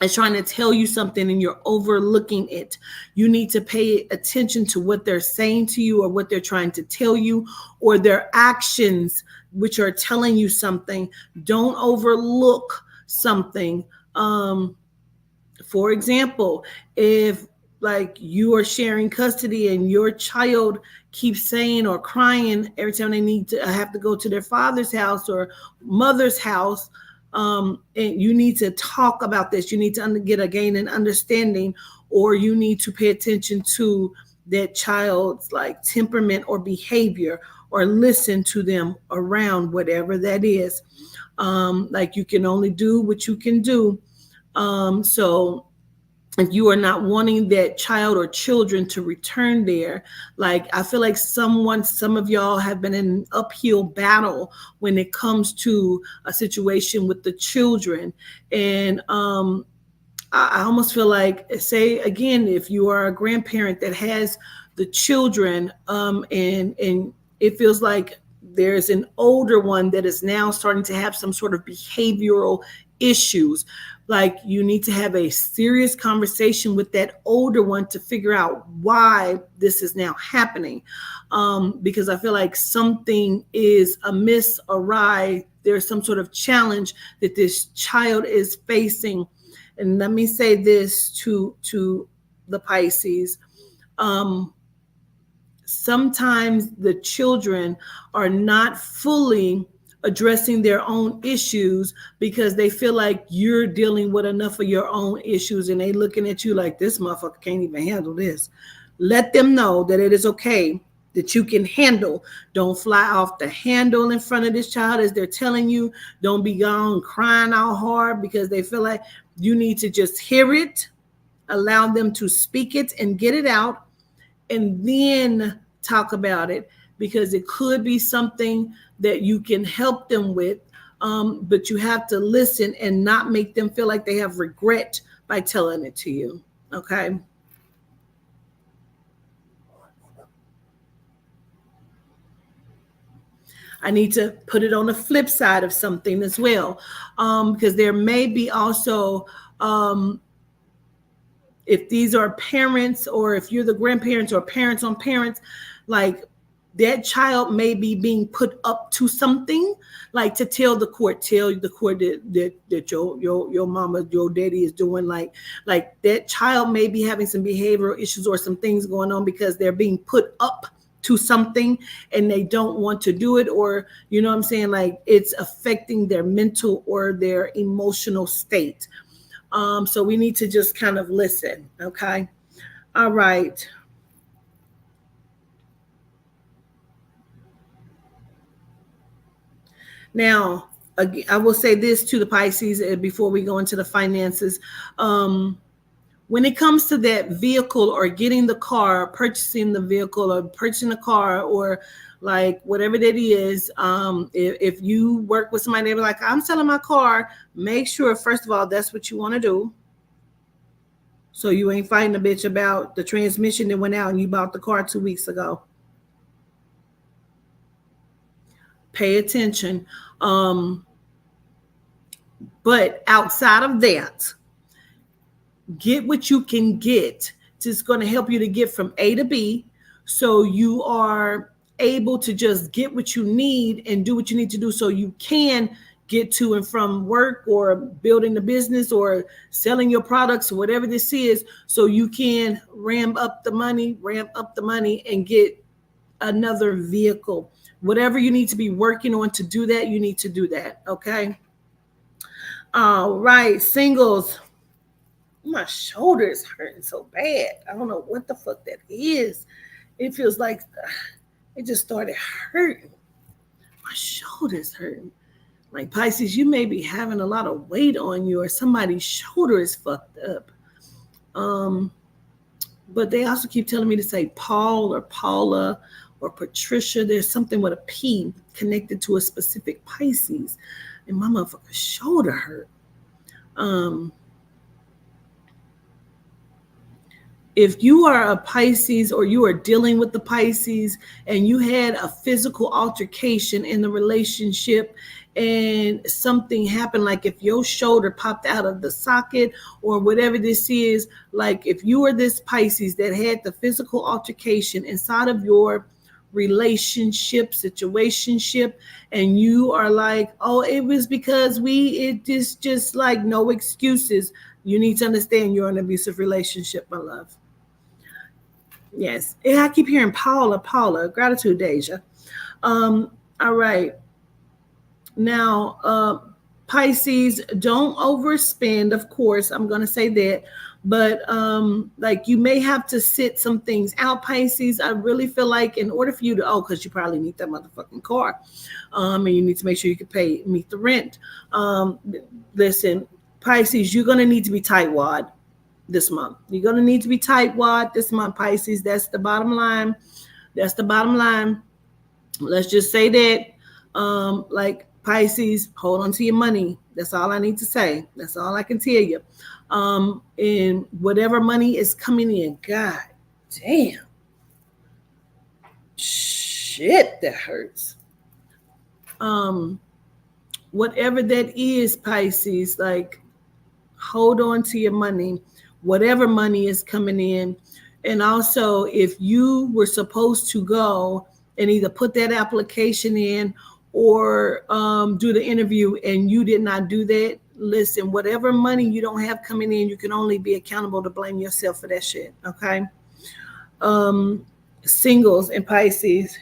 is trying to tell you something and you're overlooking it. You need to pay attention to what they're saying to you or what they're trying to tell you, or their actions which are telling you something. Don't overlook something. For example, if like you are sharing custody and your child keeps saying or crying every time they need to have to go to their father's house or mother's house, and you need to talk about this. You need to gain an understanding, or you need to pay attention to that child's like temperament or behavior, or listen to them around whatever that is. Like, you can only do what you can do. So if you are not wanting that child or children to return there, like, I feel like some of y'all have been in an uphill battle when it comes to a situation with the children. And I almost feel like, say again, if you are a grandparent that has the children, and it feels like there's an older one that is now starting to have some sort of behavioral issues. Like you need to have a serious conversation with that older one to figure out why this is now happening. Because I feel like something is amiss, awry. There's some sort of challenge that this child is facing. And let me say this to the Pisces. Sometimes the children are not fully addressing their own issues because they feel like you're dealing with enough of your own issues, and they looking at you like, this motherfucker can't even handle this. Let them know that it is okay, that you can handle. Don't fly off the handle in front of this child as they're telling you. Don't be gone crying out hard because they feel like you need to just hear it, allow them to speak it and get it out, and then talk about it, because it could be something that you can help them with, but you have to listen and not make them feel like they have regret by telling it to you. Okay. I need to put it on the flip side of something as well, because there may be also, if these are parents, or if you're the grandparents or parents on parents, like that child may be being put up to something, like to tell the court that your mama, your daddy is doing, like that child may be having some behavioral issues or some things going on because they're being put up to something and they don't want to do it, or you know what I'm saying, like it's affecting their mental or their emotional state. So we need to just kind of listen. Okay. All right. Now, again, I will say this to the Pisces before we go into the finances. When it comes to that vehicle or getting the car, purchasing the vehicle or purchasing a car, or like whatever that is, if you work with somebody, they're like, I'm selling my car, make sure, first of all, that's what you want to do. So you ain't fighting a bitch about the transmission that went out and you bought the car 2 weeks ago. Pay attention. But outside of that, get what you can get. It's going to help you to get from A to B, so you are able to just get what you need and do what you need to do, so you can get to and from work or building the business or selling your products or whatever this is, so you can ramp up the money and get another vehicle. Whatever you need to be working on to do that, you need to do that. Okay. All right, singles. My shoulder is hurting so bad. I don't know what the fuck that is. It feels like it just started hurting. My shoulder's hurting. Like Pisces, you may be having a lot of weight on you, or somebody's shoulder is fucked up. But they also keep telling me to say Paul or Paula or Patricia. There's something with a P connected to a specific Pisces, and my motherfucking shoulder hurt. If you are a Pisces or you are dealing with the Pisces and you had a physical altercation in the relationship and something happened, like if your shoulder popped out of the socket or whatever this is, like if you are this Pisces that had the physical altercation inside of your situationship, and you are like, oh, it was because it is just like no excuses. You need to understand you're in an abusive relationship, my love. Yes. I keep hearing Paula. Gratitude, Deja. All right. Now, Pisces, don't overspend, of course. I'm going to say that. But like you may have to sit some things out, Pisces. I really feel like in order for you to, because you probably need that motherfucking car. And you need to make sure you can meet the rent. Listen, Pisces, you're going to need to be tightwad this month. You're going to need to be tightwad this month, Pisces. That's the bottom line. Let's just say that, like Pisces, hold on to your money. That's all I need to say. That's all I can tell you. And whatever money is coming in, God damn. Shit, that hurts. whatever that is, Pisces, like hold on to your money, whatever money is coming in. And also, if you were supposed to go and either put that application in or do the interview and you did not do that, listen, whatever money you don't have coming in, you can only be accountable to blame yourself for that shit. Okay. Singles and Pisces.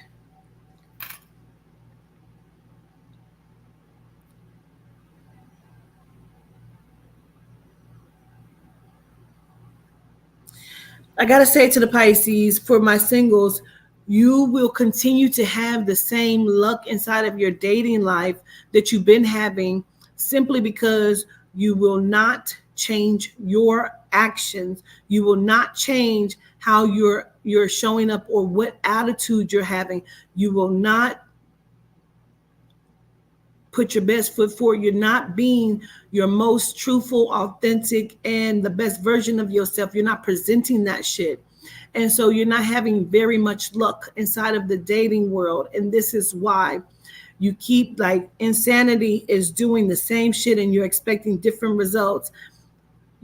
I got to say to the Pisces, for my singles, you will continue to have the same luck inside of your dating life that you've been having, simply because you will not change your actions. You will not change how you're showing up or what attitude you're having. You will not put your best foot forward. You're not being your most truthful, authentic, and the best version of yourself. You're not presenting that shit. And so you're not having very much luck inside of the dating world. And this is why you keep, like, insanity is doing the same shit and you're expecting different results.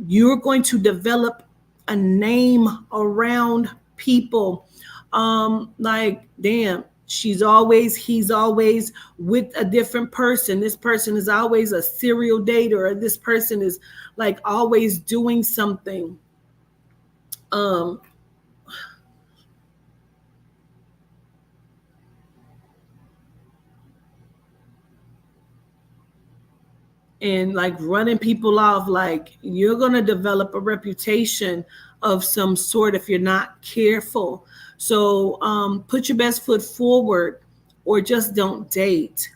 You're going to develop a name around people. Like, damn, he's always with a different person. This person is always a serial dater, or this person is like always doing something. And like running people off. Like, you're going to develop a reputation of some sort if you're not careful. So put your best foot forward or just don't date.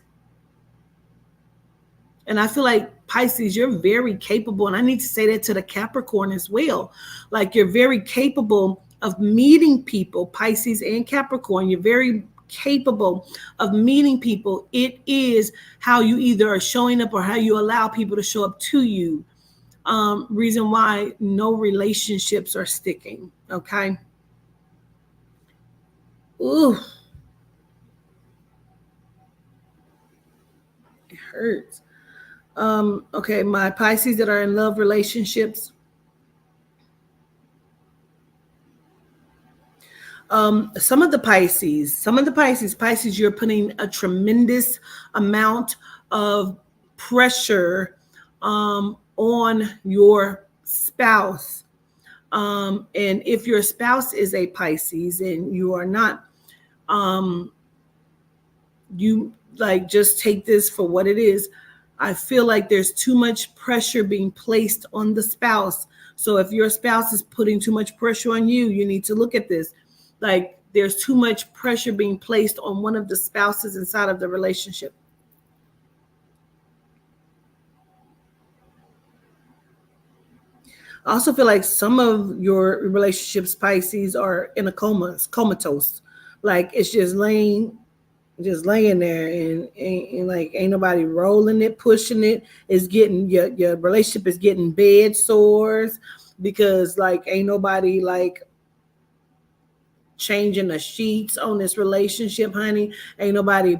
And I feel like, Pisces, you're very capable. And I need to say that to the Capricorn as well. Like, you're very capable of meeting people, Pisces and Capricorn. You're very capable of meeting people. It is how you either are showing up or how you allow people to show up to you. Reason why no relationships are sticking. Okay. Ooh. It hurts. Okay, my Pisces that are in love relationships. Some of the Pisces, you're putting a tremendous amount of pressure on your spouse. And if your spouse is a Pisces and you are not, you like just take this for what it is. I feel like there's too much pressure being placed on the spouse. So if your spouse is putting too much pressure on you, you need to look at this. Like, there's too much pressure being placed on one of the spouses inside of the relationship. I also feel like some of your relationships, Pisces, are in a comatose. Like, it's just laying there and like ain't nobody rolling it, pushing it. It's getting your relationship is getting bed sores because like ain't nobody like changing the sheets on this relationship, honey. Ain't nobody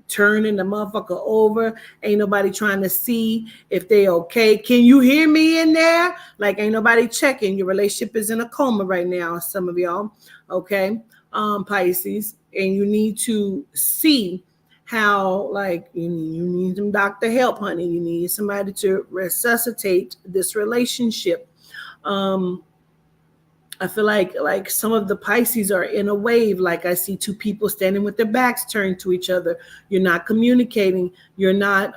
turning the motherfucker over. Ain't nobody trying to see if they okay. Can you hear me in there? Like, ain't nobody checking. Your relationship is in a coma right now, some of y'all. Okay. Pisces, and you need to see how, like, you need some doctor help, honey. You need somebody to resuscitate this relationship. I feel like some of the Pisces are in a wave. Like, I see two people standing with their backs turned to each other. You're not communicating. You're not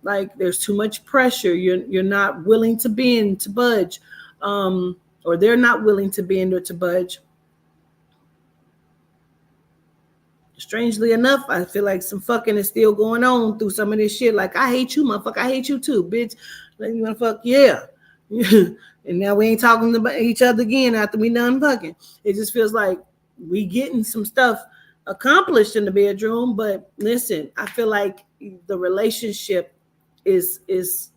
like, there's too much pressure. You're not willing to bend, to budge, or they're not willing to bend or to budge. Strangely enough, I feel like some fucking is still going on through some of this shit. Like, I hate you, motherfucker. I hate you too, bitch. Like, you wanna fuck? Yeah. And now we ain't talking about each other again after we done fucking. It just feels like we getting some stuff accomplished in the bedroom. But listen, I feel like the relationship is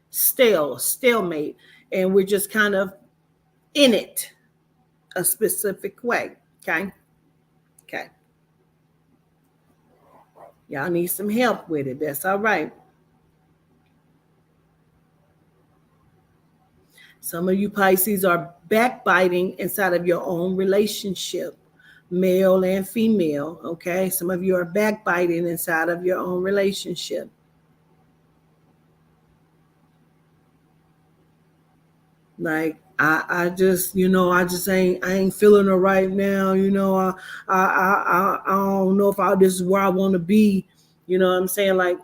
stalemate, and we're just kind of in it a specific way. Okay. Y'all need some help with it. That's all right. Some of you Pisces are backbiting inside of your own relationship, male and female, okay? Some of you are backbiting inside of your own relationship. Like I just, I ain't feeling it right now. I don't know if this is where I want to be. You know what I'm saying? Like,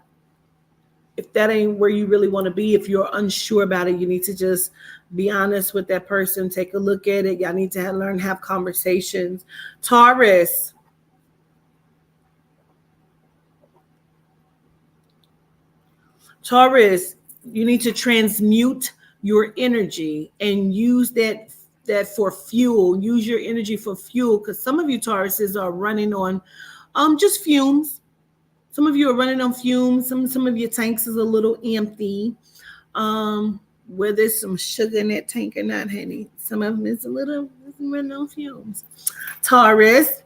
if that ain't where you really want to be, if you're unsure about it, you need to just be honest with that person. Take a look at it. Y'all need to learn, have conversations. Taurus. Taurus, you need to transmute your energy and use that for fuel. Use your energy for fuel, because some of you Tauruses are running on just fumes. Some of you are running on fumes. Some of your tanks is a little empty. Where there's some sugar in that tank or not, honey. Some of them is a little running on fumes. Taurus.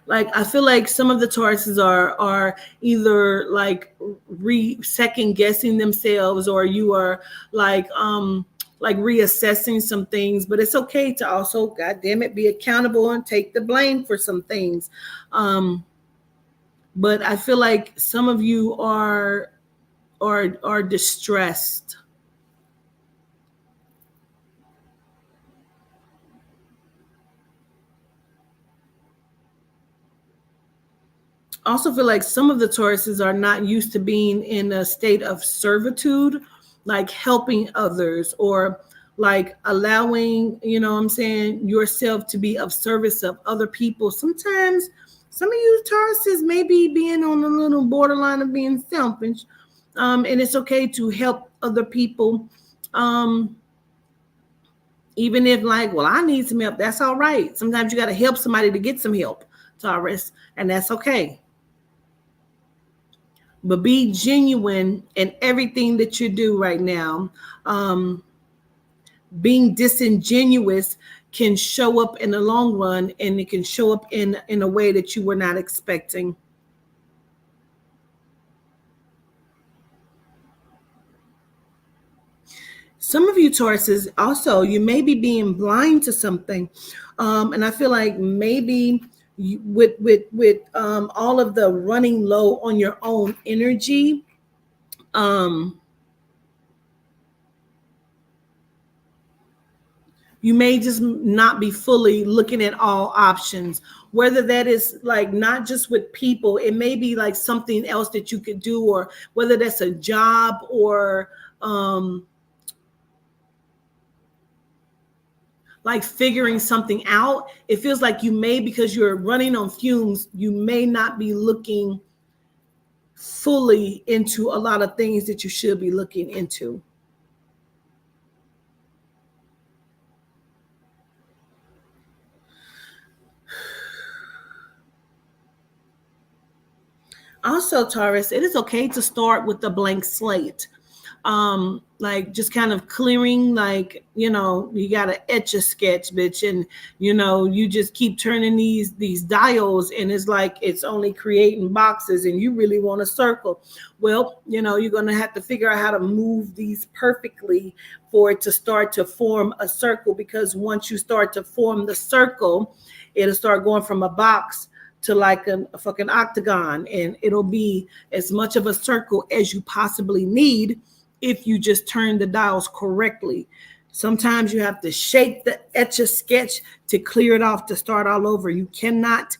Like, I feel like some of the Tauruses are either like second guessing themselves, or you are like reassessing some things. But it's okay to also, God damn it, be accountable and take the blame for some things. But I feel like some of you are distressed. I also feel like some of the Tauruses are not used to being in a state of servitude, like helping others, or like allowing, yourself to be of service of other people. Sometimes some of you Tauruses may be being on a little borderline of being selfish, and it's okay to help other people, even if like, well, I need some help. That's all right. Sometimes you got to help somebody to get some help, Taurus, and that's okay. But be genuine in everything that you do right now. Being disingenuous can show up in the long run, and it can show up in a way that you were not expecting. Some of you Tauruses also, you may be being blind to something. And I feel like maybe with all of the running low on your own energy, you may just not be fully looking at all options, whether that is like not just with people, it may be like something else that you could do, or whether that's a job, or like figuring something out. It feels like you may, because you're running on fumes, you may not be looking fully into a lot of things that you should be looking into. Also, Taurus, it is okay to start with a blank slate. Like just kind of clearing, like, you gotta etch a sketch, bitch, and you just keep turning these dials, and it's like it's only creating boxes, and you really want a circle. Well, you're gonna have to figure out how to move these perfectly for it to start to form a circle, because once you start to form the circle, it'll start going from a box to like a fucking octagon, and it'll be as much of a circle as you possibly need if you just turn the dials correctly. Sometimes you have to shake the Etch-a-Sketch to clear it off, to start all over. You cannot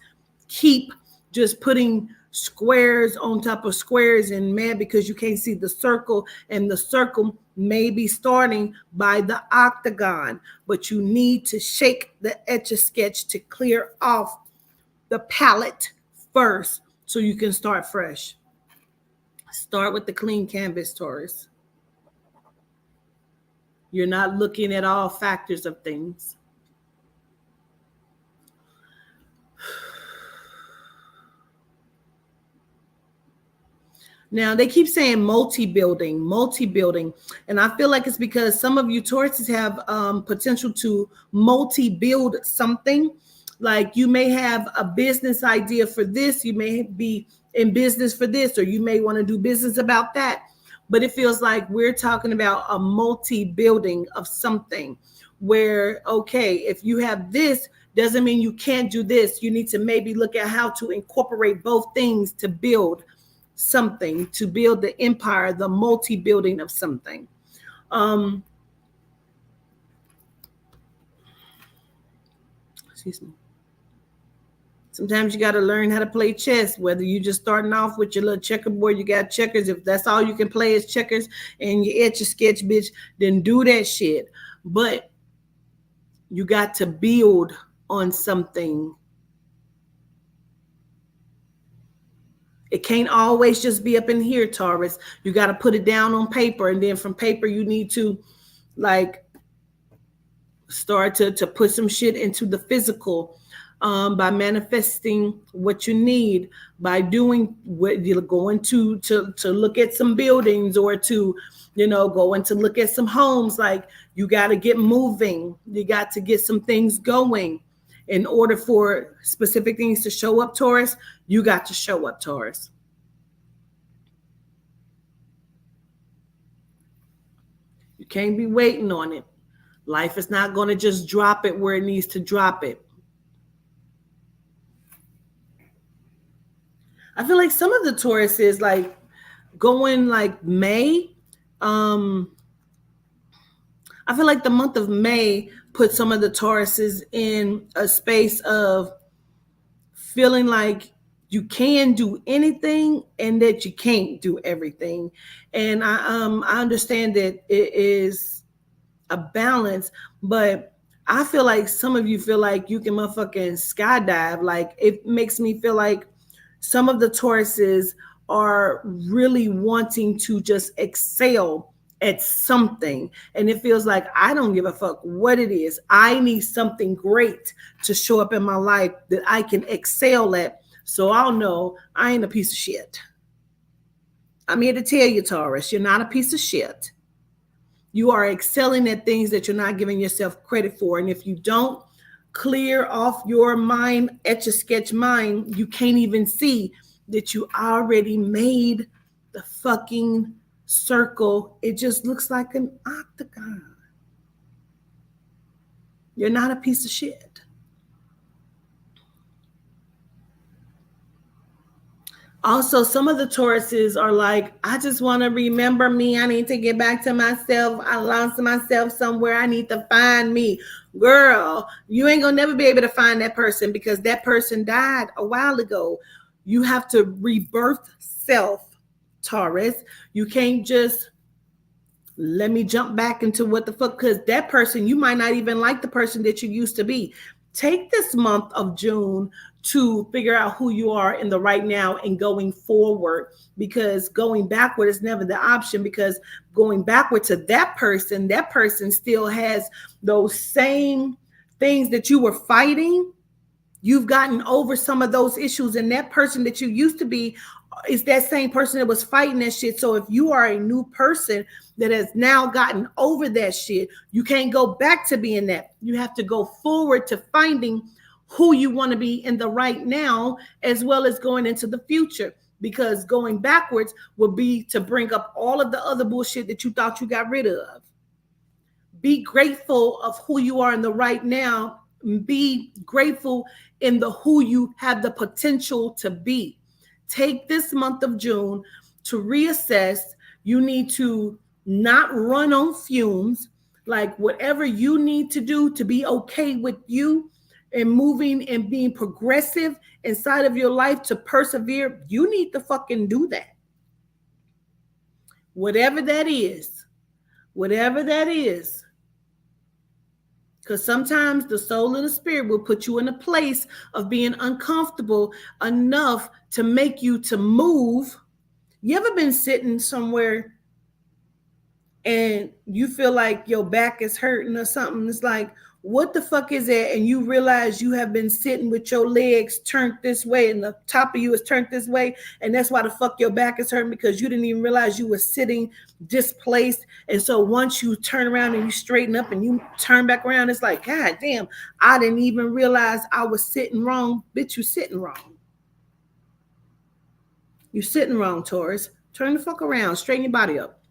keep just putting squares on top of squares and mad because you can't see the circle, and the circle may be starting by the octagon, but you need to shake the Etch-a-Sketch to clear off the palette first so you can start fresh. Start with the clean canvas, Taurus. You're not looking at all factors of things. Now, they keep saying multi-building. And I feel like it's because some of you Tauruses have potential to multi-build something. Like you may have a business idea for this. You may be in business for this, or you may want to do business about that. But it feels like we're talking about a multi-building of something where, okay, if you have this, doesn't mean you can't do this. You need to maybe look at how to incorporate both things to build something, to build the empire, the multi-building of something. Excuse me. Sometimes you got to learn how to play chess, whether you just starting off with your little checkerboard, you got checkers. If that's all you can play is checkers and you etch a sketch, bitch, then do that shit. But you got to build on something. It can't always just be up in here, Taurus. You got to put it down on paper. And then from paper, you need to like start to put some shit into the physical. By manifesting what you need, by doing what you're going to look at some buildings, or to, going to look at some homes. Like you got to get moving. You got to get some things going in order for specific things to show up, Taurus. You got to show up, Taurus. You can't be waiting on it. Life is not going to just drop it where it needs to drop it. I feel like some of the Tauruses, like going like May, I feel like the month of May put some of the Tauruses in a space of feeling like you can do anything and that you can't do everything. And I understand that it is a balance, but I feel like some of you feel like you can motherfucking skydive. Like it makes me feel like some of the Tauruses are really wanting to just excel at something. And it feels like, I don't give a fuck what it is. I need something great to show up in my life that I can excel at. So I'll know I ain't a piece of shit. I'm here to tell you, Taurus, you're not a piece of shit. You are excelling at things that you're not giving yourself credit for. And if you don't clear off your mind, etch a sketch mind, you can't even see that you already made the fucking circle. It just looks like an octagon. You're not a piece of shit. Also, some of the Tauruses are like, I just want to remember me. I need to get back to myself. I lost myself somewhere. I need to find me. Girl, you ain't going to never be able to find that person because that person died a while ago. You have to rebirth self, Taurus. You can't just let me jump back into what the fuck, because that person, you might not even like the person that you used to be. Take this month of June to figure out who you are in the right now and going forward, because going backward is never the option, because going backward to that person still has those same things that you were fighting. You've gotten over some of those issues, and that person that you used to be is that same person that was fighting that shit. So if you are a new person that has now gotten over that shit, you can't go back to being that. You have to go forward to finding who you want to be in the right now, as well as going into the future, because going backwards will be to bring up all of the other bullshit that you thought you got rid of. Be grateful of who you are in the right now. Be grateful in the who you have the potential to be. Take this month of June to reassess. You need to not run on fumes. Like whatever you need to do to be okay with you and moving and being progressive inside of your life to persevere, you need to fucking do that. Whatever that is. Because sometimes the soul and the spirit will put you in a place of being uncomfortable enough to make you to move. You ever been sitting somewhere and you feel like your back is hurting or something? It's like, What the fuck is that? And you realize you have been sitting with your legs turned this way and the top of you is turned this way. And that's why the fuck your back is hurting, because you didn't even realize you were sitting displaced. And so once you turn around and you straighten up and you turn back around, it's like, God damn, I didn't even realize I was sitting wrong. Bitch, you sitting wrong. You sitting wrong, Taurus. Turn the fuck around, straighten your body up.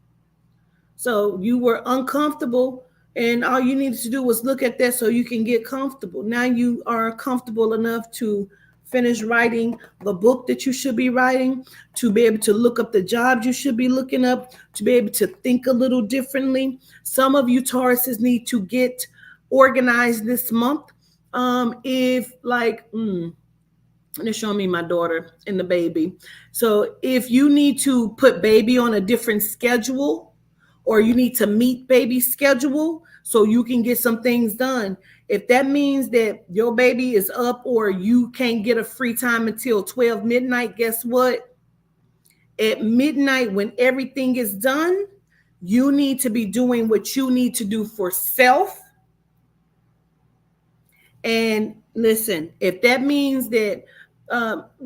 So you were uncomfortable, and all you needed to do was look at that so you can get comfortable. Now you are comfortable enough to finish writing the book that you should be writing, to be able to look up the jobs you should be looking up, to be able to think a little differently. Some of you Tauruses need to get organized this month. If like, they're showing me my daughter and the baby. So if you need to put baby on a different schedule, or you need to meet baby's schedule so you can get some things done. If that means that your baby is up or you can't get a free time until 12 midnight, guess what? At midnight, when everything is done, you need to be doing what you need to do for self. And listen, if that means that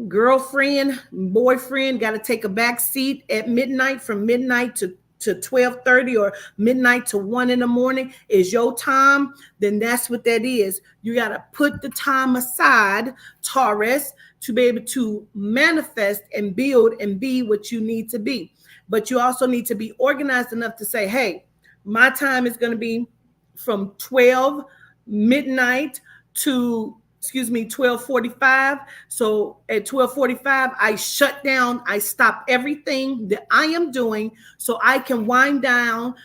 girlfriend, boyfriend got to take a back seat at midnight, from midnight to 12:30 or midnight to 1 in the morning is your time, then that's what that is. You got to put the time aside, Taurus, to be able to manifest and build and be what you need to be. But you also need to be organized enough to say, hey, my time is going to be from 12 midnight to 12:45. So at 12:45, I shut down, I stop everything that I am doing so I can wind down.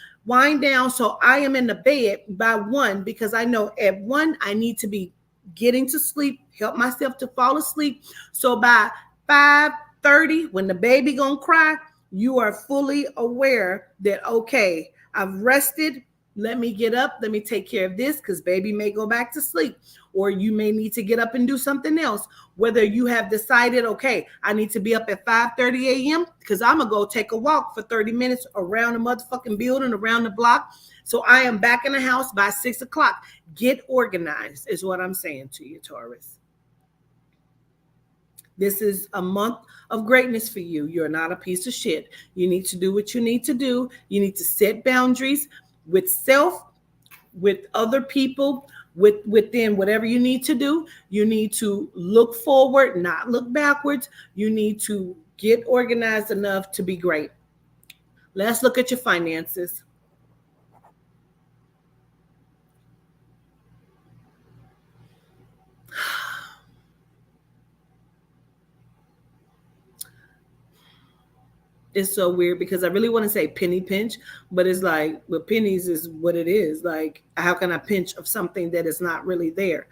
So I am in the bed by 1, because I know at 1 I need to be getting to sleep, help myself to fall asleep. So by 5:30, when the baby gonna cry, you are fully aware that, okay, I've rested. Let me get up. Let me take care of this, because baby may go back to sleep, or you may need to get up and do something else. Whether you have decided, okay, I need to be up at 5:30 a.m. because I'm going to go take a walk for 30 minutes around the motherfucking building, around the block. So I am back in the house by 6 o'clock. Get organized is what I'm saying to you, Taurus. This is a month of greatness for you. You're not a piece of shit. You need to do what you need to do. You need to set boundaries with self, with other people, within whatever you need to do. You need to look forward, not look backwards. You need to get organized enough to be great. Let's look at your finances. It's so weird because I really want to say penny pinch, but it's like, well, pennies is what it is. Like, how can I pinch of something that is not really there?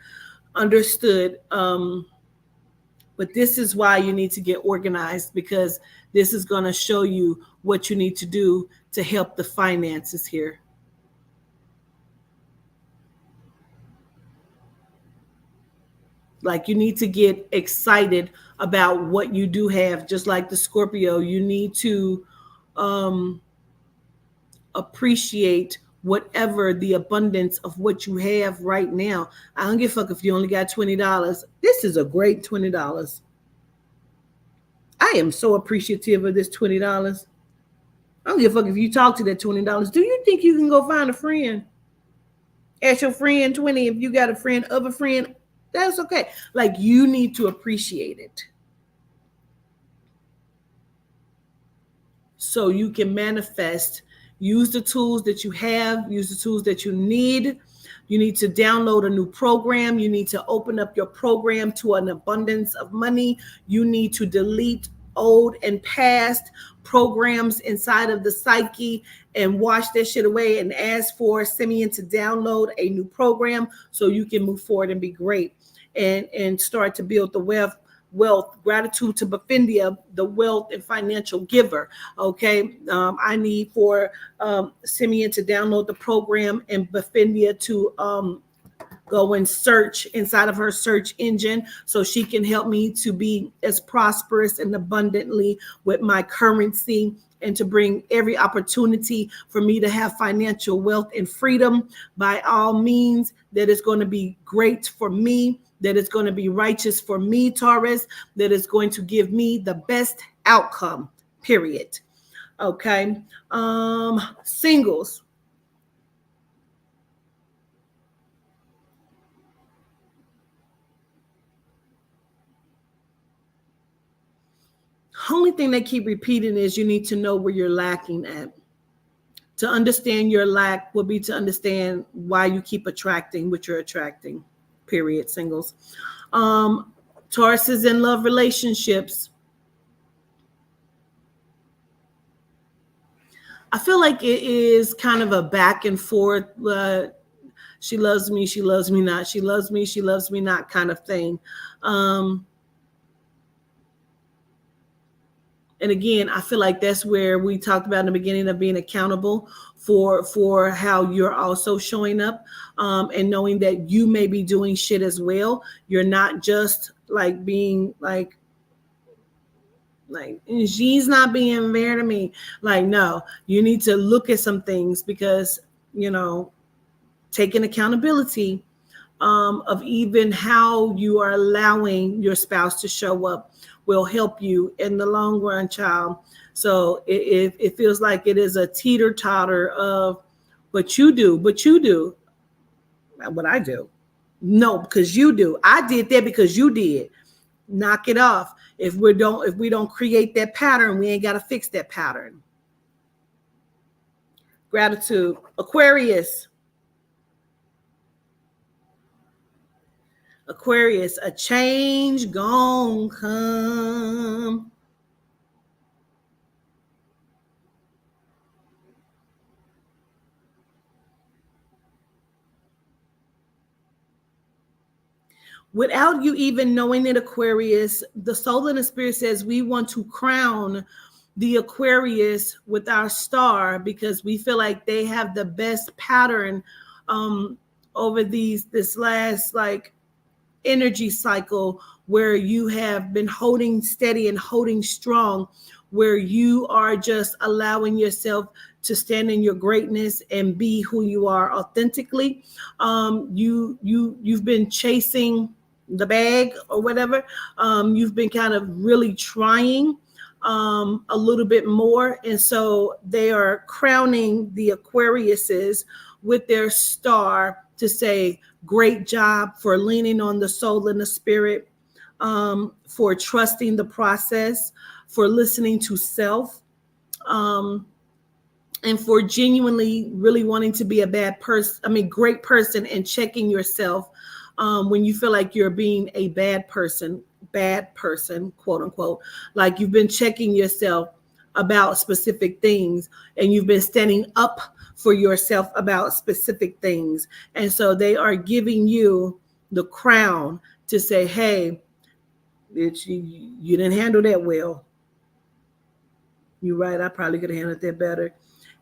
Understood. But this is why you need to get organized, because this is going to show you what you need to do to help the finances here. Like, you need to get excited about what you do have. Just like the Scorpio, you need to appreciate whatever the abundance of what you have right now. I don't give a fuck if you only got $20. This is a great $20. I am so appreciative of this $20. I don't give a fuck if you talk to that $20. Do you think you can go find a friend? Ask your friend 20 if you got a friend of a friend. That's okay. Like, you need to appreciate it so you can manifest. Use the tools that you have. Use the tools that you need. You need to download a new program. You need to open up your program to an abundance of money. You need to delete old and past programs inside of the psyche and wash that shit away and ask for Simeon to download a new program so you can move forward and be great and start to build the wealth, gratitude to Beffindia, the wealth and financial giver. Okay. I need for Simeon to download the program and Beffindia to go and search inside of her search engine so she can help me to be as prosperous and abundantly with my currency, and to bring every opportunity for me to have financial wealth and freedom by all means that is going to be great for me, that is going to be righteous for me, Taurus, that is going to give me the best outcome, period. Okay. Singles. Only thing they keep repeating is you need to know where you're lacking at. To understand your lack will be to understand why you keep attracting what you're attracting, period, singles. Taurus is in love relationships. I feel like it is kind of a back and forth. She loves me not. She loves me not kind of thing. And again, I feel like that's where we talked about in the beginning of being accountable for how you're also showing up, and knowing that you may be doing shit as well. You're not just like being like she's not being fair to me. Like, no, you need to look at some things, because, you know, taking accountability of even how you are allowing your spouse to show up will help you in the long run, child. So it feels like it is a teeter-totter of what you do, what I do. No, because you do. I did that because you did. Knock it off. If we don't create that pattern, we ain't got to fix that pattern. Gratitude. Aquarius. Aquarius, a change gon' come. Without you even knowing it, Aquarius, the soul and the spirit says we want to crown the Aquarius with our star, because we feel like they have the best pattern over this last like energy cycle, where you have been holding steady and holding strong, where you are just allowing yourself to stand in your greatness and be who you are authentically. You've been chasing the bag or whatever. You've been kind of really trying a little bit more, and so they are crowning the Aquariuses with their star to say, great job for leaning on the soul and the spirit, for trusting the process, for listening to self, and for genuinely really wanting to be a great person, and checking yourself when you feel like you're being a bad person, quote unquote, like you've been checking yourself about specific things, and you've been standing up for yourself about specific things. And so they are giving you the crown to say, hey, bitch, you didn't handle that well. You're right. I probably could have handled that better.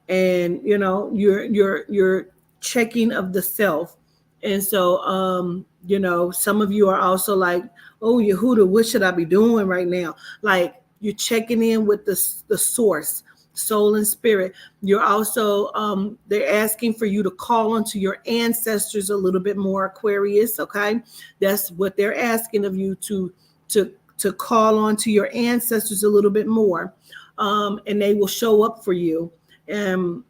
And, you know, you're checking of the self. And so, you know, some of you are also like, oh, Yehuda, what should I be doing right now? Like, you're checking in with the source, soul and spirit. You're also, they're asking for you to call onto your ancestors a little bit more, Aquarius, okay? That's what they're asking of you, to call onto your ancestors a little bit more, and they will show up for you. And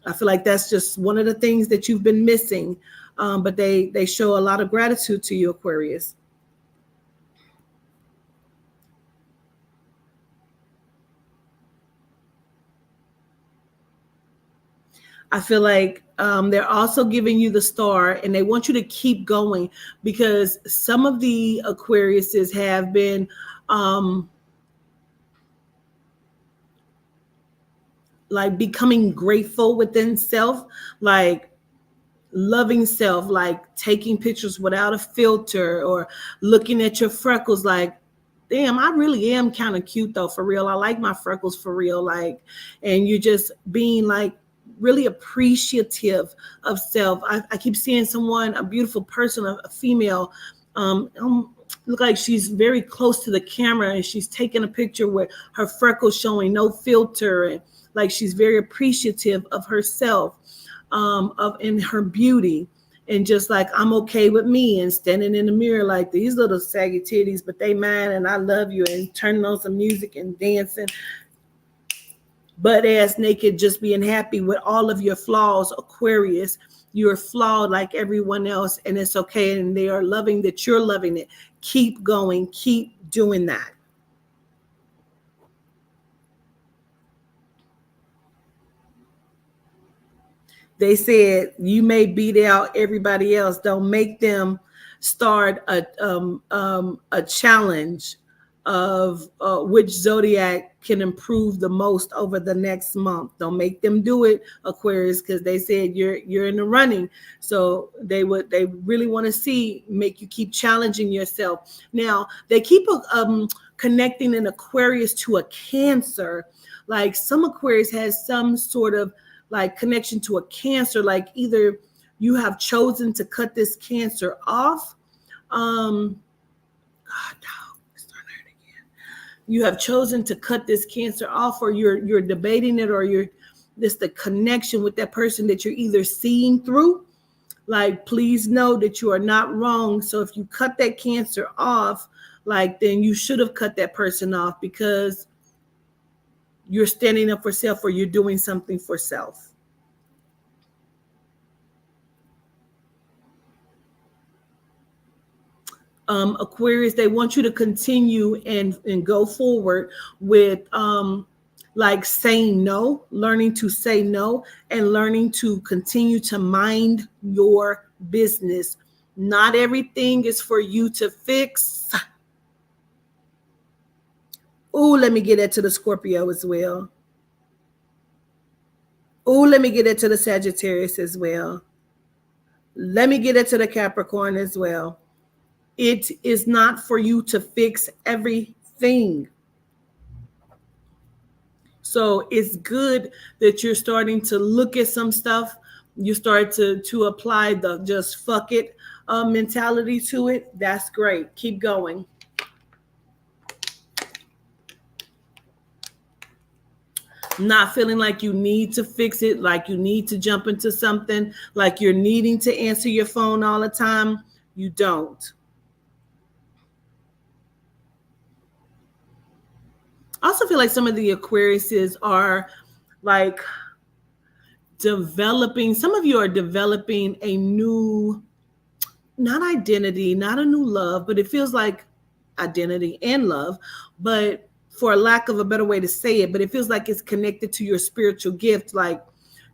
I feel like that's just one of the things that you've been missing, but they show a lot of gratitude to you, Aquarius. I feel like they're also giving you the star, and they want you to keep going, because some of the Aquariuses have been like becoming grateful within self, like loving self, like taking pictures without a filter, or looking at your freckles like, damn, I really am kind of cute though, for real. I like my freckles for real. Like, and you're just being like really appreciative of self. I keep seeing someone, a beautiful person, a female, look like she's very close to the camera and she's taking a picture with her freckles showing, no filter, and like she's very appreciative of herself, of in her beauty, and just like, I'm okay with me, and standing in the mirror like, these little saggy titties, but they mine and I love you, and turning on some music and dancing, butt ass naked, just being happy with all of your flaws, Aquarius. You're flawed like everyone else, and it's okay, and they are loving that you're loving it. Keep going, keep doing that. They said you may beat out everybody else. Don't make them start a challenge of which zodiac can improve the most over the next month. Don't make them do it, Aquarius, because they said you're in the running. So they really want to see, make you keep challenging yourself. Now they keep connecting an Aquarius to a Cancer. Like some Aquarius has some sort of like connection to a Cancer, like either you have chosen to cut this Cancer off. God, no, it's starting to hurt again. You have chosen to cut this Cancer off, or you're debating it, or you're this the connection with that person that you're either seeing through. Like, please know that you are not wrong. So if you cut that Cancer off, like, then you should have cut that person off, because you're standing up for self, or you're doing something for self. Aquarius, they want you to continue and go forward with like saying no, learning to say no, and learning to continue to mind your business. Not everything is for you to fix. Oh, let me get that to the Scorpio as well. Oh, let me get it to the Sagittarius as well. Let me get it to the Capricorn as well. It is not for you to fix everything. So it's good that you're starting to look at some stuff. You start to apply the just fuck it mentality to it. That's great. Keep going. Not feeling like you need to fix it, like you need to jump into something, like you're needing to answer your phone all the time. You don't. I also feel like some of the Aquariuses are like developing, some of you are developing a new, not identity, not a new love, but it feels like identity and love, but for lack of a better way to say it, but it feels like it's connected to your spiritual gift. Like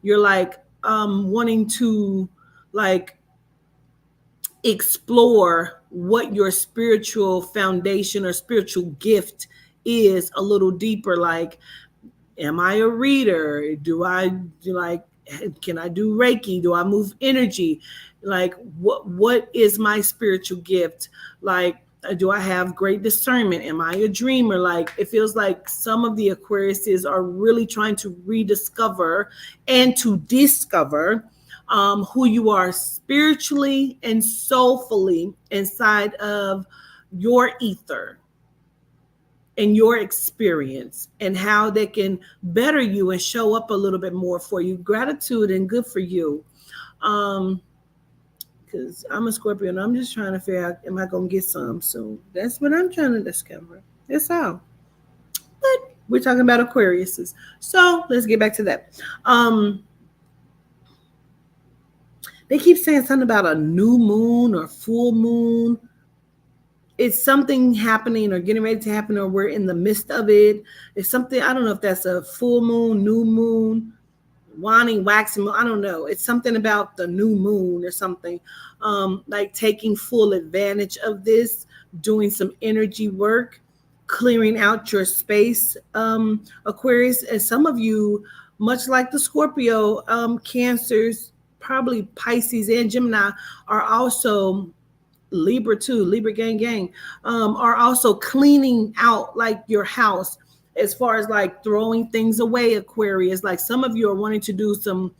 you're like wanting to like explore what your spiritual foundation or spiritual gift is a little deeper. Like, am I a reader? Do I do like, can I do Reiki? Do I move energy? Like, what is my spiritual gift? Like, do I have great discernment? Am I a dreamer? Like, it feels like some of the Aquariuses are really trying to rediscover and to discover who you are spiritually and soulfully inside of your ether and your experience, and how they can better you and show up a little bit more for you. Gratitude and good for you. Because I'm a Scorpio and I'm just trying to figure out, am I going to get some soon? That's what I'm trying to discover. That's all. But we're talking about Aquariuses. So let's get back to that. They keep saying something about a new moon or full moon. It's something happening or getting ready to happen, or we're in the midst of it. It's something, I don't know if that's a full moon, new moon, waning, waxing moon. I don't know. It's something about the new moon or something. Like taking full advantage of this, doing some energy work, clearing out your space, Aquarius. And some of you, much like the Scorpio, Cancers, probably Pisces and Gemini, are also Libra too, Libra gang, are also cleaning out like your house as far as like throwing things away, Aquarius. Like some of you are wanting to do some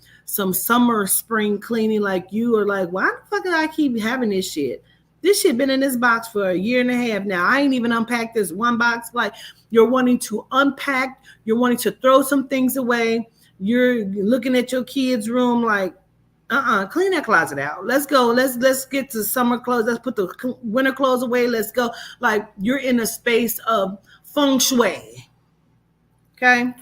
summer, spring cleaning. Like you are like, why the fuck do I keep having this shit? This shit been in this box for a year and a half now. I ain't even unpacked this one box. Like you're wanting to unpack, you're wanting to throw some things away. You're looking at your kids' room like, clean that closet out. Let's go. Let's get to summer clothes. Let's put the winter clothes away. Let's go. Like you're in a space of feng shui. Okay.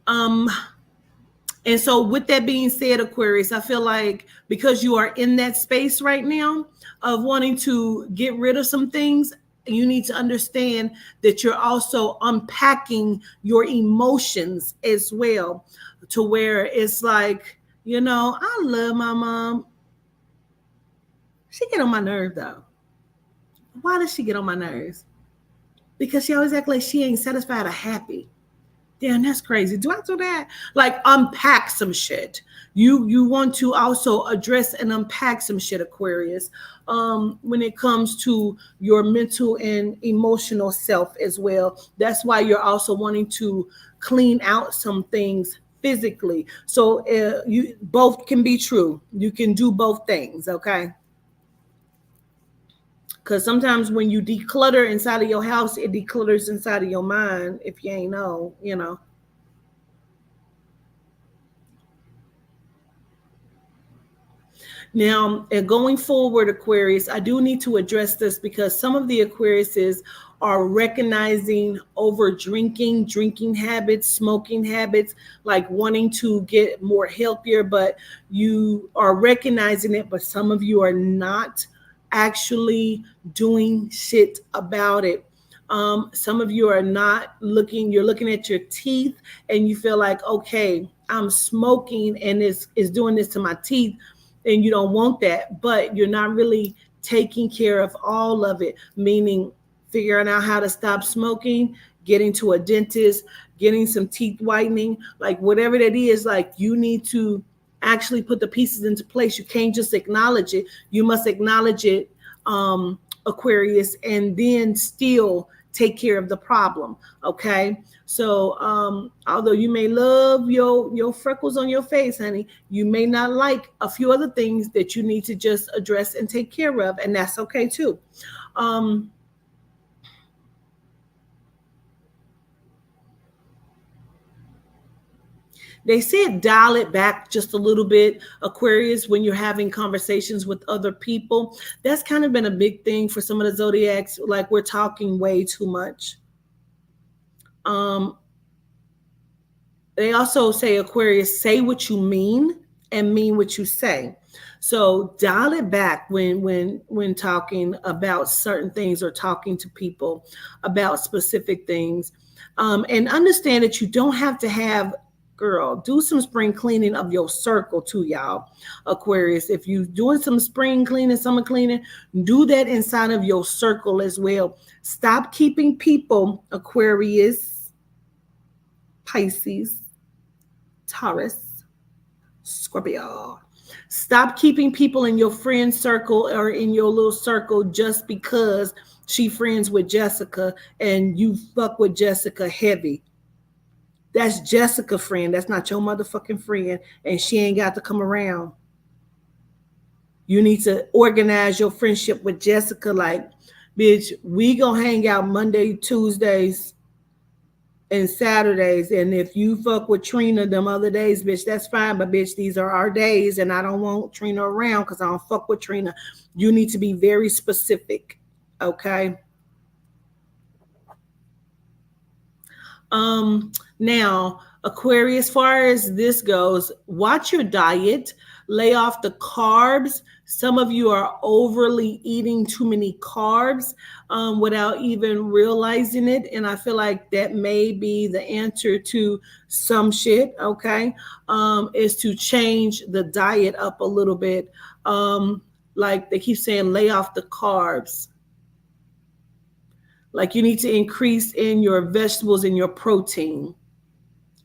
And so with that being said, Aquarius, I feel like because you are in that space right now of wanting to get rid of some things, you need to understand that you're also unpacking your emotions as well, to where it's like, you know, I love my mom. She get on my nerve though. Why does she get on my nerves? Because she always act like she ain't satisfied or happy. Damn, that's crazy. Do I do that? Like unpack some shit. You want to also address and unpack some shit, Aquarius, when it comes to your mental and emotional self as well. That's why you're also wanting to clean out some things physically. So you both can be true. You can do both things, okay? Because sometimes when you declutter inside of your house, it declutters inside of your mind. If you ain't know, you know. Now, going forward, Aquarius, I do need to address this because some of the Aquariuses are recognizing over drinking habits, smoking habits, like wanting to get more healthier, but you are recognizing it, but some of you are not actually doing shit about it. Some of you are not looking, you're looking at your teeth and you feel like, okay, I'm smoking and it's doing this to my teeth, and you don't want that, but you're not really taking care of all of it, meaning figuring out how to stop smoking, getting to a dentist, getting some teeth whitening, like whatever that is, like you need to actually put the pieces into place. You can't just acknowledge it. You must acknowledge it, Aquarius, and then still take care of the problem. Okay. So although you may love your freckles on your face, honey, you may not like a few other things that you need to just address and take care of, and that's okay too. They said dial it back just a little bit, Aquarius, when you're having conversations with other people. That's kind of been a big thing for some of the zodiacs. Like we're talking way too much. They also say, Aquarius, say what you mean and mean what you say. So dial it back when talking about certain things or talking to people about specific things. And understand that you don't have to have, girl, do some spring cleaning of your circle too, y'all. Aquarius, if you're doing some spring cleaning, summer cleaning, do that inside of your circle as well. Stop keeping people, Aquarius, Pisces, Taurus, Scorpio. Stop keeping people in your friend circle or in your little circle just because she friends with Jessica and you fuck with Jessica heavy. That's Jessica friend. That's not your motherfucking friend, and she ain't got to come around. You need to organize your friendship with Jessica like, bitch, we gonna hang out Monday, Tuesdays, and Saturdays. And if you fuck with Trina them other days, bitch, that's fine. But bitch, these are our days, and I don't want Trina around because I don't fuck with Trina. You need to be very specific, okay? Now, Aquarius, as far as this goes, watch your diet, lay off the carbs. Some of you are overly eating too many carbs without even realizing it. And I feel like that may be the answer to some shit, okay? Is to change the diet up a little bit. Like they keep saying, lay off the carbs. Like you need to increase in your vegetables and your protein.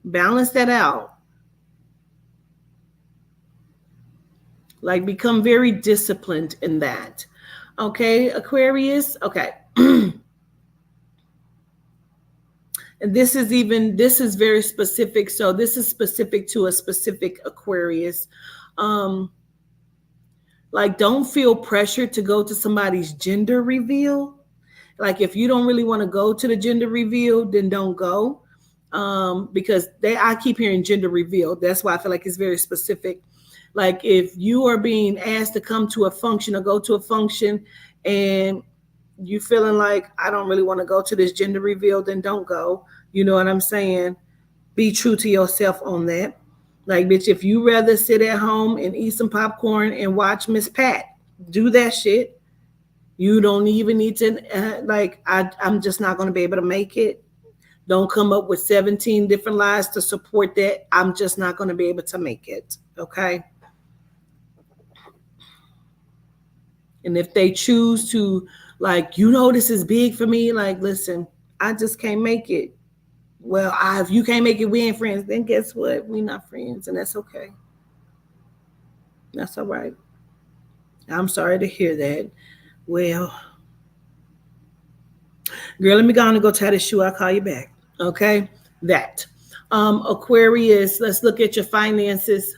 Balance that out. Like become very disciplined in that. Okay, Aquarius. Okay. And this is very specific. So this is specific to a specific Aquarius. Like, don't feel pressured to go to somebody's gender reveal. Like, if you don't really want to go to the gender reveal, then don't go. Because I keep hearing gender reveal. That's why I feel like it's very specific. Like, if you are being asked to come to a function or go to a function and you feeling like, I don't really want to go to this gender reveal, then don't go. You know what I'm saying? Be true to yourself on that. Like, bitch, if you rather sit at home and eat some popcorn and watch Miss Pat, do that shit. You don't even need to, I'm just not going to be able to make it. Don't come up with 17 different lies to support that. I'm just not going to be able to make it. Okay. And if they choose to, like, this is big for me, like, listen, I just can't make it. Well, if you can't make it, we ain't friends. Then guess what? We not friends, and that's okay. That's all right. I'm sorry to hear that. Well, girl, let me go on and go tie this shoe. I'll call you back. Okay? That. Aquarius, let's look at your finances.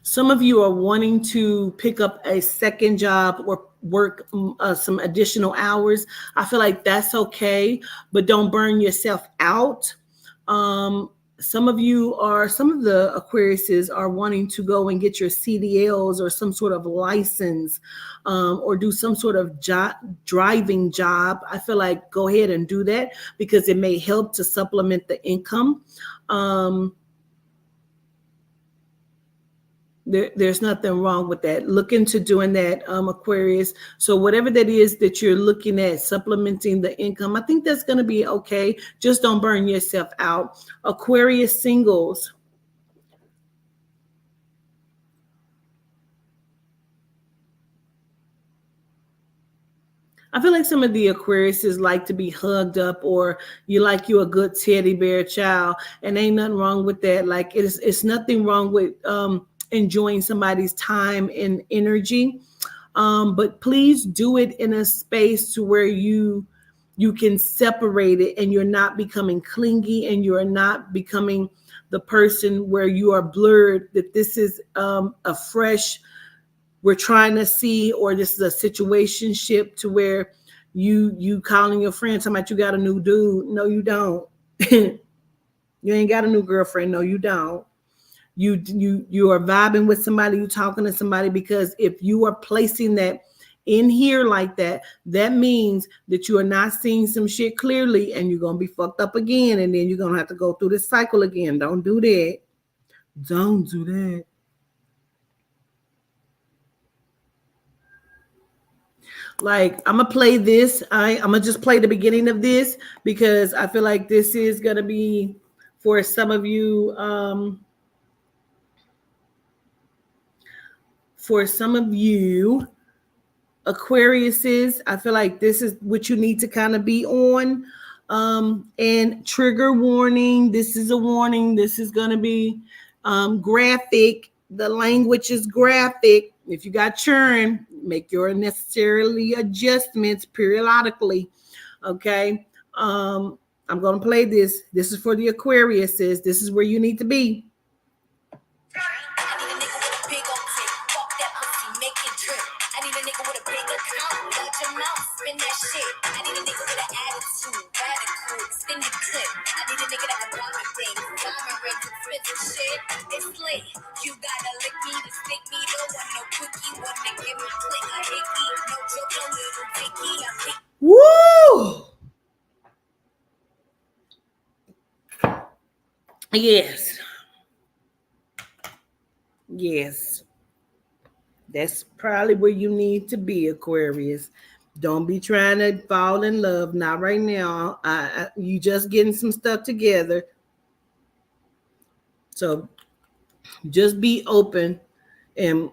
Some of you are wanting to pick up a second job or work some additional hours. I feel like that's okay, but don't burn yourself out. Some of the Aquariuses are wanting to go and get your CDLs or some sort of license, or do some sort of driving job. I feel like go ahead and do that because it may help to supplement the income. There's nothing wrong with that. Look into doing that, Aquarius. So whatever that is that you're looking at, supplementing the income, I think that's going to be okay. Just don't burn yourself out. Aquarius singles. I feel like some of the Aquariuses like to be hugged up, or you a good teddy bear child, and ain't nothing wrong with that. Like, it's nothing wrong with enjoying somebody's time and energy, but please do it in a space to where you can separate it, and you're not becoming clingy, and you're not becoming the person where you are blurred that this is a fresh, we're trying to see, or this is a situationship to where you calling your friend talking about you got a new dude. No, you don't. You ain't got a new girlfriend. No, you don't. You are vibing with somebody, you talking to somebody, because if you are placing that in here like that, that means that you are not seeing some shit clearly, and you're going to be fucked up again, and then you're going to have to go through this cycle again. Don't do that. Don't do that. Like, I'm gonna play this. I'm gonna just play the beginning of this because I feel like this is gonna be for some of you. For some of you Aquariuses, I feel like this is what you need to kind of be on. And trigger warning. This is a warning. This is gonna be graphic. The language is graphic. If you got churn, make your necessarily adjustments periodically. Okay. I'm gonna play this. This is for the Aquariuses. This is where you need to be. You gotta lick me to stick me, don't want no quickie, wanna give me click a hickey, no joke, no little dicky. Woo! Yes. Yes. That's probably where you need to be, Aquarius. Don't be trying to fall in love. Not right now. You just getting some stuff together. So just be open, and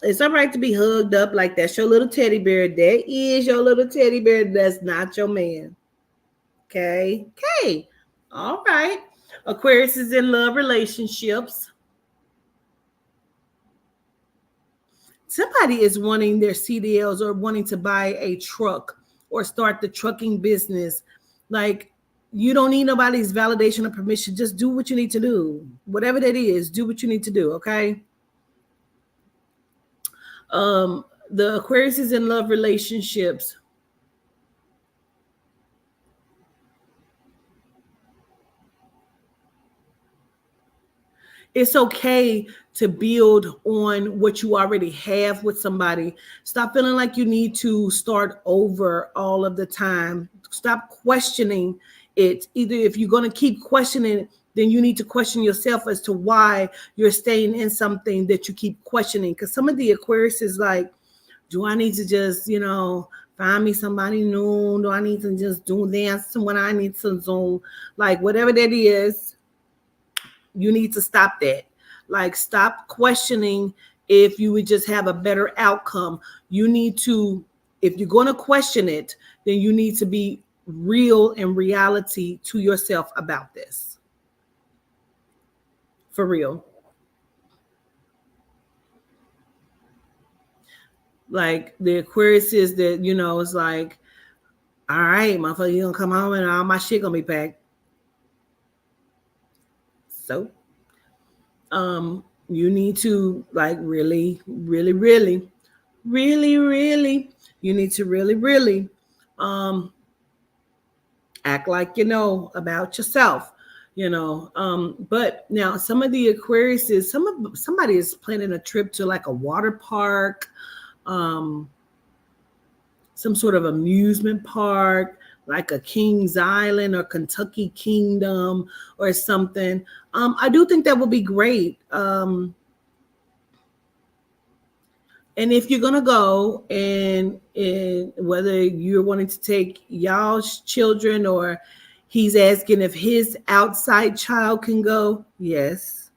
it's all right to be hugged up like that's your little teddy bear. That is your little teddy bear. That's not your man. Okay. Okay. All right. Aquarius is in love relationships. somebody is wanting their CDLs or wanting to buy a truck or start the trucking business. Like, you don't need nobody's validation or permission. Just do what you need to do. Whatever that is, do what you need to do, okay? The Aquarius is in love relationships. It's okay to build on what you already have with somebody. Stop feeling like you need to start over all of the time. Stop questioning it. Either if you're going to keep questioning it, then you need to question yourself as to why you're staying in something that you keep questioning. Because some of the Aquarius is like, do I need to just, find me somebody new? Do I need to just do this when I need to do? Like, whatever that is, you need to stop that. Like, stop questioning if you would just have a better outcome. You need to, if you're going to question it, then you need to be real in reality to yourself about this. For real. Like, the Aquarius is that, it's like, all right, motherfucker, you gonna come home and all my shit gonna be packed. So, you need to, like, really, you need to really, act like you know about yourself, but now some of the Aquariuses, somebody is planning a trip to like a water park, some sort of amusement park, like a King's Island or Kentucky Kingdom or something. I do think that would be great. And if you're going to go and whether you're wanting to take y'all's children or he's asking if his outside child can go, yes.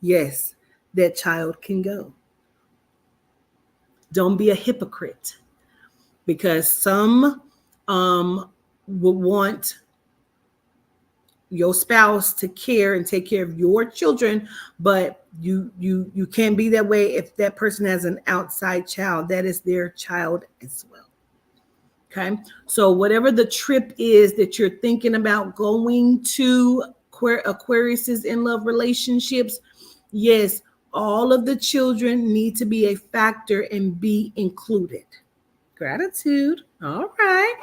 Yes, that child can go. Don't be a hypocrite, because some would want your spouse to care and take care of your children, but you can't be that way if that person has an outside child. That is their child as well. Okay, so whatever the trip is that you're thinking about going to, Aquarius's in love relationships, yes, all of the children need to be a factor and be included. Gratitude. All right.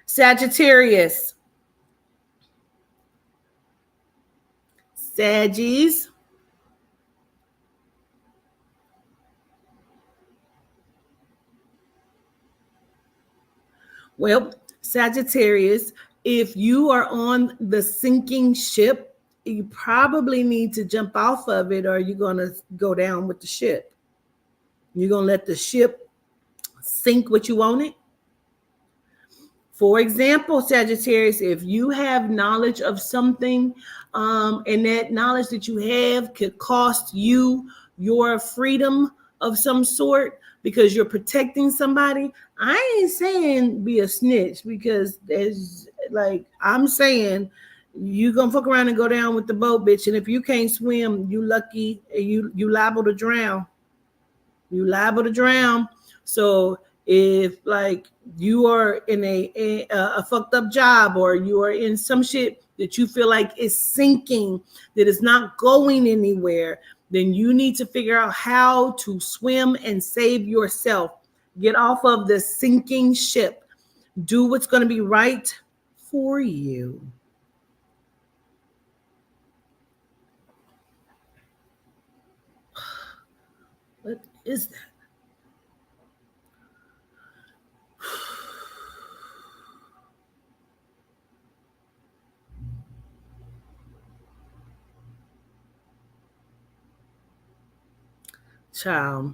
Sagittarius. Saggies. Well, Sagittarius, if you are on the sinking ship, you probably need to jump off of it, or you're going to go down with the ship. You're going to let the ship sink what you want it. For example, Sagittarius, if you have knowledge of something, and that knowledge that you have could cost you your freedom of some sort because you're protecting somebody, I ain't saying be a snitch, because there's, like, I'm saying you gonna fuck around and go down with the boat, bitch. And if you can't swim, you lucky, you liable to drown. You liable to drown. So if, like, you are in a fucked up job, or you are in some shit that you feel like is sinking, that is not going anywhere, then you need to figure out how to swim and save yourself. Get off of the sinking ship. Do what's going to be right for you. What is that? Child.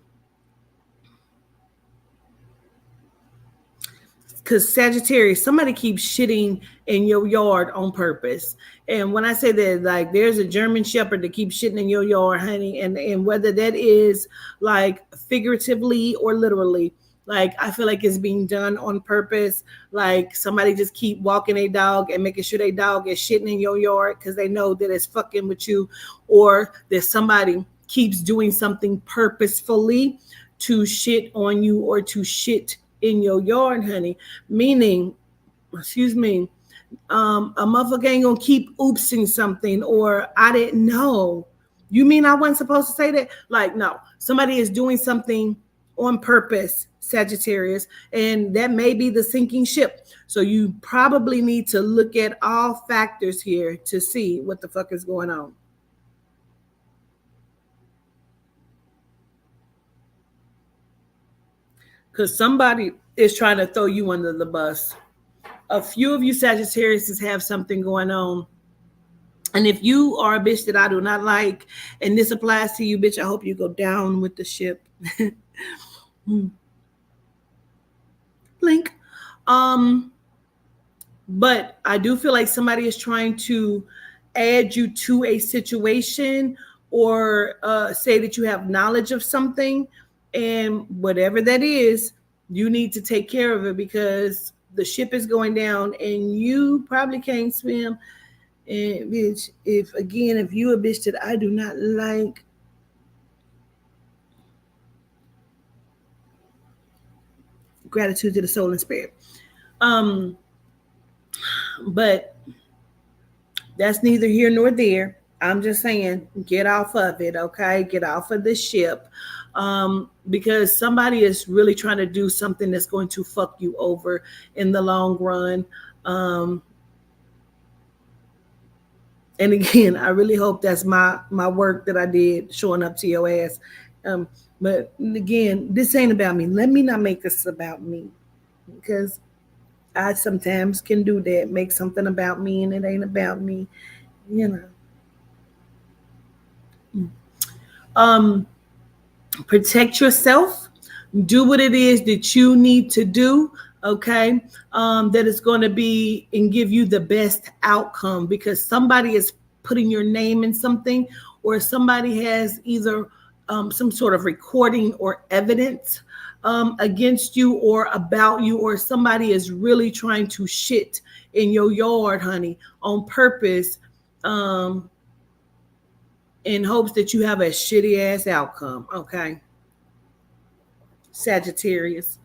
Because Sagittarius, somebody keeps shitting in your yard on purpose. And when I say that, like, there's a German Shepherd that keeps shitting in your yard, honey. And whether that is like figuratively or literally, Like, I feel like it's being done on purpose. Like, somebody just keep walking a dog and making sure they dog is shitting in your yard because they know that it's fucking with you, or that somebody keeps doing something purposefully to shit on you or to shit in your yard, honey. Meaning, excuse me, a motherfucker ain't gonna keep oopsing something, or I didn't know. You mean I wasn't supposed to say that? Like, no, somebody is doing something on purpose, Sagittarius, and that may be the sinking ship. So you probably need to look at all factors here to see what the fuck is going on. Because somebody is trying to throw you under the bus. A few of you Sagittarius have something going on. And if you are a bitch that I do not like, and this applies to you, bitch, I hope you go down with the ship. Blink. But I do feel like somebody is trying to add you to a situation, or say that you have knowledge of something, and whatever that is, you need to take care of it, because the ship is going down and you probably can't swim. And bitch, if you a bitch that I do not like, gratitude to the soul and spirit. But that's neither here nor there. I'm just saying, get off of it, okay? Get off of the ship. Because somebody is really trying to do something that's going to fuck you over in the long run. And again, I really hope that's my work that I did showing up to your ass. But again, this ain't about me. Let me not make this about me, because I sometimes can do that, make something about me and it ain't about me, you know. Protect yourself. Do what it is that you need to do, okay? That is going to be and give you the best outcome, because somebody is putting your name in something, or somebody has either some sort of recording or evidence against you or about you, or somebody is really trying to shit in your yard, honey, on purpose, in hopes that you have a shitty ass outcome, okay? Sagittarius.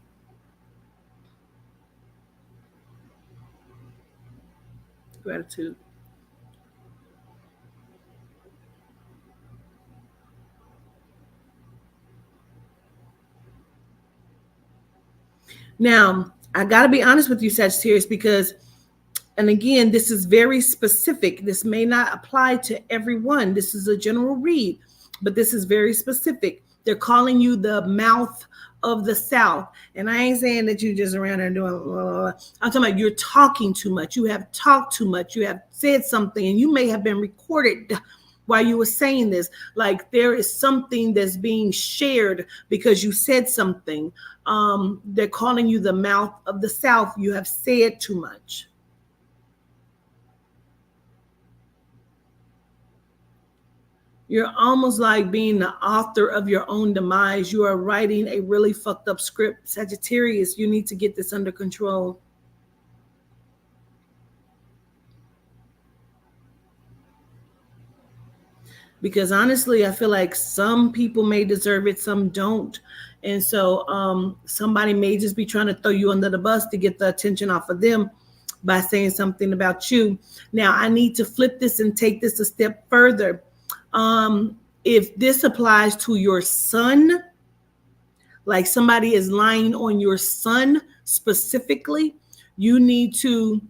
Gratitude. Now, I got to be honest with you, Sagittarius, because, and again, this is very specific. This may not apply to everyone. This is a general read, but this is very specific. They're calling you the mouth of the South. And I ain't saying that you just around there doing blah, blah, blah. I'm talking about you're talking too much. You have talked too much. You have said something, and you may have been recorded while you were saying this. Like, there is something that's being shared because you said something. They're calling you the mouth of the South. You have said too much. You're almost like being the author of your own demise. You are writing a really fucked up script. Sagittarius, you need to get this under control. Because honestly, I feel like some people may deserve it, some don't. And so somebody may just be trying to throw you under the bus to get the attention off of them by saying something about you. Now, I need to flip this and take this a step further. If this applies to your sun, like somebody is lying on your sun specifically, you need to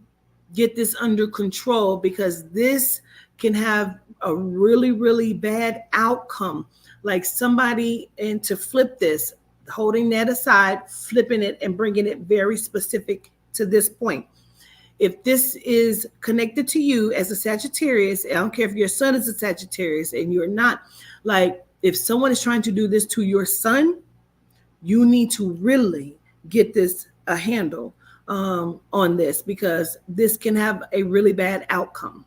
get this under control, because this can have a really, really bad outcome. Like somebody, and to flip this, holding that aside, flipping it and bringing it very specific to this point. If this is connected to you as a Sagittarius, I don't care if your sun is a Sagittarius and you're not, like if someone is trying to do this to your sun, you need to really get this a handle on this, because this can have a really bad outcome.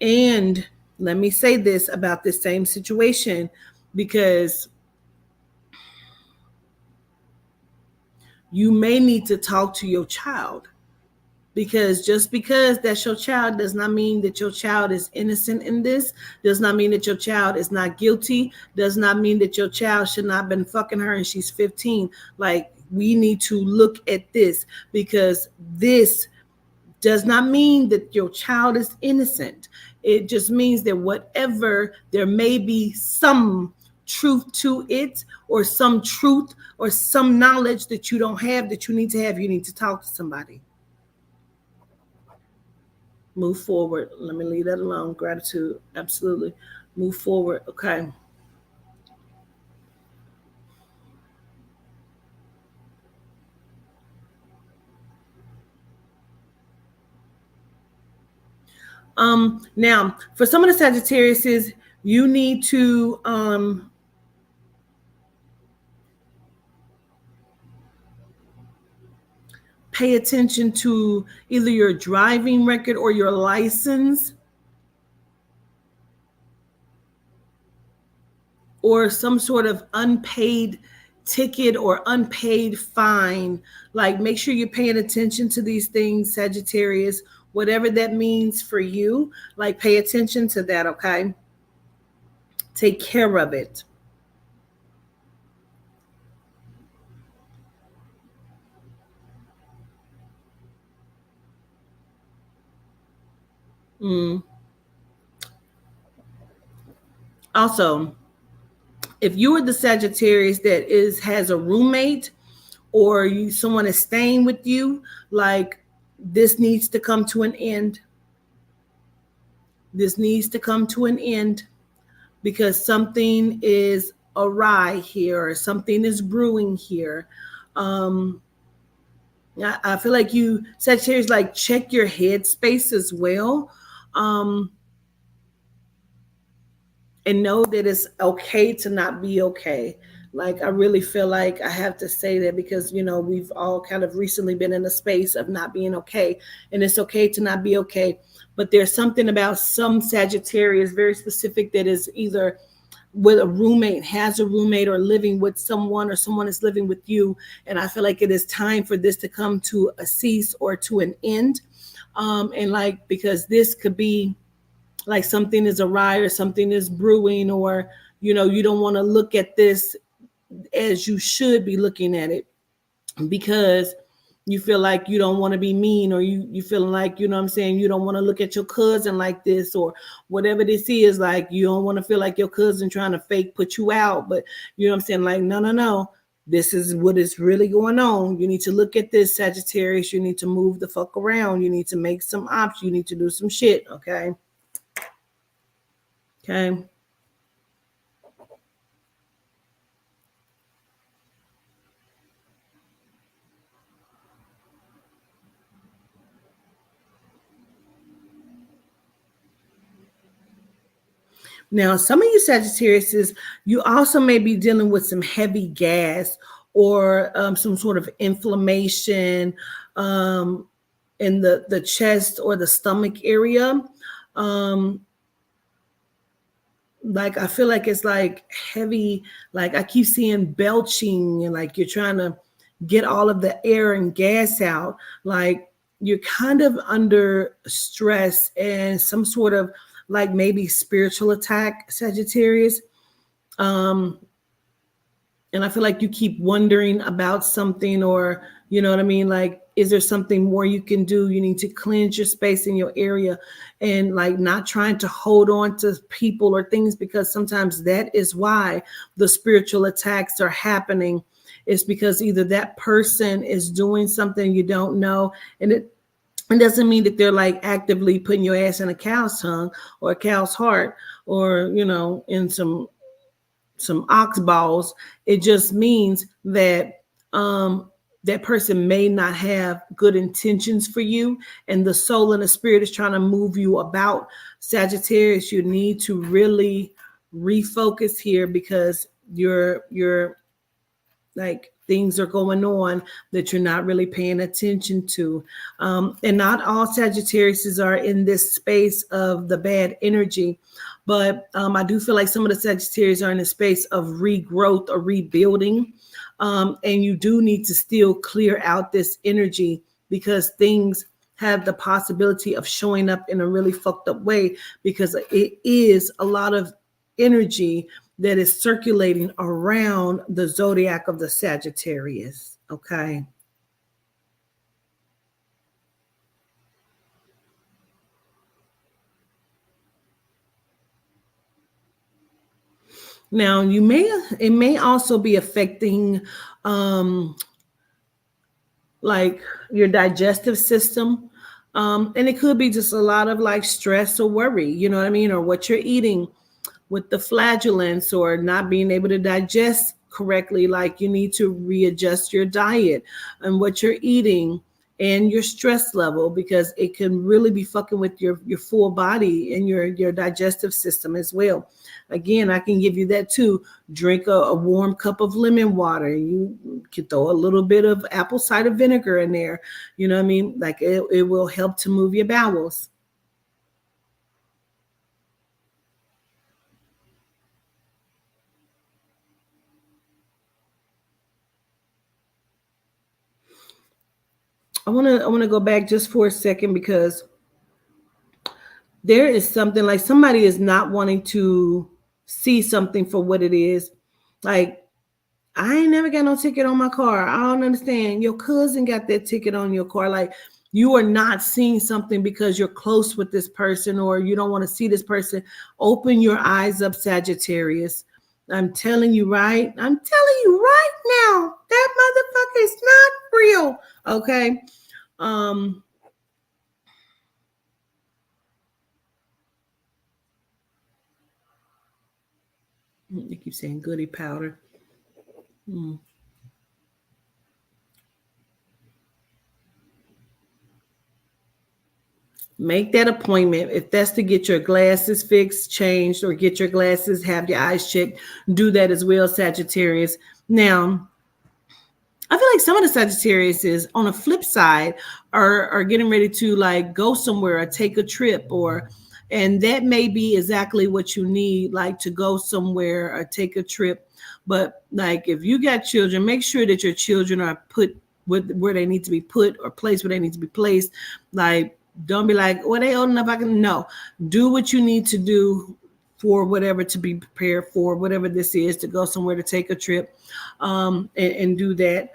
And let me say this about this same situation, because you may need to talk to your child. Because just because that's your child does not mean that your child is innocent in this, does not mean that your child is not guilty, does not mean that your child should not have been fucking her and she's 15. Like, we need to look at this, because this does not mean that your child is innocent. It just means that whatever, there may be some truth to it, or some truth or some knowledge that you don't have, that you need to have. You need to talk to somebody. Move forward. Let me leave that alone. Gratitude. Absolutely. Move forward. Okay. Now for some of the Sagittariuses, you need to pay attention to either your driving record or your license, or some sort of unpaid ticket or unpaid fine. Like, make sure you're paying attention to these things, Sagittarius, whatever that means for you. Like, pay attention to that, okay? Take care of it. Also, if you are the Sagittarius that has a roommate, or someone is staying with you, like, this needs to come to an end. This needs to come to an end, because something is awry here, or something is brewing here. I feel like you, Sagittarius, like, check your headspace as well. And know that it's okay to not be okay. Like, I really feel like I have to say that, because, we've all kind of recently been in a space of not being okay, and it's okay to not be okay. But there's something about some Sagittarius, very specific, that is either with a roommate, has a roommate, or living with someone, or someone is living with you. And I feel like it is time for this to come to a cease, or to an end. And like, because this could be like something is awry, or something is brewing, or, you don't want to look at this as you should be looking at it, because you feel like you don't want to be mean, or you feeling like, what I'm saying, you don't want to look at your cousin like this, or whatever this is. Like, you don't want to feel like your cousin trying to fake put you out. But what I'm saying, like, no. This is what is really going on. You need to look at this, Sagittarius. You need to move the fuck around. You need to make some options. You need to do some shit, okay? Okay. Now, some of you Sagittarius, you also may be dealing with some heavy gas, or some sort of inflammation in the chest or the stomach area. Like, I feel like it's like heavy, like I keep seeing belching, and like you're trying to get all of the air and gas out. Like, you're kind of under stress and some sort of, like, maybe spiritual attack, Sagittarius. And I feel like you keep wondering about something, or, you know what I mean? Like, is there something more you can do? You need to cleanse your space in your area, and like, not trying to hold on to people or things, because sometimes that is why the spiritual attacks are happening. It's because either that person is doing something you don't know, and it doesn't mean that they're like actively putting your ass in a cow's tongue or a cow's heart, or, in some ox balls. It just means that that person may not have good intentions for you, and the soul and the spirit is trying to move you about. Sagittarius, you need to really refocus here, because you're like, things are going on that you're not really paying attention to. And not all Sagittariuses are in this space of the bad energy, but I do feel like some of the Sagittarius are in a space of regrowth or rebuilding. And you do need to still clear out this energy because things have the possibility of showing up in a really fucked up way, because it is a lot of energy that is circulating around the zodiac of the Sagittarius. Okay. Now it may also be affecting like your digestive system. And it could be just a lot of like stress or worry, you know what I mean? Or what you're eating with the flagellants, or not being able to digest correctly. Like you need to readjust your diet and what you're eating and your stress level, because it can really be fucking with your full body and your digestive system as well. Again, I can give you that too. Drink a warm cup of lemon water. You can throw a little bit of apple cider vinegar in there. You know what I mean? Like it will help to move your bowels. I want to go back just for a second, because there is something like somebody is not wanting to see something for what it is. Like, I ain't never got no ticket on my car. I don't understand. Your cousin got that ticket on your car. Like, you are not seeing something because you're close with this person or you don't want to see this person. Open your eyes up, Sagittarius. I'm telling you right. I'm telling you right now, that motherfucker is not real. Okay. They keep saying goody powder. Make that appointment. If that's to get your glasses fixed, changed, or get your glasses, have your eyes checked, do that as well, Sagittarius. Now, I feel like some of the Sagittarius is on a flip side are getting ready to like go somewhere or take a trip, and that may be exactly what you need, like to go somewhere or take a trip. But like if you got children, make sure that your children are put where they need to be put or placed where they need to be placed. Like, don't be like, well, they old enough. I can no. Do what you need to do for whatever, to be prepared for whatever this is, to go somewhere, to take a trip, and do that.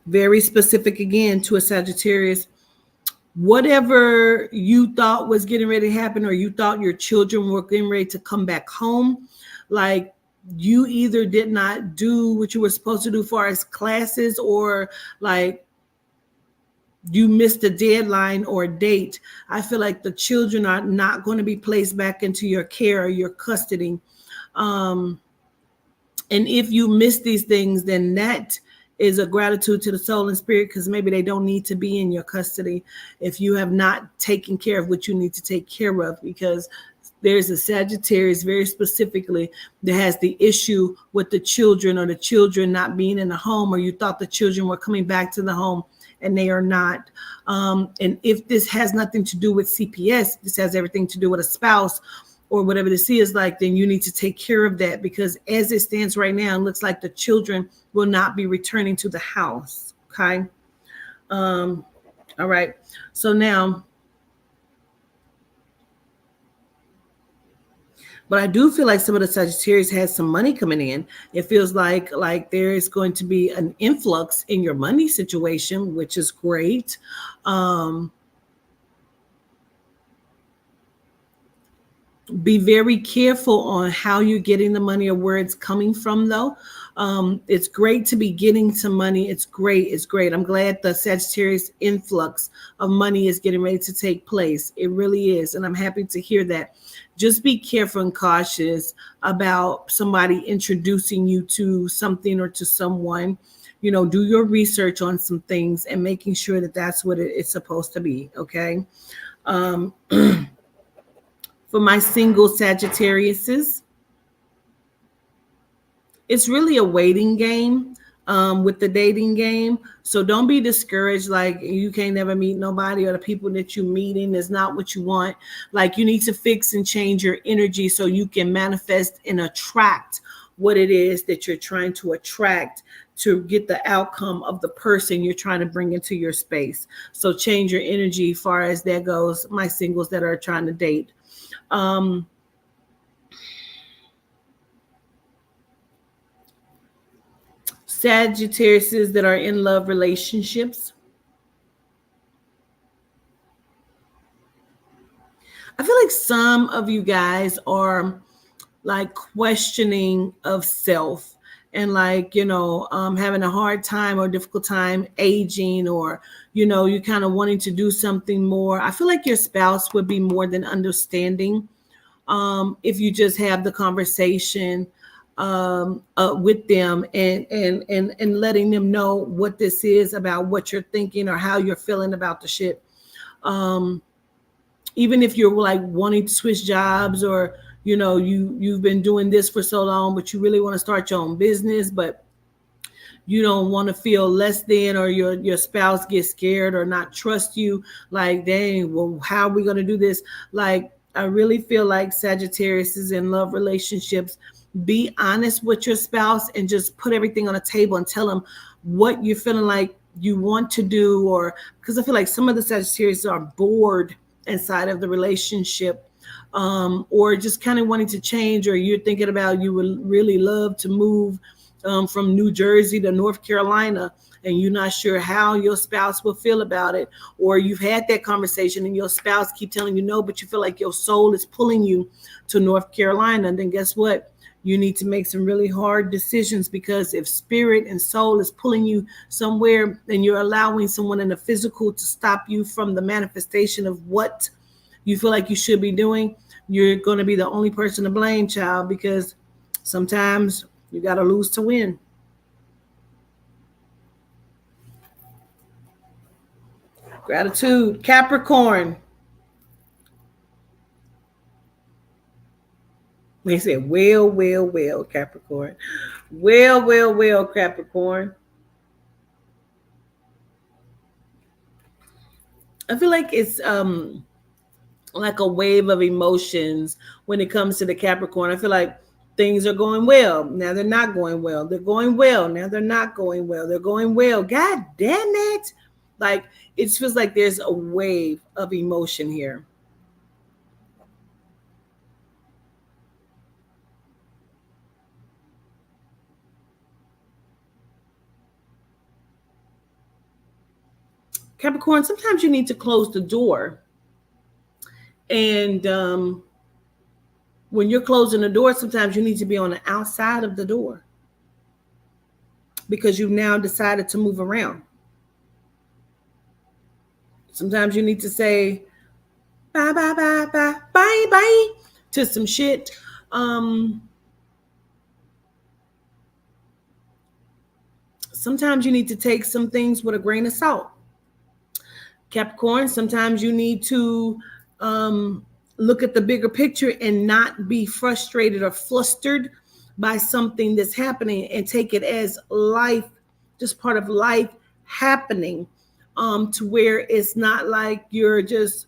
Very specific again to a Sagittarius. Whatever you thought was getting ready to happen, or you thought your children were getting ready to come back home, like you either did not do what you were supposed to do as far as classes, or like you missed a deadline or a date. I feel like the children are not going to be placed back into your care or your custody. And if you miss these things, then that is a gratitude to the soul and spirit, because maybe they don't need to be in your custody if you have not taken care of what you need to take care of, because there's a Sagittarius very specifically that has the issue with the children, or the children not being in the home, or you thought the children were coming back to the home and they are not. And if this has nothing to do with CPS, this has everything to do with a spouse or whatever this is, like, then you need to take care of that, because as it stands right now, it looks like the children will not be returning to the house. Okay. All right. So now, but I do feel like some of the Sagittarius has some money coming in. It feels like there is going to be an influx in your money situation, which is great. Be very careful on how you're getting the money or where it's coming from, though. It's great to be getting some money. It's great. It's great. I'm glad the Sagittarius influx of money is getting ready to take place. It really is. And I'm happy to hear that. Just be careful and cautious about somebody introducing you to something or to someone. You know, do your research on some things and making sure that that's what it's supposed to be. Okay. For my single Sagittariuses, it's really a waiting game with the dating game. So don't be discouraged like you can't never meet nobody, or the people that you're meeting is not what you want. Like, you need to fix and change your energy so you can manifest and attract what it is that you're trying to attract, to get the outcome of the person you're trying to bring into your space. So change your energy as far as that goes, my singles that are trying to date. Sagittariuses that are in love relationships, I feel like some of you guys are like questioning of self, and like, having a hard time or difficult time aging, or, you kind of wanting to do something more. I feel like your spouse would be more than understanding if you just have the conversation with them, and letting them know what this is about, what you're thinking or how you're feeling about the shit. Even if you're like wanting to switch jobs, or you've been doing this for so long, but you really want to start your own business, but you don't want to feel less than, or your spouse gets scared or not trust you. Like, dang, well, how are we going to do this? Like, I really feel like Sagittarius is in love relationships. Be honest with your spouse and just put everything on the table and tell them what you're feeling like you want to do. Or because I feel like some of the Sagittarius are bored inside of the relationship, or just kind of wanting to change, or you're thinking about, you would really love to move from New Jersey to North Carolina, and you're not sure how your spouse will feel about it. Or you've had that conversation and your spouse keep telling you no, but you feel like your soul is pulling you to North Carolina. And then guess what? You need to make some really hard decisions, because if spirit and soul is pulling you somewhere, and you're allowing someone in the physical to stop you from the manifestation of what you feel like you should be doing, you're going to be the only person to blame, child, because sometimes you got to lose to win. Gratitude. Capricorn. They said, well, Capricorn. Well, Capricorn. I feel like it's like a wave of emotions when it comes to the Capricorn. I feel like things are going well. Now they're not going well. They're going well. Now they're not going well. They're going well. God damn it. Like, it feels like there's a wave of emotion here. Capricorn, sometimes you need to close the door. And when you're closing the door, sometimes you need to be on the outside of the door, because you've now decided to move around. Sometimes you need to say bye, bye, bye, bye, bye, bye to some shit. Sometimes you need to take some things with a grain of salt. Capricorn, sometimes you need to look at the bigger picture and not be frustrated or flustered by something that's happening, and take it as life, just part of life happening, to where it's not like you're just,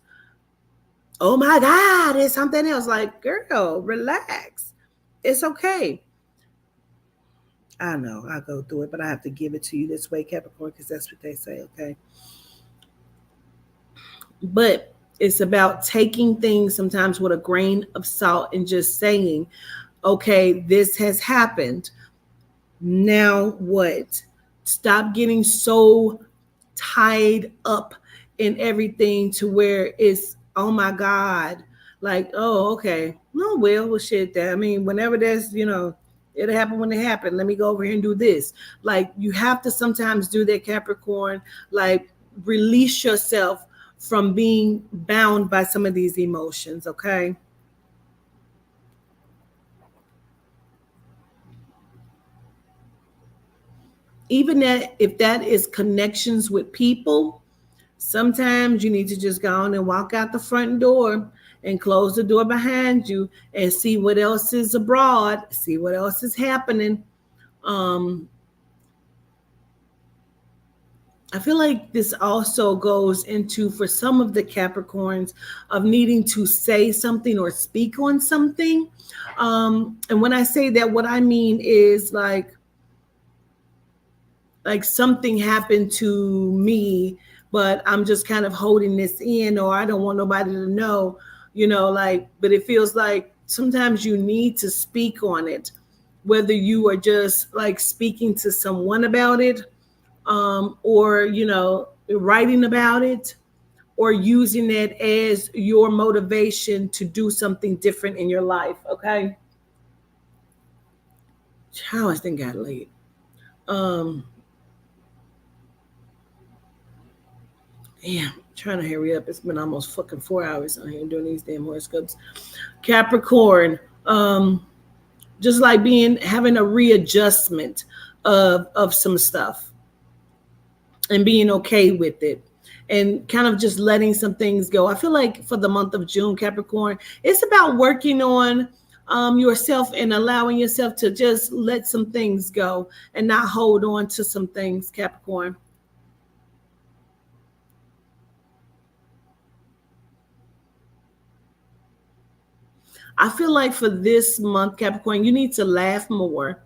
oh my God, it's something else. Like, girl, relax. It's okay. I know I go through it, but I have to give it to you this way, Capricorn, because that's what they say, okay? But it's about taking things sometimes with a grain of salt and just saying, okay, this has happened. Now what? Stop getting so tied up in everything to where it's, oh my God, like, oh, okay. No, well, shit, that, I mean, whenever there's, it'll happen when it happens. Let me go over here and do this. Like, you have to sometimes do that, Capricorn. Like, release yourself from being bound by some of these emotions, okay? Even that, if that is connections with people, sometimes you need to just go on and walk out the front door and close the door behind you and see what else is abroad, see what else is happening. I feel like this also goes into, for some of the Capricorns, of needing to say something or speak on something. And when I say that, what I mean is like something happened to me, but I'm just kind of holding this in, or I don't want nobody to know, but it feels like sometimes you need to speak on it, whether you are just like speaking to someone about it, or, writing about it, or using it as your motivation to do something different in your life. Okay. How I think got late. Yeah, trying to hurry up. It's been almost fucking 4 hours on here doing these damn horoscopes. Capricorn, just like having a readjustment of some stuff and being okay with it, and kind of just letting some things go. I feel like for the month of June, Capricorn, it's about working on yourself and allowing yourself to just let some things go and not hold on to some things, Capricorn. I feel like for this month, Capricorn, you need to laugh more.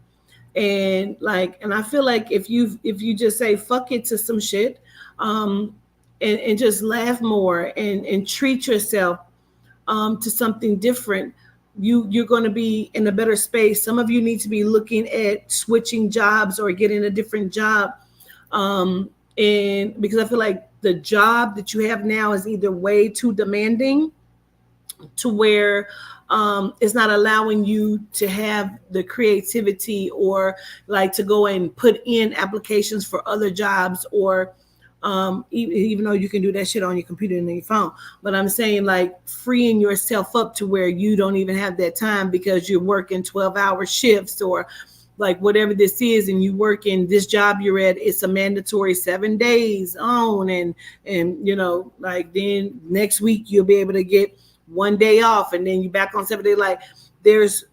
And I feel like if you just say fuck it to some shit, and just laugh more and treat yourself to something different, you're going to be in a better space. Some of you need to be looking at switching jobs or getting a different job. And because I feel like the job that you have now is either way too demanding to where it's not allowing you to have the creativity or like to go and put in applications for other jobs, or even though you can do that shit on your computer and your phone. But I'm saying like freeing yourself up to where you don't even have that time because you're working 12-hour shifts or like whatever this is, and you work in this job you're at, it's a mandatory 7 days on, and like then next week you'll be able to get 1 day off, and then you're back on 7 days. Like there's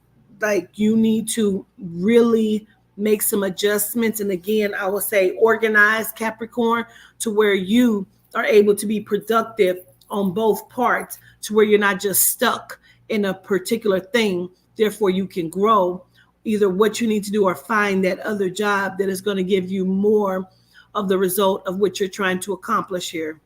like, you need to really make some adjustments. And again, I will say organize, Capricorn, to where you are able to be productive on both parts, to where you're not just stuck in a particular thing. Therefore, you can grow either what you need to do or find that other job that is going to give you more of the result of what you're trying to accomplish here.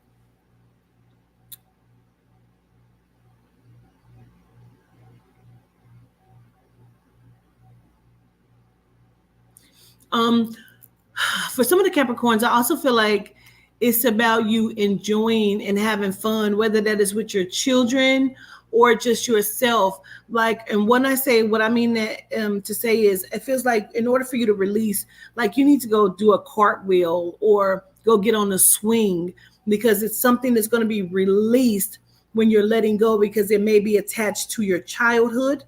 For some of the Capricorns, I also feel like it's about you enjoying and having fun, whether that is with your children or just yourself. Like, and when I say what I mean that to say is, it feels like in order for you to release, like you need to go do a cartwheel or go get on a swing, because it's something that's going to be released when you're letting go, because it may be attached to your childhood.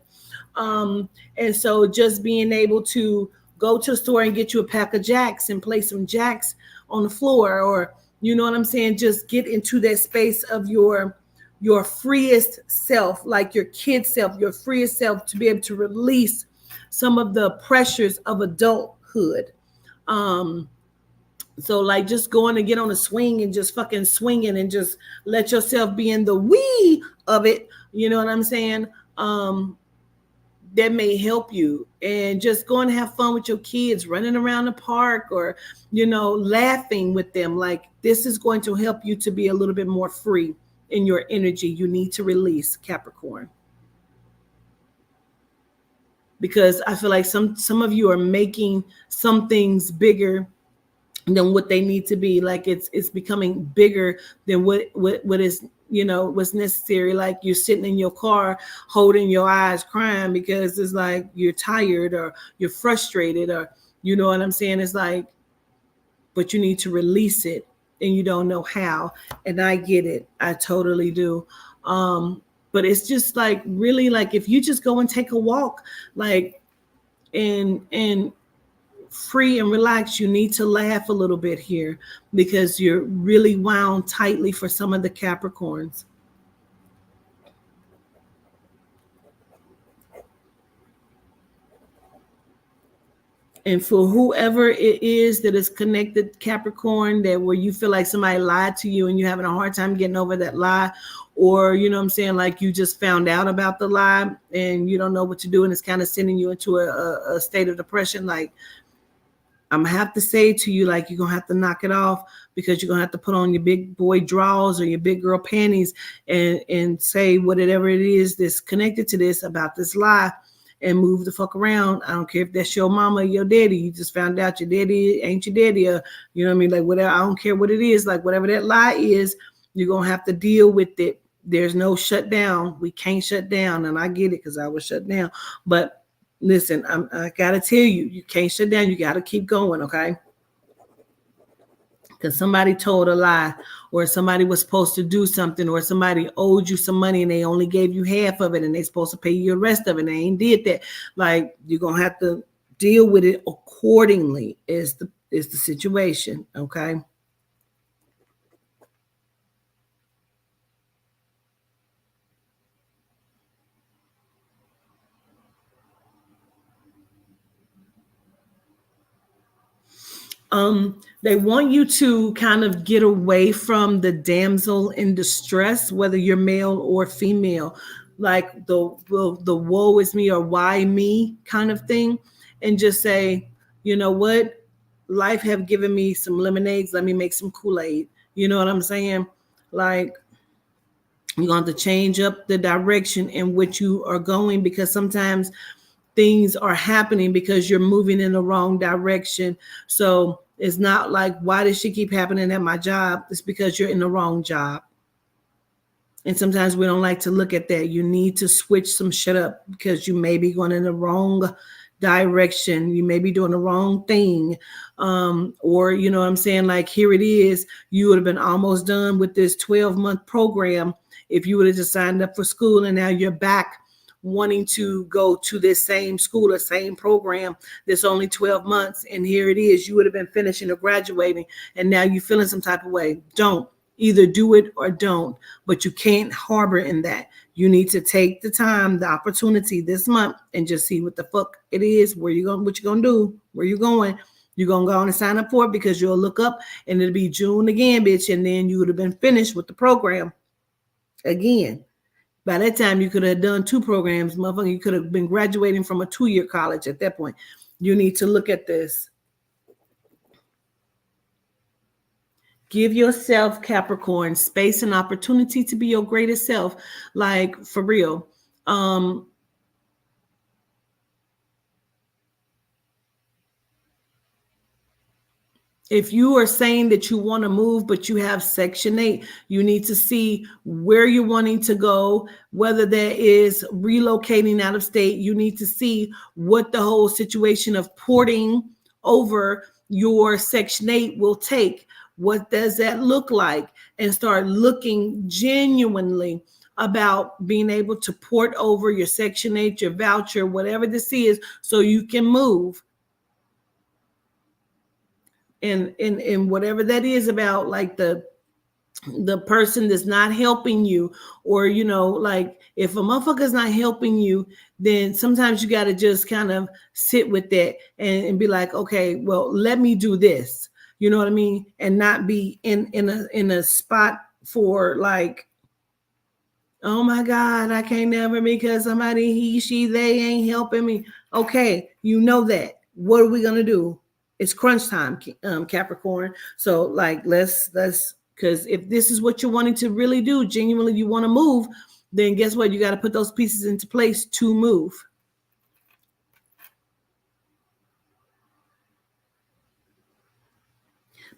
And so just being able to go to the store and get you a pack of jacks and play some jacks on the floor, or, you know what I'm saying? Just get into that space of your freest self, like your kid self, your freest self, to be able to release some of the pressures of adulthood. So like just going to get on a swing and just fucking swinging and just let yourself be in the wee of it. You know what I'm saying? That may help you, and just go and have fun with your kids, running around the park, or, laughing with them. Like this is going to help you to be a little bit more free in your energy. You need to release, Capricorn, because I feel like some of you are making some things bigger than what they need to be. Like it's becoming bigger than what is, what's necessary. Like you're sitting in your car holding your eyes crying because it's like you're tired or you're frustrated, or you know what I'm saying? It's like, but you need to release it and you don't know how. And I get it. I totally do. But it's just like, really, like if you just go and take a walk, like, and free and relax, you need to laugh a little bit here, because you're really wound tightly for some of the Capricorns. And for whoever it is that is connected, Capricorn, that where you feel like somebody lied to you and you're having a hard time getting over that lie, or, you know what I'm saying, like you just found out about the lie and you don't know what to do and it's kind of sending you into a state of depression, like, I'm going to have to say to you, like, you're going to have to knock it off, because you're going to have to put on your big boy drawers or your big girl panties and say whatever it is that's connected to this about this lie and move the fuck around. I don't care if that's your mama or your daddy. You just found out your daddy ain't your daddy, or, you know what I mean? Like, whatever, I don't care what it is. Like, whatever that lie is, you're going to have to deal with it. There's no shut down. We can't shut down. And I get it because I was shut down. But listen, I got to tell you, you can't shut down. You got to keep going, okay? Because somebody told a lie, or somebody was supposed to do something, or somebody owed you some money and they only gave you half of it and they're supposed to pay you the rest of it. And they ain't did that. Like, you're going to have to deal with it accordingly is the situation, okay? They want you to kind of get away from the damsel in distress, whether you're male or female, like the woe is me or why me kind of thing, and just say, you know what, life have given me some lemonades, let me make some Kool-Aid. You know what I'm saying? Like, you're going to have to change up the direction in which you are going, because sometimes things are happening because you're moving in the wrong direction. So it's not like, why does she keep happening at my job? It's because you're in the wrong job. And sometimes we don't like to look at that. You need to switch some shit up, because you may be going in the wrong direction. You may be doing the wrong thing. Or, you know what I'm saying? Like, here it is. You would have been almost done with this 12-month program if you would have just signed up for school, and now you're back wanting to go to this same school or same program that's only 12 months. And here it is. You would have been finishing or graduating, and now you're feeling some type of way. Don't. Either do it or don't, but you can't harbor in that. You need to take the time, the opportunity this month, and just see what the fuck it is, where you going, what you're going to do, where you're going. You're going to go on and sign up for it, because you'll look up and it'll be June again, bitch. And then you would have been finished with the program again. By that time, you could have done 2 programs, motherfucker. You could have been graduating from a 2-year college at that point. You need to look at this. Give yourself, Capricorn, space and opportunity to be your greatest self. Like, for real. If you are saying that you want to move, but you have Section 8, you need to see where you're wanting to go, whether that is relocating out of state. You need to see what the whole situation of porting over your Section 8 will take. What does that look like? And start looking genuinely about being able to port over your Section 8, your voucher, whatever this is, so you can move. And whatever that is about, like the person that's not helping you, or, you know, like, if a motherfucker's not helping you, then sometimes you got to just kind of sit with that and be like, okay, well, let me do this. You know what I mean? And not be in a spot for like, oh my God, I can't never, because somebody, he, she, they ain't helping me. Okay, you know that. What are we gonna do? It's crunch time, Capricorn. So like, let's, because if this is what you're wanting to really do, genuinely you want to move, then guess what? You got to put those pieces into place to move.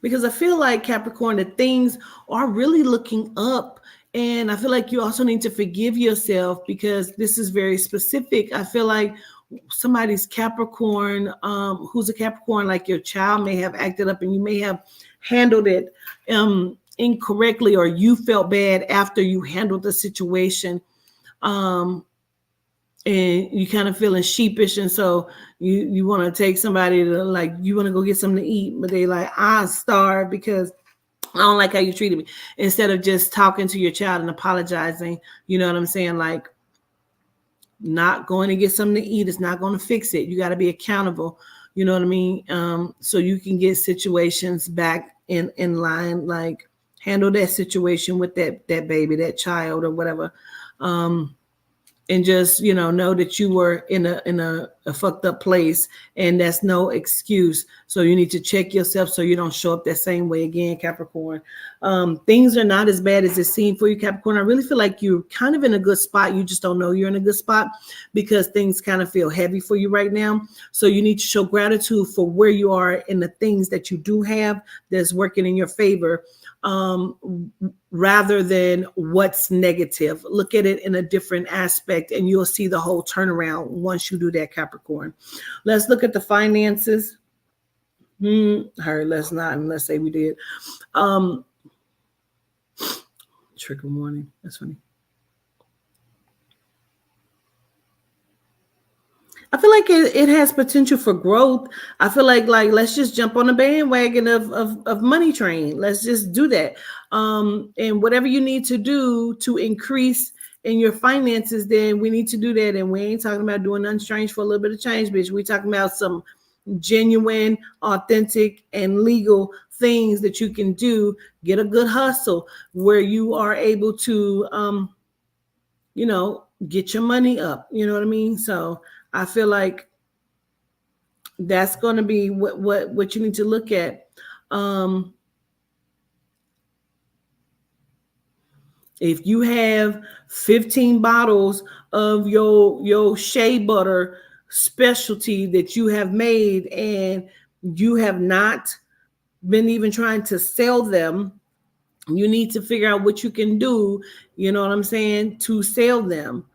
Because I feel like, Capricorn, that things are really looking up. And I feel like you also need to forgive yourself, because this is very specific. I feel like somebody's Capricorn, who's a Capricorn, like your child may have acted up and you may have handled it incorrectly, or you felt bad after you handled the situation. And you kind of feeling sheepish. And so you want to take somebody to, like, you want to go get something to eat, but they like, I'm starved because I don't like how you treated me. Instead of just talking to your child and apologizing, you know what I'm saying? Like, not going to get something to eat is not going to fix it. You got to be accountable You know what I mean? So you can get situations back in line, like handle that situation with that baby, that child, or whatever. And just, know that you were in a fucked up place, and that's no excuse. So you need to check yourself so you don't show up that same way again, Capricorn. Things are not as bad as it seemed for you, Capricorn. I really feel like you're kind of in a good spot. You just don't know you're in a good spot because things kind of feel heavy for you right now. So you need to show gratitude for where you are and the things that you do have that's working in your favor, rather than what's negative. Look at it in a different aspect, and you'll see the whole turnaround once you do that, Capricorn. Let's look at the finances. Let's not, and let's say we did. Trigger warning. That's funny. I feel like it has potential for growth. I feel like let's just jump on the bandwagon of money train. Let's just do that. And whatever you need to do to increase in your finances, then we need to do that. And we ain't talking about doing nothing strange for a little bit of change, bitch. We talking about some genuine, authentic, and legal things that you can do. Get a good hustle where you are able to, get your money up. You know what I mean? So I feel like that's going to be what you need to look at. If you have 15 bottles of your shea butter specialty that you have made, and you have not been even trying to sell them, you need to figure out what you can do, you know what I'm saying, to sell them.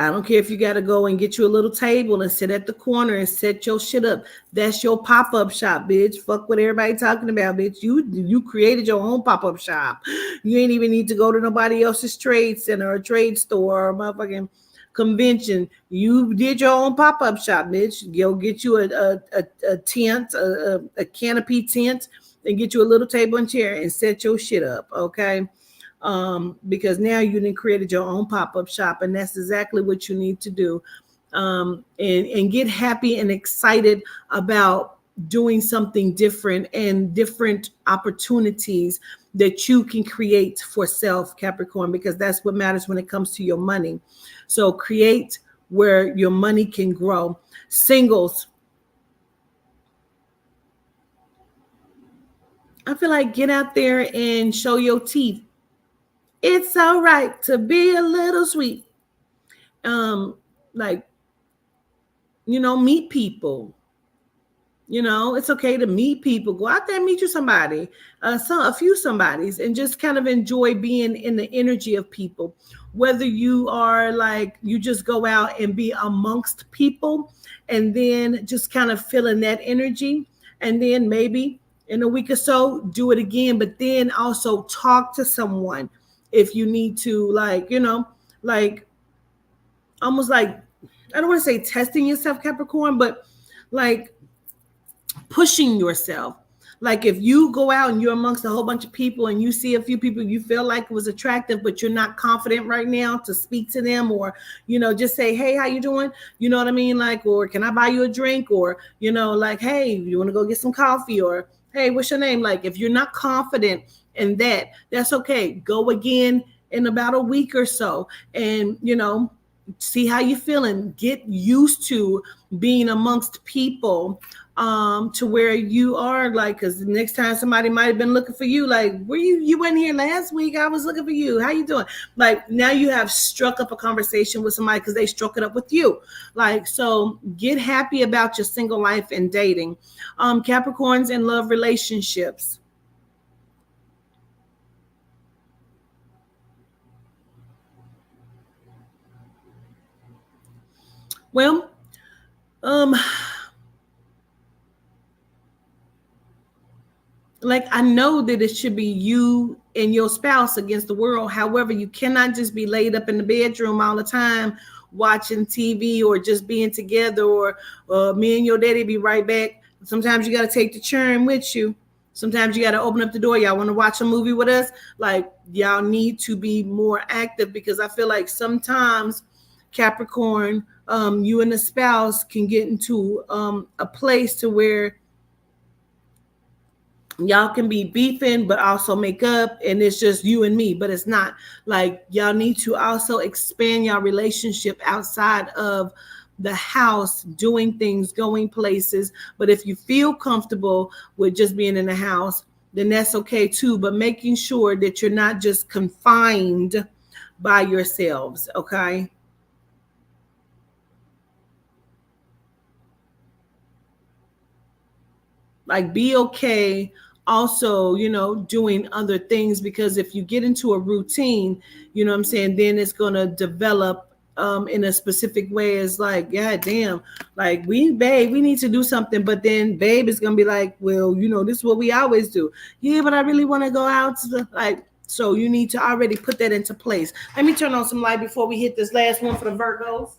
I don't care if you got to go and get you a little table and sit at the corner and set your shit up. That's your pop-up shop, bitch. Fuck what everybody talking about, bitch. You created your own pop-up shop. You ain't even need to go to nobody else's trade center or trade store or motherfucking convention. You did your own pop-up shop, bitch. Go get you a tent, a canopy tent, and get you a little table and chair and set your shit up, okay? Because now you done created your own pop-up shop, and that's exactly what you need to do. And get happy and excited about doing something different and different opportunities that you can create for self, Capricorn, because that's what matters when it comes to your money. So create where your money can grow. Singles, I feel like get out there and show your teeth. It's all right to be a little sweet. Meet people. It's okay to meet people. Go out there and meet you somebody, a few somebodies, and just kind of enjoy being in the energy of people. Whether you are you just go out and be amongst people, and then just kind of feeling that energy, and then maybe in a week or so do it again. But then also talk to someone if you need to, almost I don't want to say testing yourself, Capricorn, but pushing yourself. If you go out and you're amongst a whole bunch of people and you see a few people you feel like it was attractive, but you're not confident right now to speak to them, or, just say, hey, how you doing? You know what I mean? Or can I buy you a drink? Or, hey, you want to go get some coffee? Or, hey, what's your name? If you're not confident in that, that's okay. Go again in about a week or so, and, see how you're feeling. Get used to being amongst people, to where you are, because the next time somebody might have been looking for you, were you weren't here last week? I was looking for you. How you doing? Now you have struck up a conversation with somebody because they struck it up with you. So get happy about your single life and dating. Capricorns in love relationships. Well, I know that it should be you and your spouse against the world. However, you cannot just be laid up in the bedroom all the time watching TV, or just being together, or me and your daddy be right back. Sometimes you got to take the churn with you. Sometimes you got to open up the door. Y'all want to watch a movie with us? Y'all need to be more active, because I feel like sometimes Capricorn, you and the spouse can get into a place to where y'all can be beefing but also make up, and it's just you and me. But it's not like y'all need to also expand your relationship outside of the house, doing things, going places. But if you feel comfortable with just being in the house, then that's okay too. But making sure that you're not just confined by yourselves, okay? Like, be okay also, doing other things, because if you get into a routine, what I'm saying, then it's going to develop in a specific way. It's like, God damn, like, we need to do something. But then babe is going to be like, well, this is what we always do. Yeah, but I really want to go out to the, like, so you need to already put that into place. Let me turn on some light before we hit this last one for the Virgos.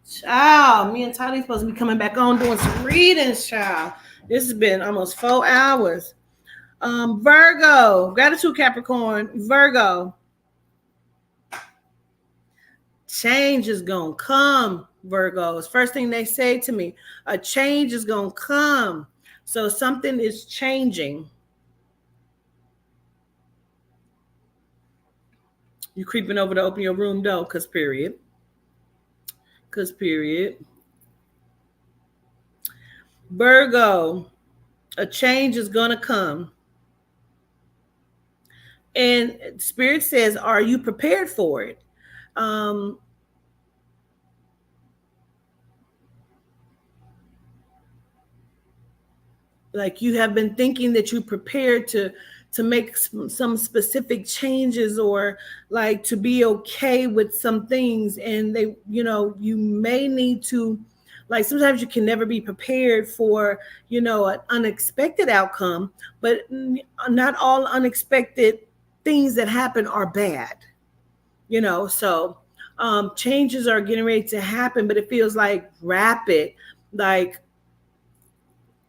Child, me and Toddy's supposed to be coming back on doing some readings, child. This has been almost 4 hours. Virgo, gratitude, Capricorn, Virgo. Change is gonna come, Virgos. First thing they say to me, a change is gonna come. So something is changing. You creeping over to open your room door, cause period. Virgo, a change is gonna come. And Spirit says, are you prepared for it? Like, you have been thinking that you're prepared to make some specific changes, or like to be okay with some things. And they, you may need to, like, sometimes you can never be prepared for, an unexpected outcome, but not all unexpected things that happen are bad, so changes are getting ready to happen, but it feels like rapid, like,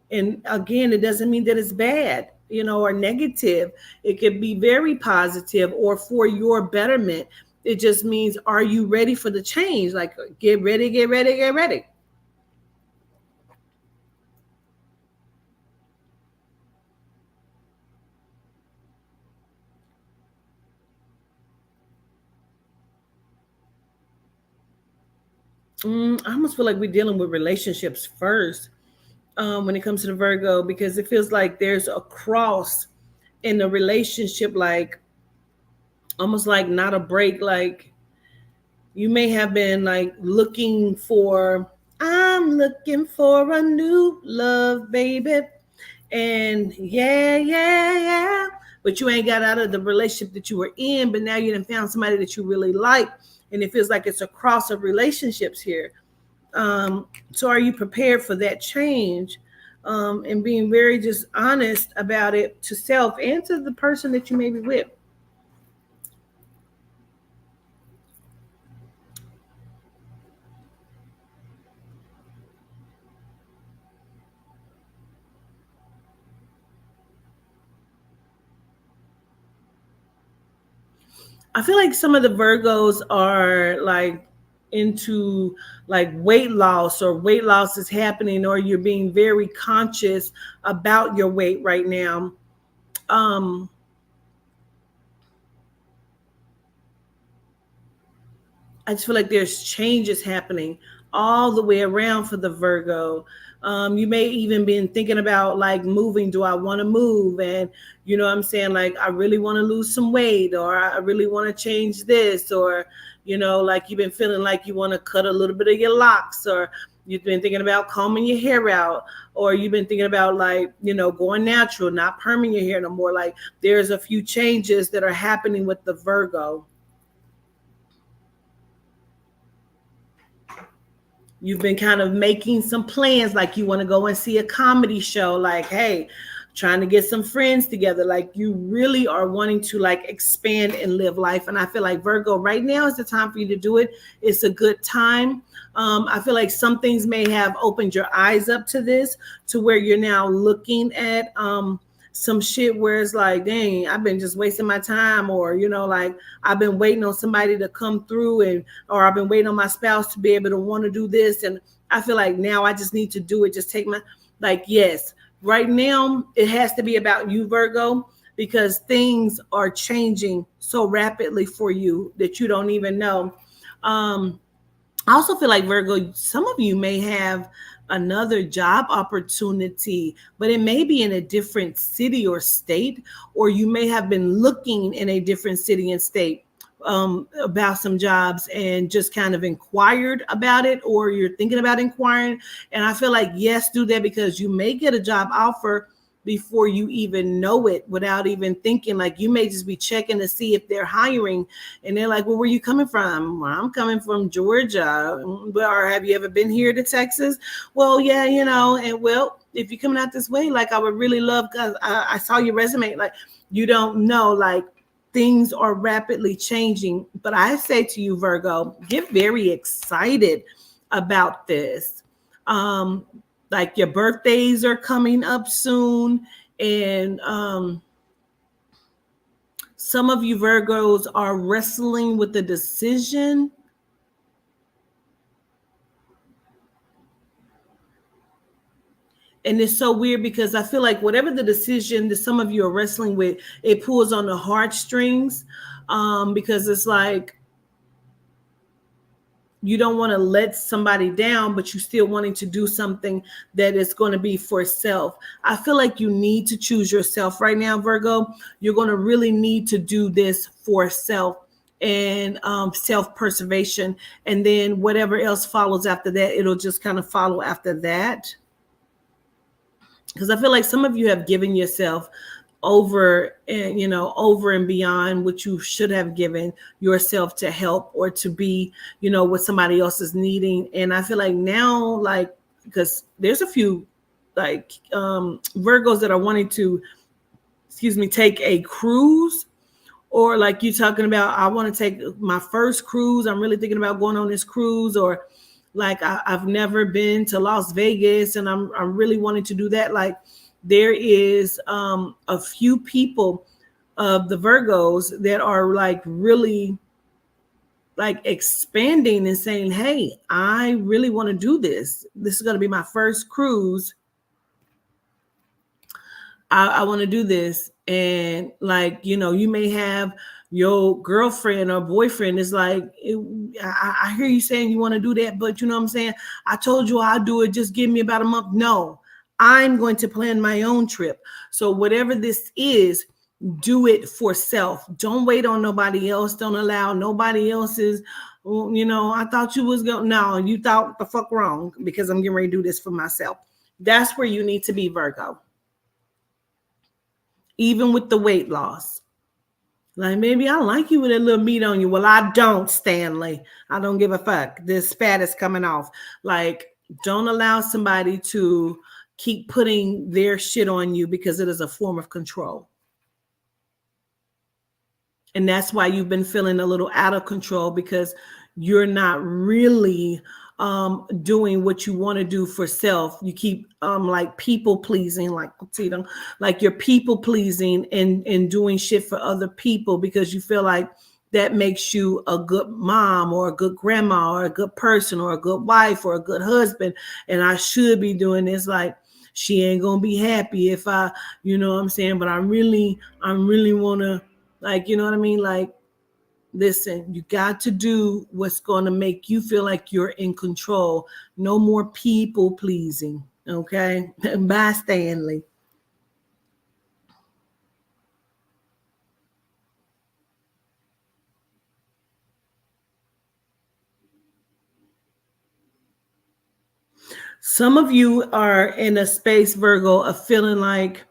and again, it doesn't mean that it's bad, or negative. It could be very positive or for your betterment. It just means, are you ready for the change? Like, get ready, get ready, get ready. I almost feel like we're dealing with relationships first when it comes to the Virgo, because it feels like there's a cross in the relationship, like almost like not a break. Like, you may have been like I'm looking for a new love, baby. And yeah. But you ain't got out of the relationship that you were in, but now you done found somebody that you really like. And it feels like it's a cross of relationships here. So are you prepared for that change? And being very just honest about it to self and to the person that you may be with. I feel like some of the Virgos are like into like weight loss, or weight loss is happening, or you're being very conscious about your weight right now. I just feel like there's changes happening all the way around for the Virgo. You may even been thinking about like moving. Do I want to move? And what I'm saying, like, I really want to lose some weight, or I really want to change this, or like you've been feeling like you want to cut a little bit of your locks, or you've been thinking about combing your hair out, or you've been thinking about like going natural, not perming your hair no more. Like, there's a few changes that are happening with the Virgo. You've been kind of making some plans, like you want to go and see a comedy show, like, hey, trying to get some friends together. Like, you really are wanting to like expand and live life. And I feel like Virgo, right now is the time for you to do it. It's a good time. I feel like some things may have opened your eyes up to this, to where you're now looking at some shit where it's like, dang, I've been just wasting my time, or like I've been waiting on somebody to come through, or I've been waiting on my spouse to be able to want to do this, and I feel like now I just need to do it. Just take my, like, yes, right now it has to be about you, Virgo, because things are changing so rapidly for you that you don't even know. I also feel like, Virgo, some of you may have another job opportunity, but it may be in a different city or state, or you may have been looking in a different city and state about some jobs and just kind of inquired about it, or you're thinking about inquiring. And I feel like, yes, do that, because you may get a job offer before you even know it, without even thinking. Like, you may just be checking to see if they're hiring, and they're like, well, where are you coming from? Well, I'm coming from Georgia. Or have you ever been here to Texas? Well, yeah, and well, if you're coming out this way, like, I would really love, because I saw your resume. Like, you don't know, like, things are rapidly changing. But I say to you, Virgo, get very excited about this. Like, your birthdays are coming up soon, and some of you Virgos are wrestling with the decision. And it's so weird, because I feel like whatever the decision that some of you are wrestling with, it pulls on the heartstrings, because it's like, you don't want to let somebody down, but you still wanting to do something that is going to be for self. I feel like you need to choose yourself right now, Virgo. You're going to really need to do this for self and self-preservation. And then whatever else follows after that, it'll just kind of follow after that. Because I feel like some of you have given yourself over and beyond what you should have given yourself to help, or to be, what somebody else is needing. And I feel like now, like, because there's a few like Virgos that are wanting to, take a cruise, or like you talking about, I want to take my first cruise. I'm really thinking about going on this cruise, or like I've never been to Las Vegas and I'm really wanting to do that. Like, there is a few people of the Virgos that are like really like expanding and saying, hey, I really want to do this. This is going to be my first cruise. I want to do this. And like, you may have your girlfriend or boyfriend is like, I hear you saying you want to do that, but you know what I'm saying? I told you I'll do it. Just give me about a month. No, I'm going to plan my own trip. So whatever this is, do it for self. Don't wait on nobody else. Don't allow nobody else's, I thought you was going. No, you thought the fuck wrong, because I'm getting ready to do this for myself. That's where you need to be, Virgo. Even with the weight loss. Like, maybe I like you with a little meat on you. Well, I don't, Stanley. I don't give a fuck. This fat is coming off. Like, don't allow somebody to keep putting their shit on you, because it is a form of control. And that's why you've been feeling a little out of control, because you're not really doing what you want to do for self. You keep like people pleasing, like QuaTita, like you're people pleasing and doing shit for other people, because you feel like that makes you a good mom or a good grandma or a good person or a good wife or a good husband. And I should be doing this. Like, she ain't gonna be happy if I, you know what I'm saying? But I really want to, like, you know what I mean? Like, listen, you got to do what's going to make you feel like you're in control. No more people pleasing. Okay. Bye, Stanley. Some of you are in a space, Virgo, of feeling like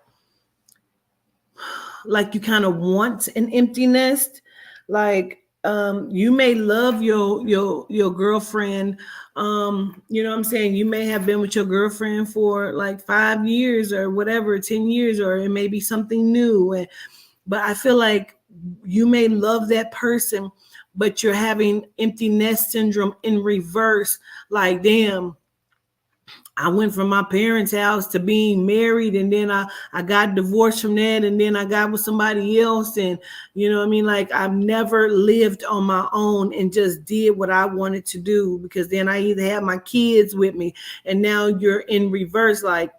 you kind of want an empty nest. Like, you may love your girlfriend. You know what I'm saying? You may have been with your girlfriend for like 5 years or whatever, 10 years, or it may be something new. But I feel like you may love that person, but you're having empty nest syndrome in reverse. Like, damn, I went from my parents' house to being married, and then I got divorced from that, and then I got with somebody else. And you know what I mean? Like, I've never lived on my own and just did what I wanted to do, because then I either had my kids with me, and now you're in reverse. Like,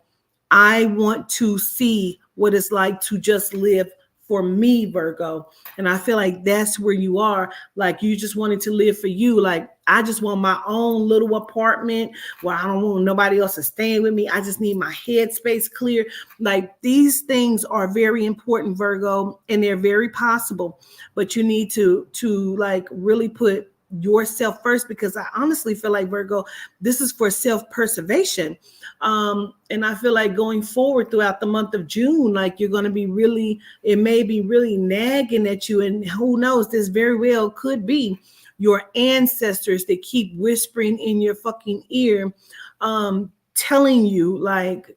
I want to see what it's like to just live for me, Virgo. And I feel like that's where you are. Like, you just wanted to live for you. Like, I just want my own little apartment where I don't want nobody else to stay with me. I just need my headspace clear. Like, these things are very important, Virgo, and they're very possible. But you need to like really put yourself first, because I honestly feel like, Virgo, this is for self-preservation. And I feel like going forward throughout the month of June, like, you're going to be really, it may be really nagging at you. And who knows, this very well could be your ancestors that keep whispering in your fucking ear, telling you, like,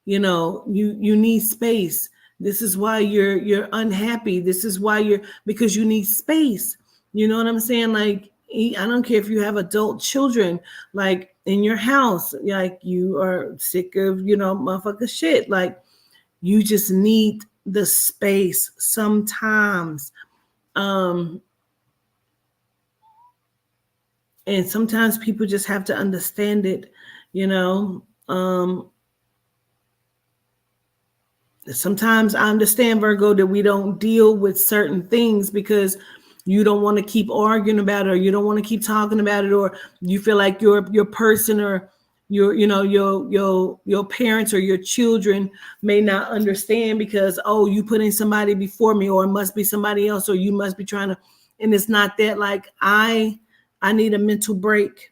you know, you need space. This is why you're unhappy. This is why because you need space. You know what I'm saying? Like, I don't care if you have adult children, like, in your house, like, you are sick of, motherfucker shit. Like, you just need the space sometimes. And sometimes people just have to understand it, sometimes I understand, Virgo, that we don't deal with certain things because you don't want to keep arguing about it, or you don't want to keep talking about it, or you feel like your person or your parents or your children may not understand because, oh, you put in somebody before me, or it must be somebody else, or you must be trying to, and it's not that. Like, I need a mental break.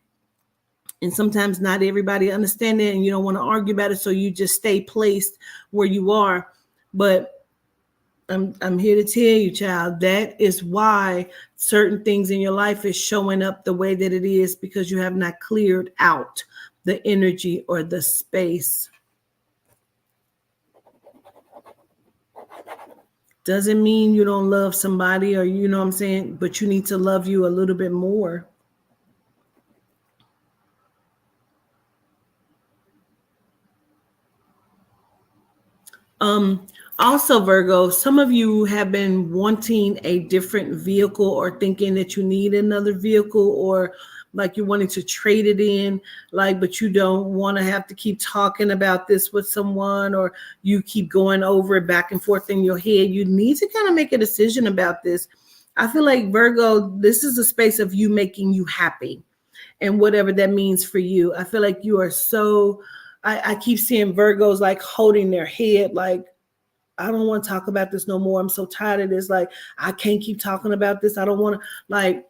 And sometimes not everybody understands it, and you don't want to argue about it, so you just stay placed where you are. But I'm here to tell you, child, that is why certain things in your life is showing up the way that it is, because you have not cleared out the energy or the space. Doesn't mean you don't love somebody, or you know what I'm saying, but you need to love you a little bit more. Also, Virgo, some of you have been wanting a different vehicle, or thinking that you need another vehicle, or like you're wanting to trade it in, like, but you don't want to have to keep talking about this with someone, or you keep going over it back and forth in your head. You need to kind of make a decision about this. I feel like, Virgo, this is a space of you making you happy, and whatever that means for you. I feel like you are so, I keep seeing Virgos like holding their head, like, I don't want to talk about this no more. I'm so tired of this. Like, I can't keep talking about this. I don't want to, like,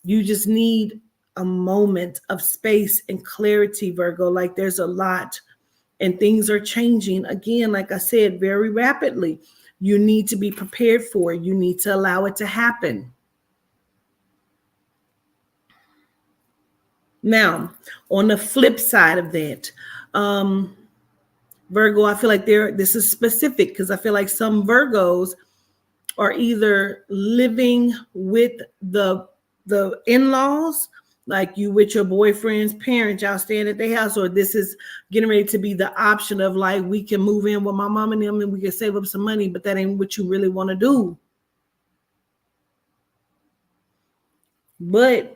you just need a moment of space and clarity, Virgo. Like, there's a lot and things are changing again, like I said, very rapidly. You need to be prepared for it. You need to allow it to happen. Now, on the flip side of that, Virgo, I feel like this is specific, because I feel like some Virgos are either living with the in-laws, like you with your boyfriend's parents, y'all staying at their house, or this is getting ready to be the option of, like, we can move in with my mom and them and we can save up some money, but that ain't what you really want to do. But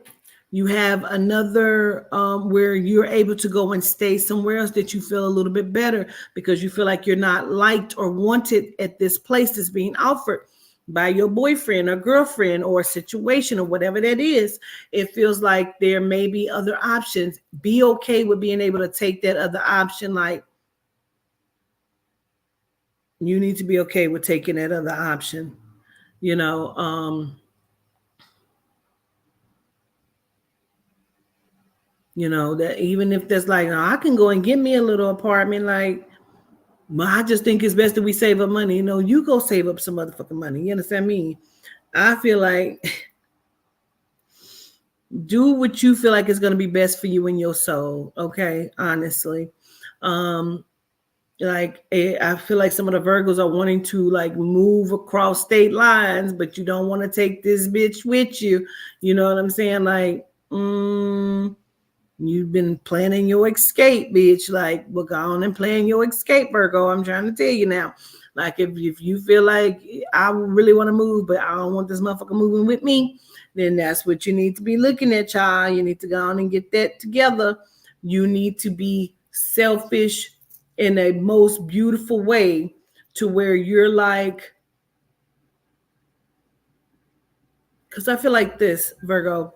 you have another where you're able to go and stay somewhere else that you feel a little bit better, because you feel like you're not liked or wanted at this place that's being offered by your boyfriend or girlfriend or situation or whatever that is. It feels like there may be other options. Be okay with being able to take that other option. Like, you need to be okay with taking that other option, that even if there's like, I can go and get me a little apartment, like, well, I just think it's best that we save up money. You go save up some motherfucking money. You understand me? I feel like do what you feel like is going to be best for you and your soul. Okay. Honestly. Like, I feel like some of the Virgos are wanting to, like, move across state lines, but you don't want to take this bitch with you. You know what I'm saying? Like, You've been planning your escape, bitch. Like, well, go on and plan your escape, Virgo. I'm trying to tell you now. Like, if you feel like I really want to move, but I don't want this motherfucker moving with me, then that's what you need to be looking at, child. You need to go on and get that together. You need to be selfish in a most beautiful way to where you're like, because I feel like this, Virgo.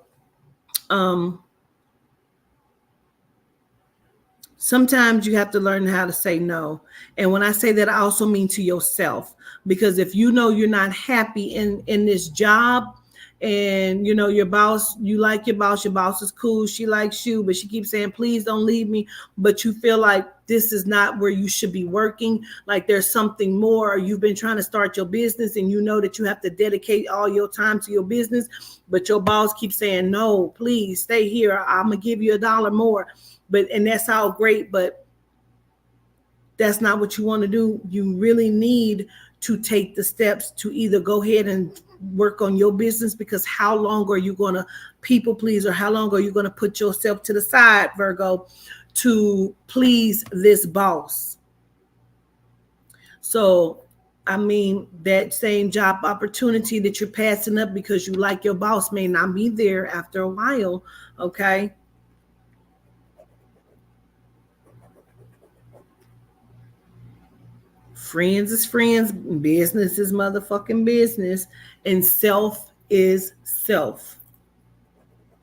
Sometimes you have to learn how to say no. And when I say that, I also mean to yourself. Because if you know you're not happy in this job, and you know your boss, you like your boss is cool, she likes you, but she keeps saying, please don't leave me. But you feel like this is not where you should be working, like there's something more, or you've been trying to start your business and you know that you have to dedicate all your time to your business, but your boss keeps saying, no, please stay here, I'm gonna give you $1 more. And that's all great, but that's not what you want to do. You really need to take the steps to either go ahead and work on your business, because how long are you going to people please, or how long are you going to put yourself to the side, Virgo, to please this boss? So, I mean, that same job opportunity that you're passing up because you like your boss may not be there after a while, okay? Friends is friends, business is motherfucking business, and self is self.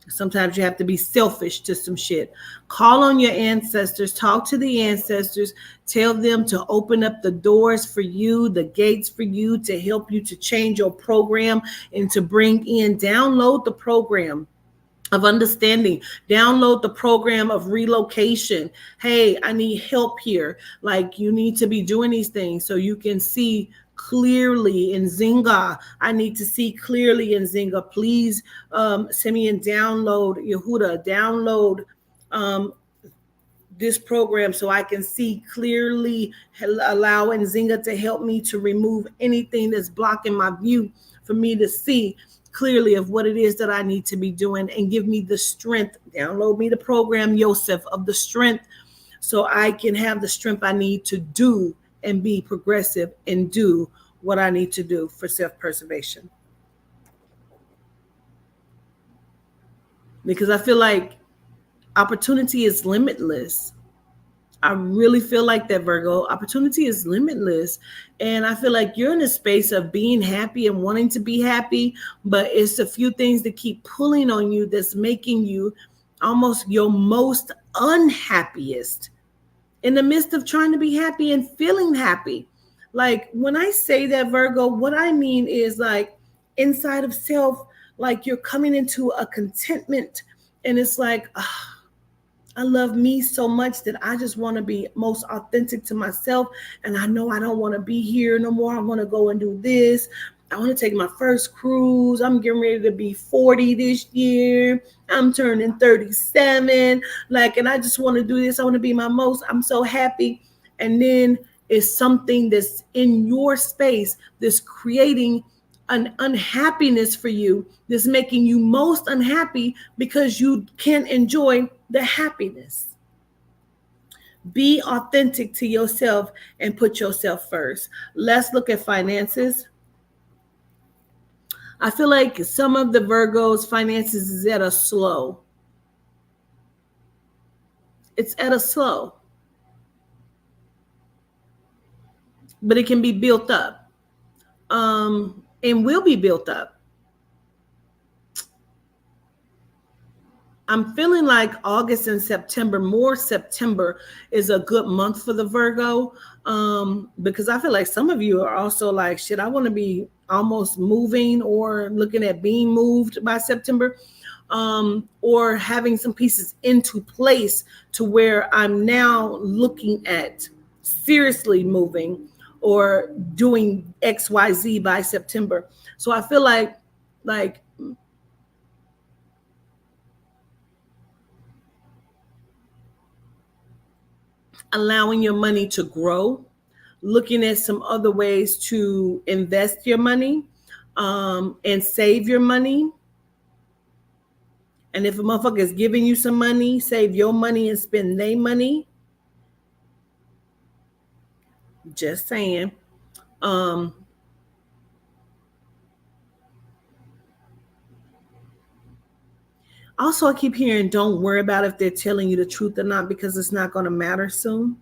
Sometimes you have to be selfish to some shit. Call on your ancestors, talk to the ancestors, tell them to open up the doors for you, the gates for you, to help you to change your program and to bring in, download the program of understanding, download the program of relocation. Hey, I need help here. Like, you need to be doing these things so you can see clearly in Zinga. I need to see clearly in Zinga. Please send me and download, Yehuda, download this program so I can see clearly, allow Nzinga to help me to remove anything that's blocking my view for me to see clearly of what it is that I need to be doing, and give me the strength. Download me the program, Yosef, of the strength, so I can have the strength I need to do and be progressive and do what I need to do for self-preservation. Because I feel like opportunity is limitless. I really feel like that, Virgo. Opportunity is limitless. And I feel like you're in a space of being happy and wanting to be happy, but it's a few things that keep pulling on you that's making you almost your most unhappiest in the midst of trying to be happy and feeling happy. Like, when I say that, Virgo, what I mean is, like, inside of self, like you're coming into a contentment, and it's like, I love me so much that I just want to be most authentic to myself. And I know I don't want to be here no more. I want to go and do this. I want to take my first cruise. I'm getting ready to be 40 this year. I'm turning 37. Like, and I just want to do this. I want to be my most. I'm so happy. And then it's something that's in your space that's creating an unhappiness for you, that's making you most unhappy because you can't enjoy the happiness. Be authentic to yourself and put yourself first. Let's look at finances. I feel like some of the Virgos' finances is at a slow. It's at a slow. But it can be built up. And will be built up. I'm feeling like August and September, more September, is a good month for the Virgo, because I feel like some of you are also like, shit, I want to be almost moving or looking at being moved by September, or having some pieces into place to where I'm now looking at seriously moving or doing XYZ by September. So I feel like allowing your money to grow, looking at some other ways to invest your money, and save your money, And if a motherfucker is giving you some money, save your money and spend their money. Just saying. Also, I keep hearing don't worry about if they're telling you the truth or not, because it's not going to matter soon.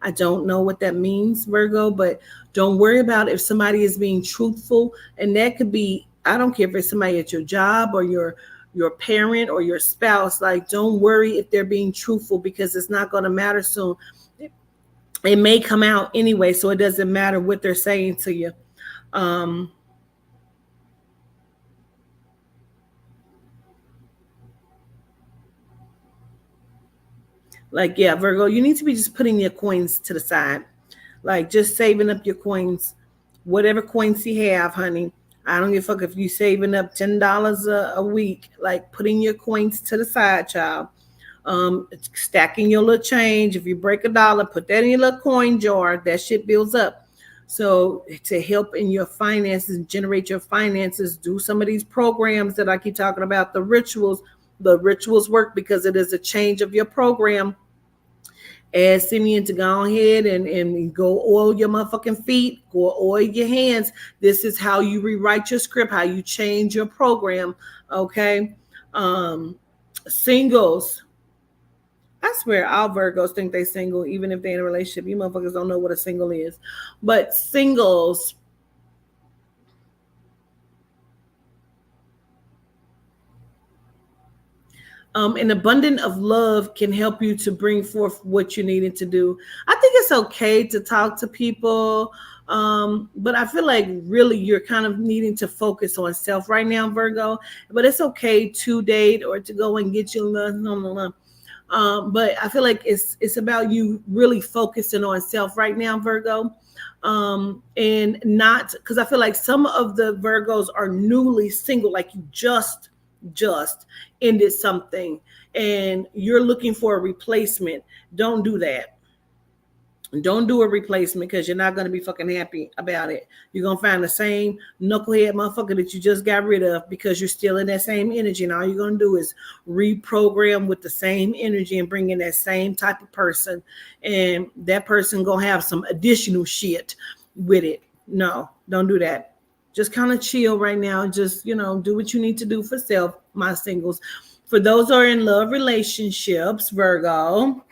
I don't know what that means, Virgo, but don't worry about if somebody is being truthful. And that could be, I don't care if it's somebody at your job or your parent or your spouse. Like, don't worry if they're being truthful, because it's not going to matter soon. It may come out anyway, so it doesn't matter what they're saying to you. Like, yeah, Virgo, you need to be just putting your coins to the side. Like, just saving up your coins, whatever coins you have, honey. I don't give a fuck if you saving up $10 a week. Like, putting your coins to the side, child. Stacking your little change. If you break $1, put that in your little coin jar. That shit builds up. So to help in your finances, generate your finances, do some of these programs that I keep talking about, the rituals. The rituals work because it is a change of your program. Ask Simeon to go ahead and go oil your motherfucking feet, go oil your hands. This is how you rewrite your script, how you change your program. Okay. Singles. I swear all Virgos think they single, even if they're in a relationship. You motherfuckers don't know what a single is. But singles, an abundance of love can help you to bring forth what you needed to do. I think it's okay to talk to people, but I feel like really you're kind of needing to focus on self right now, Virgo. But it's okay to date or to go and get you love. But I feel like it's about you really focusing on self right now, Virgo. And not, because I feel like some of the Virgos are newly single, like you just ended something and you're looking for a replacement. Don't do that. Don't do a replacement, because you're not going to be fucking happy about it. You're going to find the same knucklehead motherfucker that you just got rid of, because you're still in that same energy. And all you're going to do is reprogram with the same energy and bring in that same type of person. And that person going to have some additional shit with it. No, don't do that. Just kind of chill right now. Just, do what you need to do for self, my singles. For those who are in love relationships, Virgo,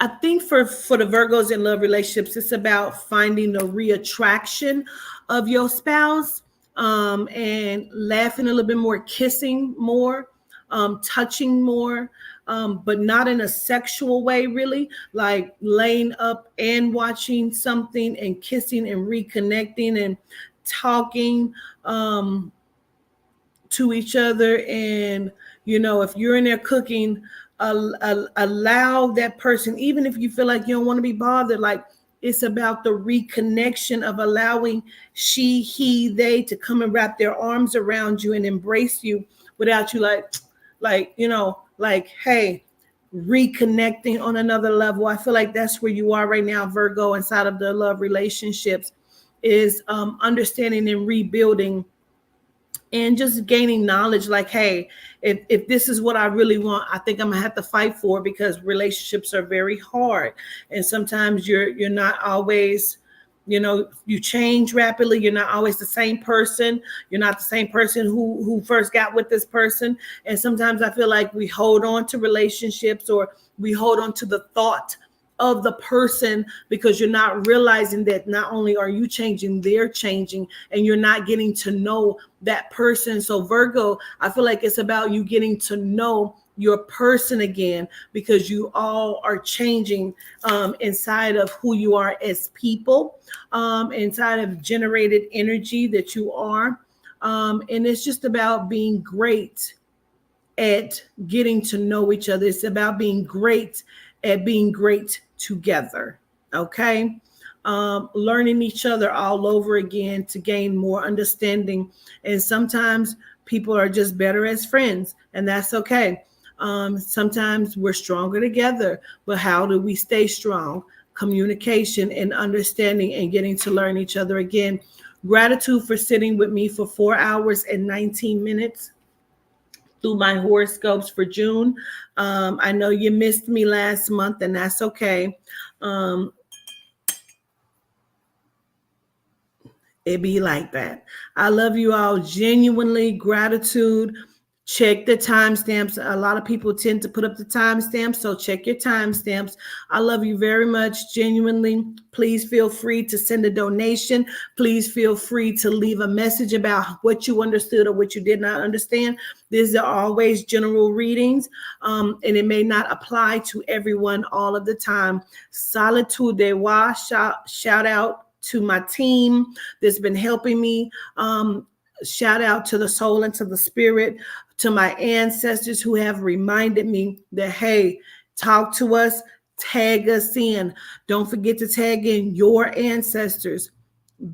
I think for the Virgos in love relationships, it's about finding the reattraction of your spouse, and laughing a little bit more, kissing more, touching more, but not in a sexual way, really, like laying up and watching something and kissing and reconnecting and talking to each other. And, if you're in there cooking, allow that person, even if you feel like you don't want to be bothered, like it's about the reconnection of allowing she, he, they to come and wrap their arms around you and embrace you without you like, hey, reconnecting on another level. I feel like that's where you are right now, Virgo, inside of the love relationships, is understanding and rebuilding and just gaining knowledge. Like, hey, if this is what I really want, I think I'm gonna have to fight for it, because relationships are very hard. And sometimes you're not always, you change rapidly. You're not always the same person. You're not the same person who first got with this person. And sometimes I feel like we hold on to relationships, or we hold on to the thought of the person, because you're not realizing that not only are you changing, they're changing, and you're not getting to know that person. So Virgo, I feel like it's about you getting to know your person again, because you all are changing inside of who you are as people, inside of generated energy that you are. And it's just about being great at getting to know each other. It's about being great at being great together. Okay. Learning each other all over again to gain more understanding. And sometimes people are just better as friends, and that's okay. Sometimes we're stronger together, but how do we stay strong? communication and understanding and getting to learn each other again. Gratitude for sitting with me for 4 hours and 19 minutes through my horoscopes for June. I know you missed me last month, and that's okay. It be like that. I love you all genuinely. Gratitude. Check the timestamps. A lot of people tend to put up the timestamps, so check your timestamps. I love you very much, genuinely. Please feel free to send a donation. Please feel free to leave a message about what you understood or what you did not understand. These are always general readings, and it may not apply to everyone all of the time. Solitude de wa. Shout out to my team that's been helping me. Shout out to the soul and to the spirit, to my ancestors who have reminded me that, hey, talk to us, tag us in. Don't forget to tag in your ancestors.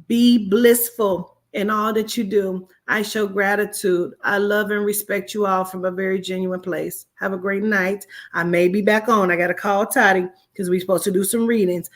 Be blissful in all that you do. I show gratitude. I love and respect you all from a very genuine place. Have a great night. I may be back on. I got to call Toddy because we're supposed to do some readings.